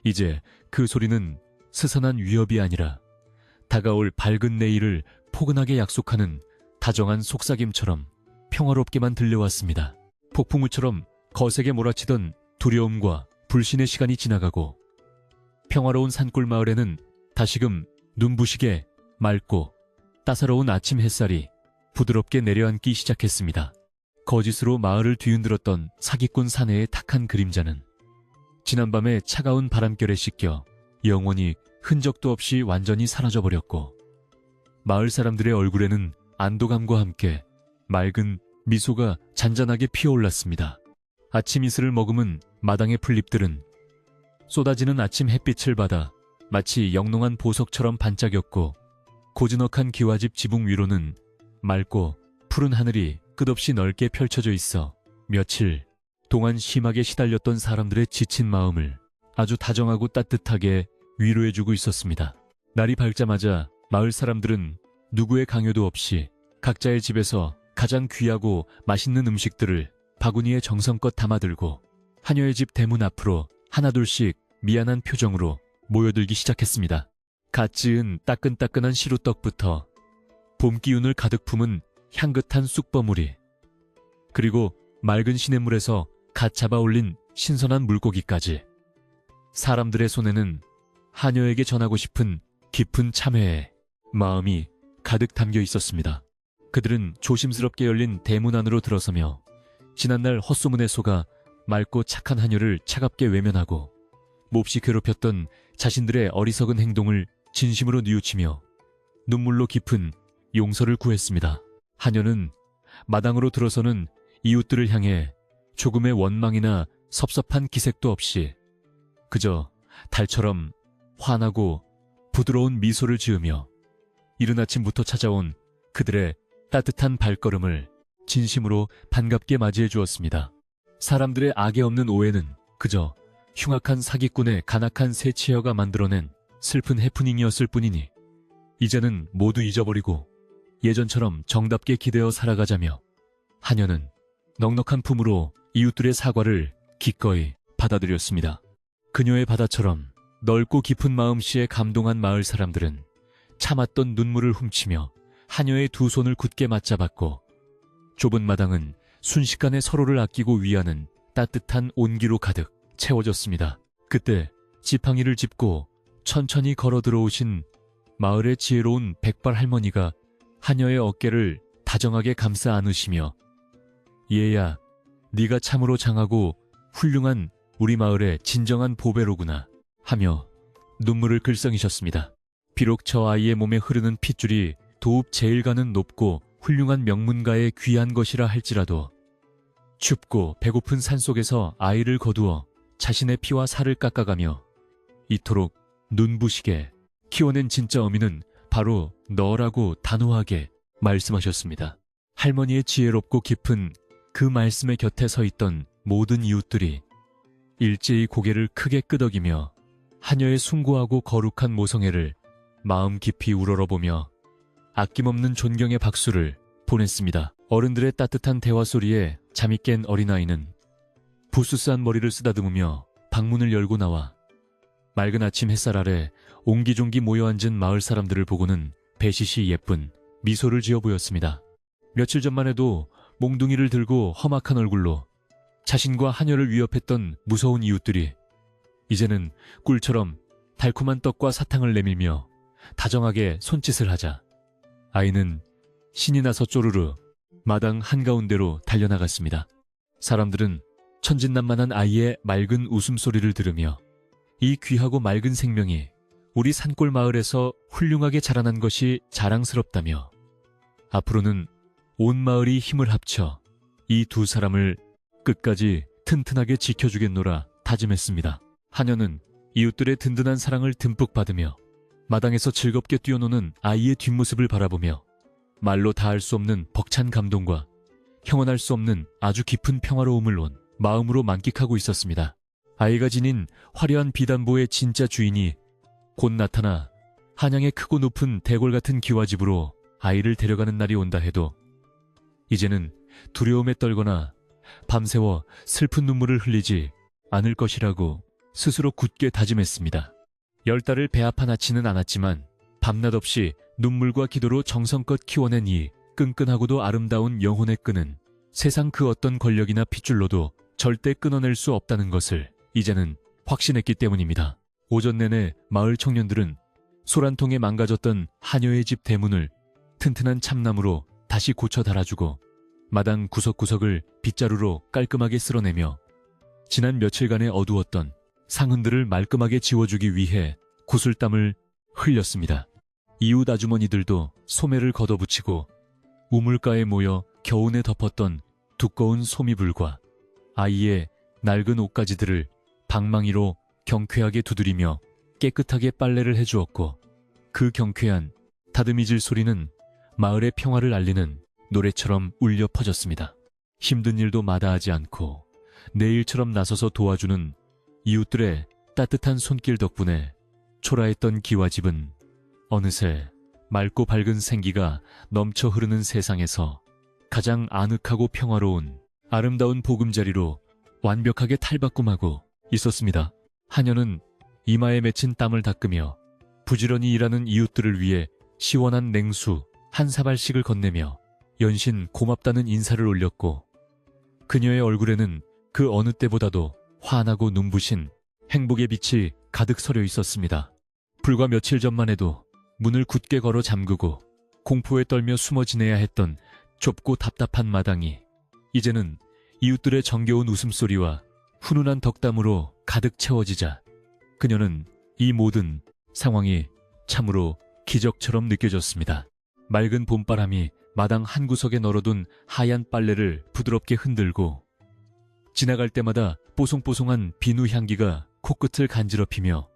이제 그 소리는 스산한 위협이 아니라 다가올 밝은 내일을 포근하게 약속하는 다정한 속삭임처럼 평화롭게만 들려왔습니다. 폭풍우처럼 거세게 몰아치던 두려움과 불신의 시간이 지나가고 평화로운 산골 마을에는 다시금 눈부시게 맑고 따사로운 아침 햇살이 부드럽게 내려앉기 시작했습니다. 거짓으로 마을을 뒤흔들었던 사기꾼 사내의 탁한 그림자는 지난밤의 차가운 바람결에 씻겨 영원히 흔적도 없이 완전히 사라져버렸고 마을 사람들의 얼굴에는 안도감과 함께 맑은 미소가 잔잔하게 피어올랐습니다. 아침 이슬을 머금은 마당의 풀잎들은 쏟아지는 아침 햇빛을 받아 마치 영롱한 보석처럼 반짝였고 고즈넉한 기와집 지붕 위로는 맑고 푸른 하늘이 끝없이 넓게 펼쳐져 있어 며칠 동안 심하게 시달렸던 사람들의 지친 마음을 아주 다정하고 따뜻하게 위로해주고 있었습니다. 날이 밝자마자 마을 사람들은 누구의 강요도 없이 각자의 집에서 가장 귀하고 맛있는 음식들을 바구니에 정성껏 담아들고 하녀의 집 대문 앞으로 하나둘씩 미안한 표정으로 모여들기 시작했습니다. 갓 지은 따끈따끈한 시루떡부터 봄 기운을 가득 품은 향긋한 쑥버무리, 그리고 맑은 시냇물에서 갓 잡아 올린 신선한 물고기까지 사람들의 손에는 하녀에게 전하고 싶은 깊은 참회의 마음이 가득 담겨 있었습니다. 그들은 조심스럽게 열린 대문 안으로 들어서며 지난날 헛소문에 속아 맑고 착한 하녀를 차갑게 외면하고 몹시 괴롭혔던 자신들의 어리석은 행동을 진심으로 뉘우치며 눈물로 깊은 용서를 구했습니다. 하녀는 마당으로 들어서는 이웃들을 향해 조금의 원망이나 섭섭한 기색도 없이 그저 달처럼 환하고 부드러운 미소를 지으며 이른 아침부터 찾아온 그들의 따뜻한 발걸음을 진심으로 반갑게 맞이해 주었습니다. 사람들의 악에 없는 오해는 그저 흉악한 사기꾼의 간악한 새치어가 만들어낸 슬픈 해프닝이었을 뿐이니 이제는 모두 잊어버리고 예전처럼 정답게 기대어 살아가자며 하녀는 넉넉한 품으로 이웃들의 사과를 기꺼이 받아들였습니다. 그녀의 바다처럼 넓고 깊은 마음씨에 감동한 마을 사람들은 참았던 눈물을 훔치며 하녀의 두 손을 굳게 맞잡았고 좁은 마당은 순식간에 서로를 아끼고 위하는 따뜻한 온기로 가득 채워졌습니다. 그때 지팡이를 짚고 천천히 걸어 들어오신 마을의 지혜로운 백발 할머니가 하녀의 어깨를 다정하게 감싸 안으시며 얘야, 네가 참으로 장하고 훌륭한 우리 마을의 진정한 보배로구나 하며 눈물을 글썽이셨습니다. 비록 저 아이의 몸에 흐르는 핏줄이 도읍 제일가는 높고 훌륭한 명문가의 귀한 것이라 할지라도 춥고 배고픈 산속에서 아이를 거두어 자신의 피와 살을 깎아가며 이토록 눈부시게 키워낸 진짜 어미는 바로 너라고 단호하게 말씀하셨습니다. 할머니의 지혜롭고 깊은 그 말씀의 곁에 서 있던 모든 이웃들이 일제히 고개를 크게 끄덕이며 하녀의 숭고하고 거룩한 모성애를 마음 깊이 우러러보며 아낌없는 존경의 박수를 보냈습니다. 어른들의 따뜻한 대화 소리에 잠이 깬 어린아이는 부스스한 머리를 쓰다듬으며 방문을 열고 나와 맑은 아침 햇살 아래 옹기종기 모여앉은 마을 사람들을 보고는 배시시 예쁜 미소를 지어 보였습니다. 며칠 전만 해도 몽둥이를 들고 험악한 얼굴로 자신과 하녀를 위협했던 무서운 이웃들이 이제는 꿀처럼 달콤한 떡과 사탕을 내밀며 다정하게 손짓을 하자 아이는 신이 나서 쪼르르 마당 한가운데로 달려나갔습니다. 사람들은 천진난만한 아이의 맑은 웃음소리를 들으며 이 귀하고 맑은 생명이 우리 산골 마을에서 훌륭하게 자라난 것이 자랑스럽다며 앞으로는 온 마을이 힘을 합쳐 이 두 사람을 끝까지 튼튼하게 지켜주겠노라 다짐했습니다. 하녀는 이웃들의 든든한 사랑을 듬뿍 받으며 마당에서 즐겁게 뛰어노는 아이의 뒷모습을 바라보며 말로 다할 수 없는 벅찬 감동과 형언할 수 없는 아주 깊은 평화로움을 온 마음으로 만끽하고 있었습니다. 아이가 지닌 화려한 비단보의 진짜 주인이 곧 나타나 한양의 크고 높은 대궐 같은 기와집으로 아이를 데려가는 날이 온다 해도 이제는 두려움에 떨거나 밤새워 슬픈 눈물을 흘리지 않을 것이라고 스스로 굳게 다짐했습니다. 10달을 배아파 낳지는 않았지만 밤낮 없이 눈물과 기도로 정성껏 키워낸 이 끈끈하고도 아름다운 영혼의 끈은 세상 그 어떤 권력이나 핏줄로도 절대 끊어낼 수 없다는 것을 이제는 확신했기 때문입니다. 오전 내내 마을 청년들은 소란통에 망가졌던 하녀의 집 대문을 튼튼한 참나무로 다시 고쳐 달아주고 마당 구석구석을 빗자루로 깔끔하게 쓸어내며 지난 며칠간의 어두웠던 상흔들을 말끔하게 지워주기 위해 구슬땀을 흘렸습니다. 이웃 아주머니들도 소매를 걷어붙이고 우물가에 모여 겨우내 덮었던 두꺼운 소미불과 아이의 낡은 옷가지들을 방망이로 경쾌하게 두드리며 깨끗하게 빨래를 해주었고 그 경쾌한 다듬이질 소리는 마을의 평화를 알리는 노래처럼 울려 퍼졌습니다. 힘든 일도 마다하지 않고 내 일처럼 나서서 도와주는 이웃들의 따뜻한 손길 덕분에 초라했던 기와집은 어느새 맑고 밝은 생기가 넘쳐 흐르는 세상에서 가장 아늑하고 평화로운 아름다운 보금자리로 완벽하게 탈바꿈하고 있었습니다. 하녀는 이마에 맺힌 땀을 닦으며 부지런히 일하는 이웃들을 위해 시원한 냉수 한 사발씩을 건네며 연신 고맙다는 인사를 올렸고 그녀의 얼굴에는 그 어느 때보다도 환하고 눈부신 행복의 빛이 가득 서려 있었습니다. 불과 며칠 전만 해도 문을 굳게 걸어 잠그고 공포에 떨며 숨어 지내야 했던 좁고 답답한 마당이 이제는 이웃들의 정겨운 웃음소리와 훈훈한 덕담으로 가득 채워지자 그녀는 이 모든 상황이 참으로 기적처럼 느껴졌습니다. 맑은 봄바람이 마당 한구석에 널어둔 하얀 빨래를 부드럽게 흔들고 지나갈 때마다 뽀송뽀송한 비누 향기가 코끝을 간지럽히며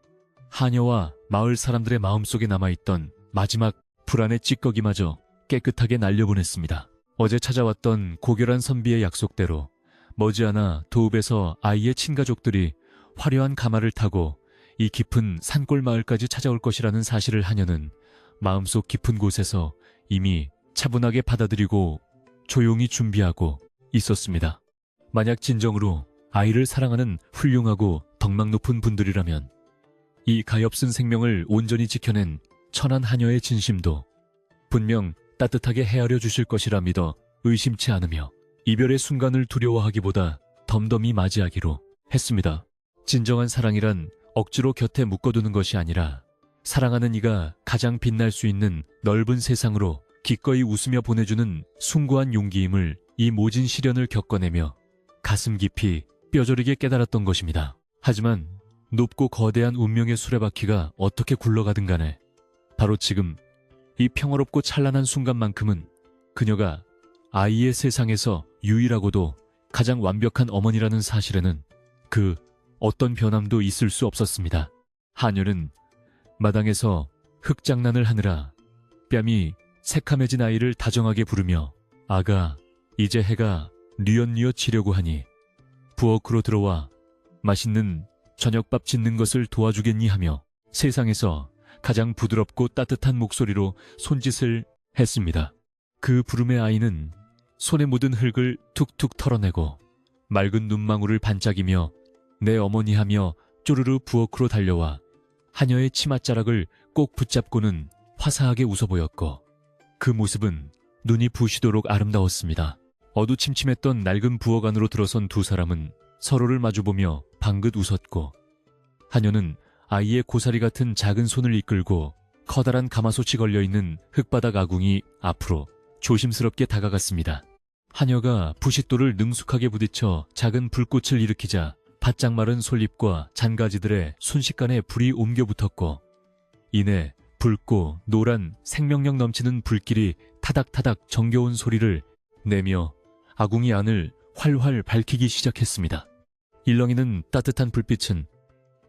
하녀와 마을 사람들의 마음속에 남아있던 마지막 불안의 찌꺼기마저 깨끗하게 날려보냈습니다. 어제 찾아왔던 고결한 선비의 약속대로 머지않아 도읍에서 아이의 친가족들이 화려한 가마를 타고 이 깊은 산골 마을까지 찾아올 것이라는 사실을 하녀는 마음속 깊은 곳에서 이미 차분하게 받아들이고 조용히 준비하고 있었습니다. 만약 진정으로 아이를 사랑하는 훌륭하고 덕망 높은 분들이라면 이 가엾은 생명을 온전히 지켜낸 천한 하녀의 진심도 분명 따뜻하게 헤아려 주실 것이라 믿어 의심치 않으며 이별의 순간을 두려워하기보다 덤덤히 맞이하기로 했습니다. 진정한 사랑이란 억지로 곁에 묶어두는 것이 아니라 사랑하는 이가 가장 빛날 수 있는 넓은 세상으로 기꺼이 웃으며 보내주는 숭고한 용기임을 이 모진 시련을 겪어내며 가슴 깊이 뼈저리게 깨달았던 것입니다. 하지만 높고 거대한 운명의 수레바퀴가 어떻게 굴러가든 간에 바로 지금 이 평화롭고 찬란한 순간만큼은 그녀가 아이의 세상에서 유일하고도 가장 완벽한 어머니라는 사실에는 그 어떤 변함도 있을 수 없었습니다. 하녀는 마당에서 흙장난을 하느라 뺨이 새카매진 아이를 다정하게 부르며 아가, 이제 해가 뉘엿뉘엿 지려고 하니 부엌으로 들어와 맛있는 저녁밥 짓는 것을 도와주겠니 하며 세상에서 가장 부드럽고 따뜻한 목소리로 손짓을 했습니다. 그 부름의 아이는 손에 묻은 흙을 툭툭 털어내고 맑은 눈망울을 반짝이며 내 어머니 하며 쪼르르 부엌으로 달려와 하녀의 치맛자락을 꼭 붙잡고는 화사하게 웃어 보였고 그 모습은 눈이 부시도록 아름다웠습니다. 어두침침했던 낡은 부엌 안으로 들어선 두 사람은 서로를 마주보며 방긋 웃었고 하녀는 아이의 고사리 같은 작은 손을 이끌고 커다란 가마솥이 걸려있는 흙바닥 아궁이 앞으로 조심스럽게 다가갔습니다. 하녀가 부싯돌을 능숙하게 부딪혀 작은 불꽃을 일으키자 바짝 마른 솔잎과 잔가지들의 순식간에 불이 옮겨 붙었고 이내 붉고 노란 생명력 넘치는 불길이 타닥타닥 정겨운 소리를 내며 아궁이 안을 활활 밝히기 시작했습니다. 일렁이는 따뜻한 불빛은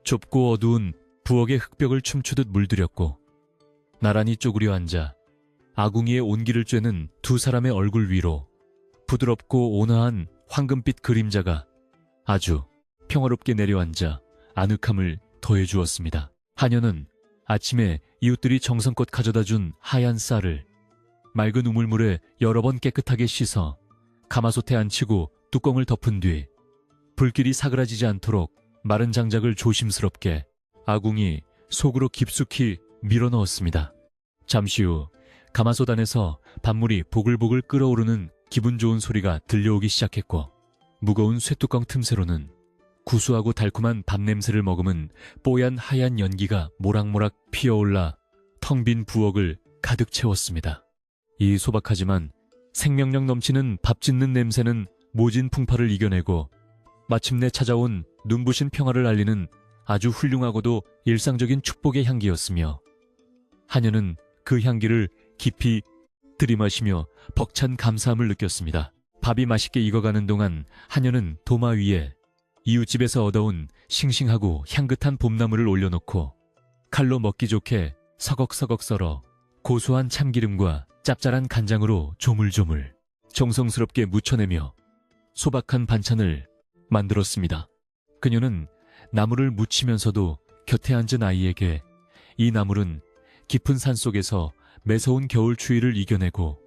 좁고 어두운 부엌의 흙벽을 춤추듯 물들였고 나란히 쪼그려 앉아 아궁이의 온기를 쬐는 두 사람의 얼굴 위로 부드럽고 온화한 황금빛 그림자가 아주 평화롭게 내려앉아 아늑함을 더해주었습니다. 하녀는 아침에 이웃들이 정성껏 가져다준 하얀 쌀을 맑은 우물물에 여러 번 깨끗하게 씻어 가마솥에 앉히고 뚜껑을 덮은 뒤 불길이 사그라지지 않도록 마른 장작을 조심스럽게 아궁이 속으로 깊숙이 밀어 넣었습니다. 잠시 후 가마솥 안에서 밥물이 보글보글 끓어오르는 기분 좋은 소리가 들려오기 시작했고, 무거운 쇠뚜껑 틈새로는 구수하고 달콤한 밥 냄새를 머금은 뽀얀 하얀 연기가 모락모락 피어올라 텅 빈 부엌을 가득 채웠습니다. 이 소박하지만 생명력 넘치는 밥 짓는 냄새는 모진 풍파를 이겨내고 마침내 찾아온 눈부신 평화를 알리는 아주 훌륭하고도 일상적인 축복의 향기였으며, 하녀는 그 향기를 깊이 들이마시며 벅찬 감사함을 느꼈습니다. 밥이 맛있게 익어가는 동안 하녀는 도마 위에 이웃집에서 얻어온 싱싱하고 향긋한 봄나물을 올려놓고 칼로 먹기 좋게 서걱서걱 썰어 고소한 참기름과 짭짤한 간장으로 조물조물 정성스럽게 무쳐내며 소박한 반찬을 만들었습니다. 그녀는 나물을 무치면서도 곁에 앉은 아이에게 이 나물은 깊은 산속에서 매서운 겨울 추위를 이겨내고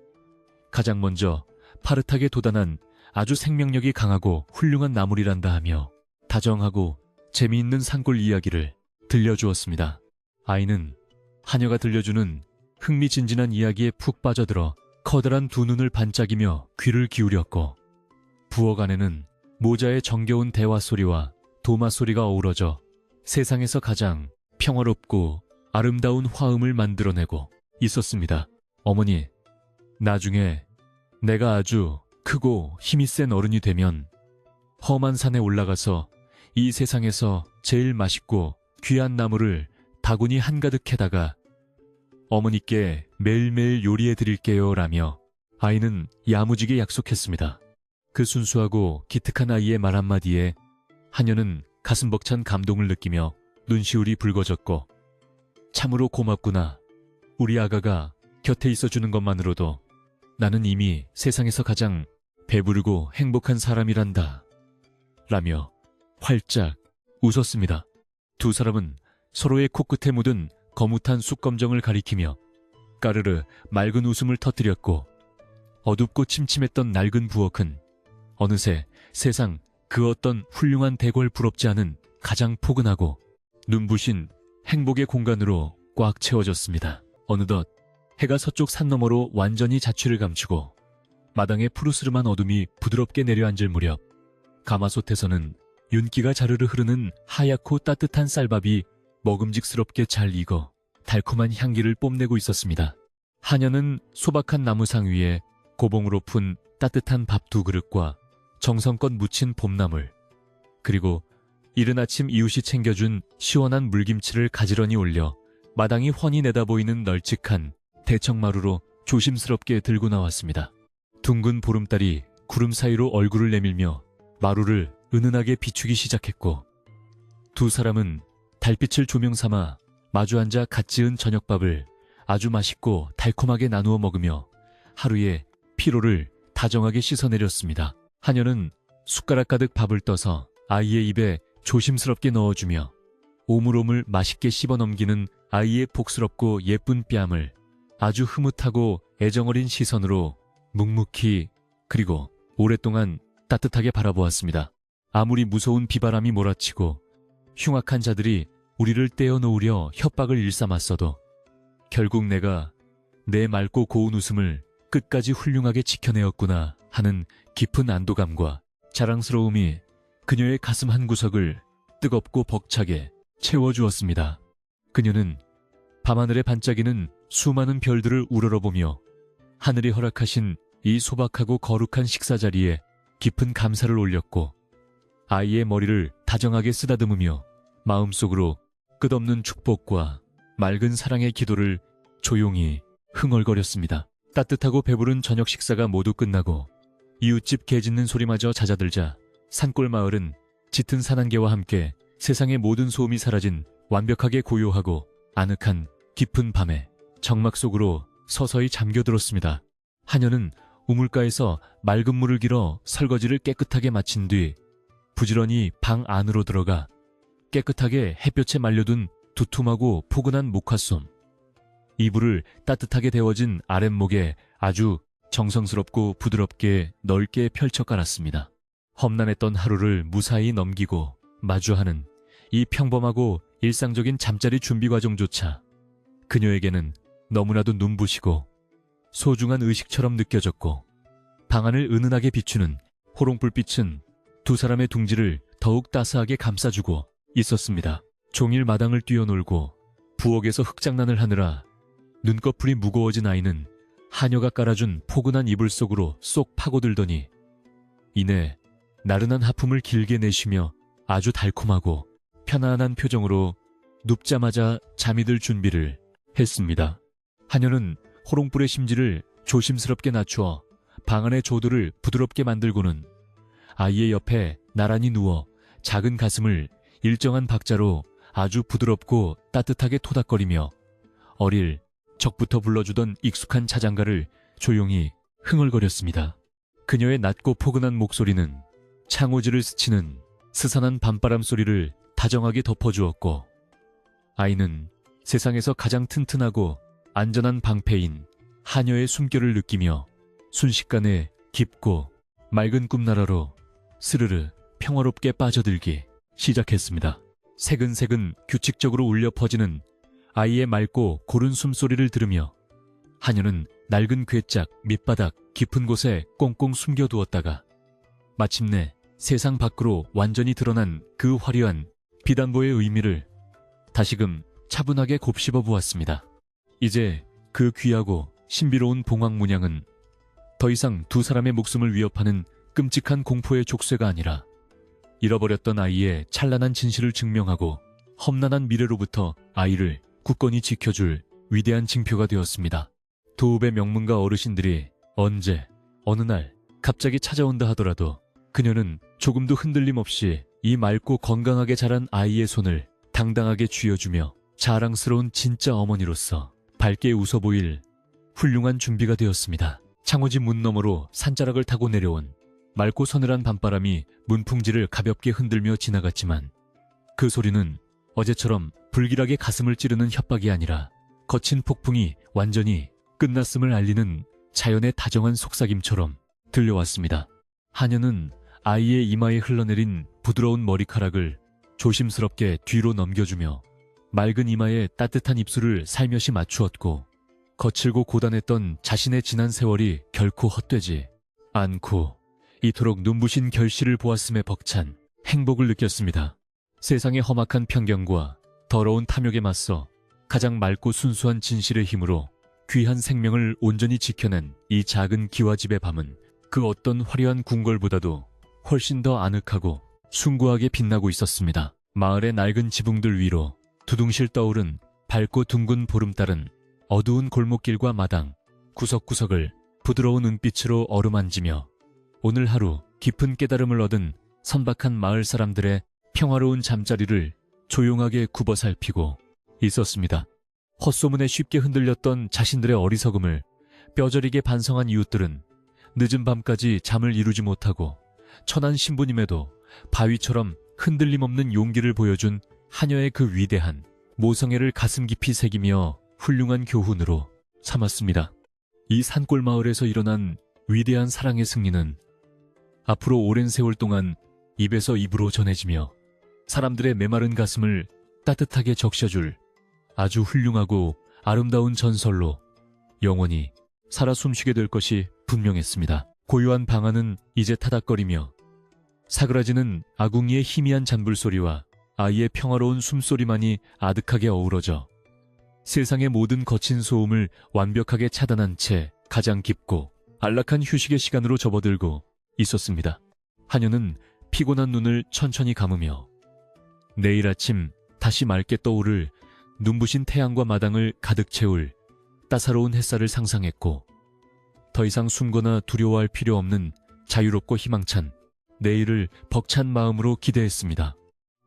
가장 먼저 파릇하게 돋아난 아주 생명력이 강하고 훌륭한 나물이란다 하며 다정하고 재미있는 산골 이야기를 들려주었습니다. 아이는 하녀가 들려주는 흥미진진한 이야기에 푹 빠져들어 커다란 두 눈을 반짝이며 귀를 기울였고, 부엌 안에는 모자의 정겨운 대화 소리와 도마 소리가 어우러져 세상에서 가장 평화롭고 아름다운 화음을 만들어내고 있었습니다. 어머니, 나중에 내가 아주 크고 힘이 센 어른이 되면 험한 산에 올라가서 이 세상에서 제일 맛있고 귀한 나물을 바구니 한가득 해다가 어머니께 매일매일 요리해 드릴게요 라며 아이는 야무지게 약속했습니다. 그 순수하고 기특한 아이의 말 한마디에 하녀는 가슴 벅찬 감동을 느끼며 눈시울이 붉어졌고, 참으로 고맙구나. 우리 아가가 곁에 있어주는 것만으로도 나는 이미 세상에서 가장 배부르고 행복한 사람이란다 라며 활짝 웃었습니다. 두 사람은 서로의 코끝에 묻은 거뭇한 쑥검정을 가리키며 까르르 맑은 웃음을 터뜨렸고, 어둡고 침침했던 낡은 부엌은 어느새 세상 그 어떤 훌륭한 대궐 부럽지 않은 가장 포근하고 눈부신 행복의 공간으로 꽉 채워졌습니다. 어느덧 해가 서쪽 산 너머로 완전히 자취를 감추고 마당에 푸르스름한 어둠이 부드럽게 내려앉을 무렵, 가마솥에서는 윤기가 자르르 흐르는 하얗고 따뜻한 쌀밥이 먹음직스럽게 잘 익어 달콤한 향기를 뽐내고 있었습니다. 하녀는 소박한 나무상 위에 고봉으로 푼 따뜻한 밥 두 그릇과 정성껏 무친 봄나물, 그리고 이른 아침 이웃이 챙겨준 시원한 물김치를 가지런히 올려 마당이 훤히 내다보이는 널찍한 대청마루로 조심스럽게 들고 나왔습니다. 둥근 보름달이 구름 사이로 얼굴을 내밀며 마루를 은은하게 비추기 시작했고, 두 사람은 달빛을 조명 삼아 마주 앉아 갓 지은 저녁밥을 아주 맛있고 달콤하게 나누어 먹으며 하루의 피로를 다정하게 씻어내렸습니다. 하녀는 숟가락 가득 밥을 떠서 아이의 입에 조심스럽게 넣어주며 오물오물 맛있게 씹어넘기는 아이의 복스럽고 예쁜 뺨을 아주 흐뭇하고 애정어린 시선으로 묵묵히 그리고 오랫동안 따뜻하게 바라보았습니다. 아무리 무서운 비바람이 몰아치고 흉악한 자들이 우리를 떼어놓으려 협박을 일삼았어도 결국 내가 내 맑고 고운 웃음을 끝까지 훌륭하게 지켜내었구나 하는 깊은 안도감과 자랑스러움이 그녀의 가슴 한구석을 뜨겁고 벅차게 채워주었습니다. 그녀는 밤하늘에 반짝이는 수많은 별들을 우러러보며 하늘이 허락하신 이 소박하고 거룩한 식사 자리에 깊은 감사를 올렸고, 아이의 머리를 다정하게 쓰다듬으며 마음속으로 끝없는 축복과 맑은 사랑의 기도를 조용히 흥얼거렸습니다. 따뜻하고 배부른 저녁 식사가 모두 끝나고 이웃집 개 짖는 소리마저 잦아들자 산골 마을은 짙은 산안개와 함께 세상의 모든 소음이 사라진 완벽하게 고요하고 아늑한 깊은 밤의 정막 속으로 서서히 잠겨들었습니다. 하녀는 우물가에서 맑은 물을 길어 설거지를 깨끗하게 마친 뒤 부지런히 방 안으로 들어가 깨끗하게 햇볕에 말려둔 두툼하고 포근한 목화솜, 이불을 따뜻하게 데워진 아랫목에 아주 정성스럽고 부드럽게 넓게 펼쳐 깔았습니다. 험난했던 하루를 무사히 넘기고 마주하는 이 평범하고 일상적인 잠자리 준비 과정조차 그녀에게는 너무나도 눈부시고 소중한 의식처럼 느껴졌고, 방안을 은은하게 비추는 호롱불빛은 두 사람의 둥지를 더욱 따스하게 감싸주고 있었습니다. 종일 마당을 뛰어놀고 부엌에서 흙장난을 하느라 눈꺼풀이 무거워진 아이는 하녀가 깔아준 포근한 이불 속으로 쏙 파고들더니 이내 나른한 하품을 길게 내쉬며 아주 달콤하고 편안한 표정으로 눕자마자 잠이 들 준비를 했습니다. 하녀는 호롱불의 심지를 조심스럽게 낮추어 방 안의 조도를 부드럽게 만들고는 아이의 옆에 나란히 누워 작은 가슴을 일정한 박자로 아주 부드럽고 따뜻하게 토닥거리며 어릴 적부터 불러주던 익숙한 자장가를 조용히 흥얼거렸습니다. 그녀의 낮고 포근한 목소리는 창호지를 스치는 스산한 밤바람 소리를 다정하게 덮어주었고, 아이는 세상에서 가장 튼튼하고 안전한 방패인 하녀의 숨결을 느끼며 순식간에 깊고 맑은 꿈나라로 스르르 평화롭게 빠져들기 시작했습니다. 새근새근 규칙적으로 울려 퍼지는 아이의 맑고 고른 숨소리를 들으며 하녀는 낡은 괴짝 밑바닥 깊은 곳에 꽁꽁 숨겨두었다가 마침내 세상 밖으로 완전히 드러난 그 화려한 비단보의 의미를 다시금 차분하게 곱씹어 보았습니다. 이제 그 귀하고 신비로운 봉황 문양은 더 이상 두 사람의 목숨을 위협하는 끔찍한 공포의 족쇄가 아니라 잃어버렸던 아이의 찬란한 진실을 증명하고 험난한 미래로부터 아이를 굳건히 지켜줄 위대한 징표가 되었습니다. 도읍의 명문가 어르신들이 언제 어느 날 갑자기 찾아온다 하더라도 그녀는 조금도 흔들림 없이 이 맑고 건강하게 자란 아이의 손을 당당하게 쥐어주며 자랑스러운 진짜 어머니로서 밝게 웃어 보일 훌륭한 준비가 되었습니다. 창호지 문 너머로 산자락을 타고 내려온 맑고 서늘한 밤바람이 문풍지를 가볍게 흔들며 지나갔지만 그 소리는 어제처럼 불길하게 가슴을 찌르는 협박이 아니라 거친 폭풍이 완전히 끝났음을 알리는 자연의 다정한 속삭임처럼 들려왔습니다. 하녀는 아이의 이마에 흘러내린 부드러운 머리카락을 조심스럽게 뒤로 넘겨주며 맑은 이마에 따뜻한 입술을 살며시 맞추었고, 거칠고 고단했던 자신의 지난 세월이 결코 헛되지 않고 이토록 눈부신 결실을 보았음에 벅찬 행복을 느꼈습니다. 세상의 험악한 편견과 더러운 탐욕에 맞서 가장 맑고 순수한 진실의 힘으로 귀한 생명을 온전히 지켜낸 이 작은 기와집의 밤은 그 어떤 화려한 궁궐보다도 훨씬 더 아늑하고 숭고하게 빛나고 있었습니다. 마을의 낡은 지붕들 위로 두둥실 떠오른 밝고 둥근 보름달은 어두운 골목길과 마당, 구석구석을 부드러운 은빛으로 어루만지며 오늘 하루 깊은 깨달음을 얻은 선박한 마을 사람들의 평화로운 잠자리를 조용하게 굽어 살피고 있었습니다. 헛소문에 쉽게 흔들렸던 자신들의 어리석음을 뼈저리게 반성한 이웃들은 늦은 밤까지 잠을 이루지 못하고 천한 신부님에도 바위처럼 흔들림 없는 용기를 보여준 하녀의 그 위대한 모성애를 가슴 깊이 새기며 훌륭한 교훈으로 삼았습니다. 이 산골 마을에서 일어난 위대한 사랑의 승리는 앞으로 오랜 세월 동안 입에서 입으로 전해지며 사람들의 메마른 가슴을 따뜻하게 적셔줄 아주 훌륭하고 아름다운 전설로 영원히 살아 숨쉬게 될 것이 분명했습니다. 고요한 방 안은 이제 타닥거리며 사그라지는 아궁이의 희미한 잔불소리와 아이의 평화로운 숨소리만이 아득하게 어우러져 세상의 모든 거친 소음을 완벽하게 차단한 채 가장 깊고 안락한 휴식의 시간으로 접어들고 있었습니다. 하녀는 피곤한 눈을 천천히 감으며 내일 아침 다시 맑게 떠오를 눈부신 태양과 마당을 가득 채울 따사로운 햇살을 상상했고, 더 이상 숨거나 두려워할 필요 없는 자유롭고 희망찬 내일을 벅찬 마음으로 기대했습니다.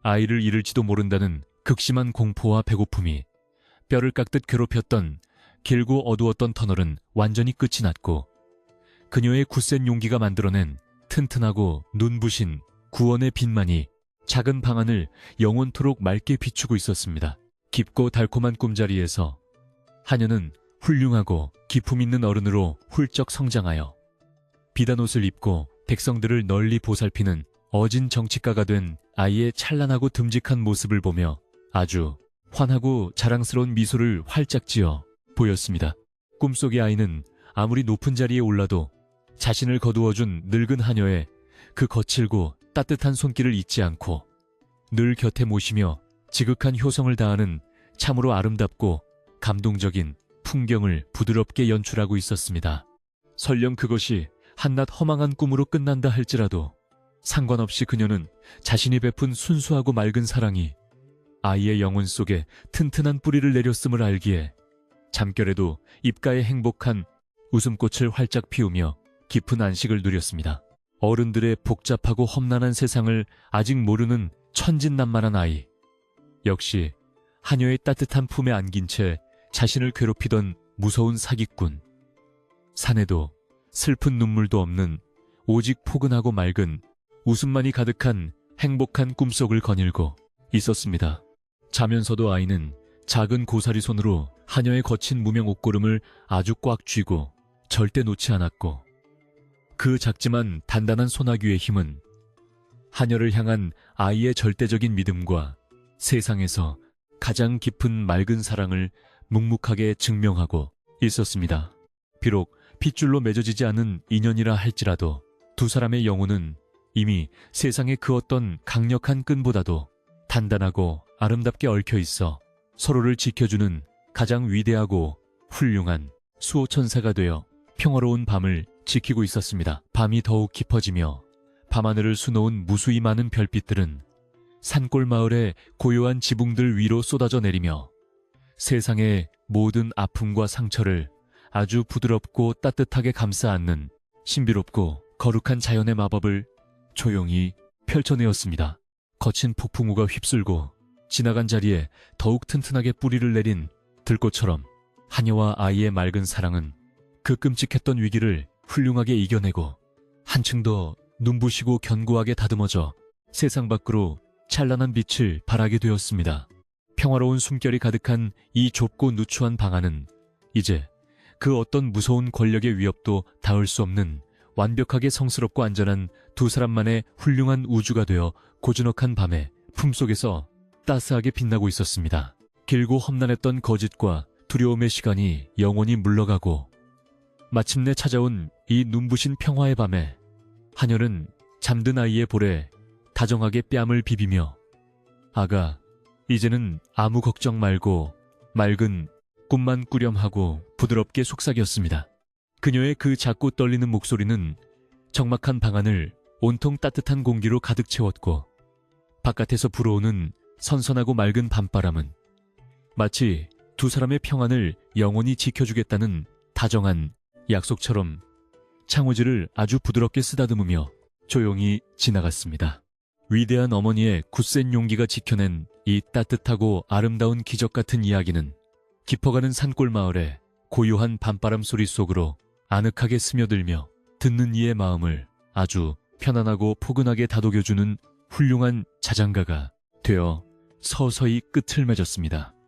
아이를 잃을지도 모른다는 극심한 공포와 배고픔이 뼈를 깎듯 괴롭혔던 길고 어두웠던 터널은 완전히 끝이 났고, 그녀의 굳센 용기가 만들어낸 튼튼하고 눈부신 구원의 빛만이 작은 방안을 영원토록 맑게 비추고 있었습니다. 깊고 달콤한 꿈자리에서 하녀는 훌륭하고 기품 있는 어른으로 훌쩍 성장하여 비단옷을 입고 백성들을 널리 보살피는 어진 정치가가 된 아이의 찬란하고 듬직한 모습을 보며 아주 환하고 자랑스러운 미소를 활짝 지어 보였습니다. 꿈속의 아이는 아무리 높은 자리에 올라도 자신을 거두어준 늙은 하녀의 그 거칠고 따뜻한 손길을 잊지 않고 늘 곁에 모시며 지극한 효성을 다하는 참으로 아름답고 감동적인 풍경을 부드럽게 연출하고 있었습니다. 설령 그것이 한낱 허망한 꿈으로 끝난다 할지라도 상관없이 그녀는 자신이 베푼 순수하고 맑은 사랑이 아이의 영혼 속에 튼튼한 뿌리를 내렸음을 알기에 잠결에도 입가에 행복한 웃음꽃을 활짝 피우며 깊은 안식을 누렸습니다. 어른들의 복잡하고 험난한 세상을 아직 모르는 천진난만한 아이. 역시 하녀의 따뜻한 품에 안긴 채 자신을 괴롭히던 무서운 사기꾼. 사내도 슬픈 눈물도 없는 오직 포근하고 맑은 웃음만이 가득한 행복한 꿈속을 거닐고 있었습니다. 자면서도 아이는 작은 고사리 손으로 하녀의 거친 무명 옷고름을 아주 꽉 쥐고 절대 놓지 않았고 그 작지만 단단한 소나귀의 힘은 하녀를 향한 아이의 절대적인 믿음과 세상에서 가장 깊은 맑은 사랑을 묵묵하게 증명하고 있었습니다. 비록 핏줄로 맺어지지 않은 인연이라 할지라도 두 사람의 영혼은 이미 세상의 그 어떤 강력한 끈보다도 단단하고 아름답게 얽혀 있어 서로를 지켜주는 가장 위대하고 훌륭한 수호천사가 되어 평화로운 밤을 지키고 있었습니다. 밤이 더욱 깊어지며 밤하늘을 수놓은 무수히 많은 별빛들은 산골 마을의 고요한 지붕들 위로 쏟아져 내리며 세상의 모든 아픔과 상처를 아주 부드럽고 따뜻하게 감싸 안는 신비롭고 거룩한 자연의 마법을 조용히 펼쳐내었습니다. 거친 폭풍우가 휩쓸고 지나간 자리에 더욱 튼튼하게 뿌리를 내린 들꽃처럼 하녀와 아이의 맑은 사랑은 그 끔찍했던 위기를 훌륭하게 이겨내고 한층 더 눈부시고 견고하게 다듬어져 세상 밖으로 찬란한 빛을 발하게 되었습니다. 평화로운 숨결이 가득한 이 좁고 누추한 방 안은 이제 그 어떤 무서운 권력의 위협도 닿을 수 없는 완벽하게 성스럽고 안전한 두 사람만의 훌륭한 우주가 되어 고즈넉한 밤의 품속에서 따스하게 빛나고 있었습니다. 길고 험난했던 거짓과 두려움의 시간이 영원히 물러가고 마침내 찾아온 이 눈부신 평화의 밤에 하녀는 잠든 아이의 볼에 다정하게 뺨을 비비며 아가, 이제는 아무 걱정 말고 맑은 꿈만 꾸렴하고 부드럽게 속삭였습니다. 그녀의 그 작고 떨리는 목소리는 적막한 방안을 온통 따뜻한 공기로 가득 채웠고 바깥에서 불어오는 선선하고 맑은 밤바람은 마치 두 사람의 평안을 영원히 지켜주겠다는 다정한 약속처럼 창호지를 아주 부드럽게 쓰다듬으며 조용히 지나갔습니다. 위대한 어머니의 굳센 용기가 지켜낸 이 따뜻하고 아름다운 기적 같은 이야기는 깊어가는 산골 마을의 고요한 밤바람 소리 속으로 아늑하게 스며들며 듣는 이의 마음을 아주 편안하고 포근하게 다독여주는 훌륭한 자장가가 되어 서서히 끝을 맺었습니다.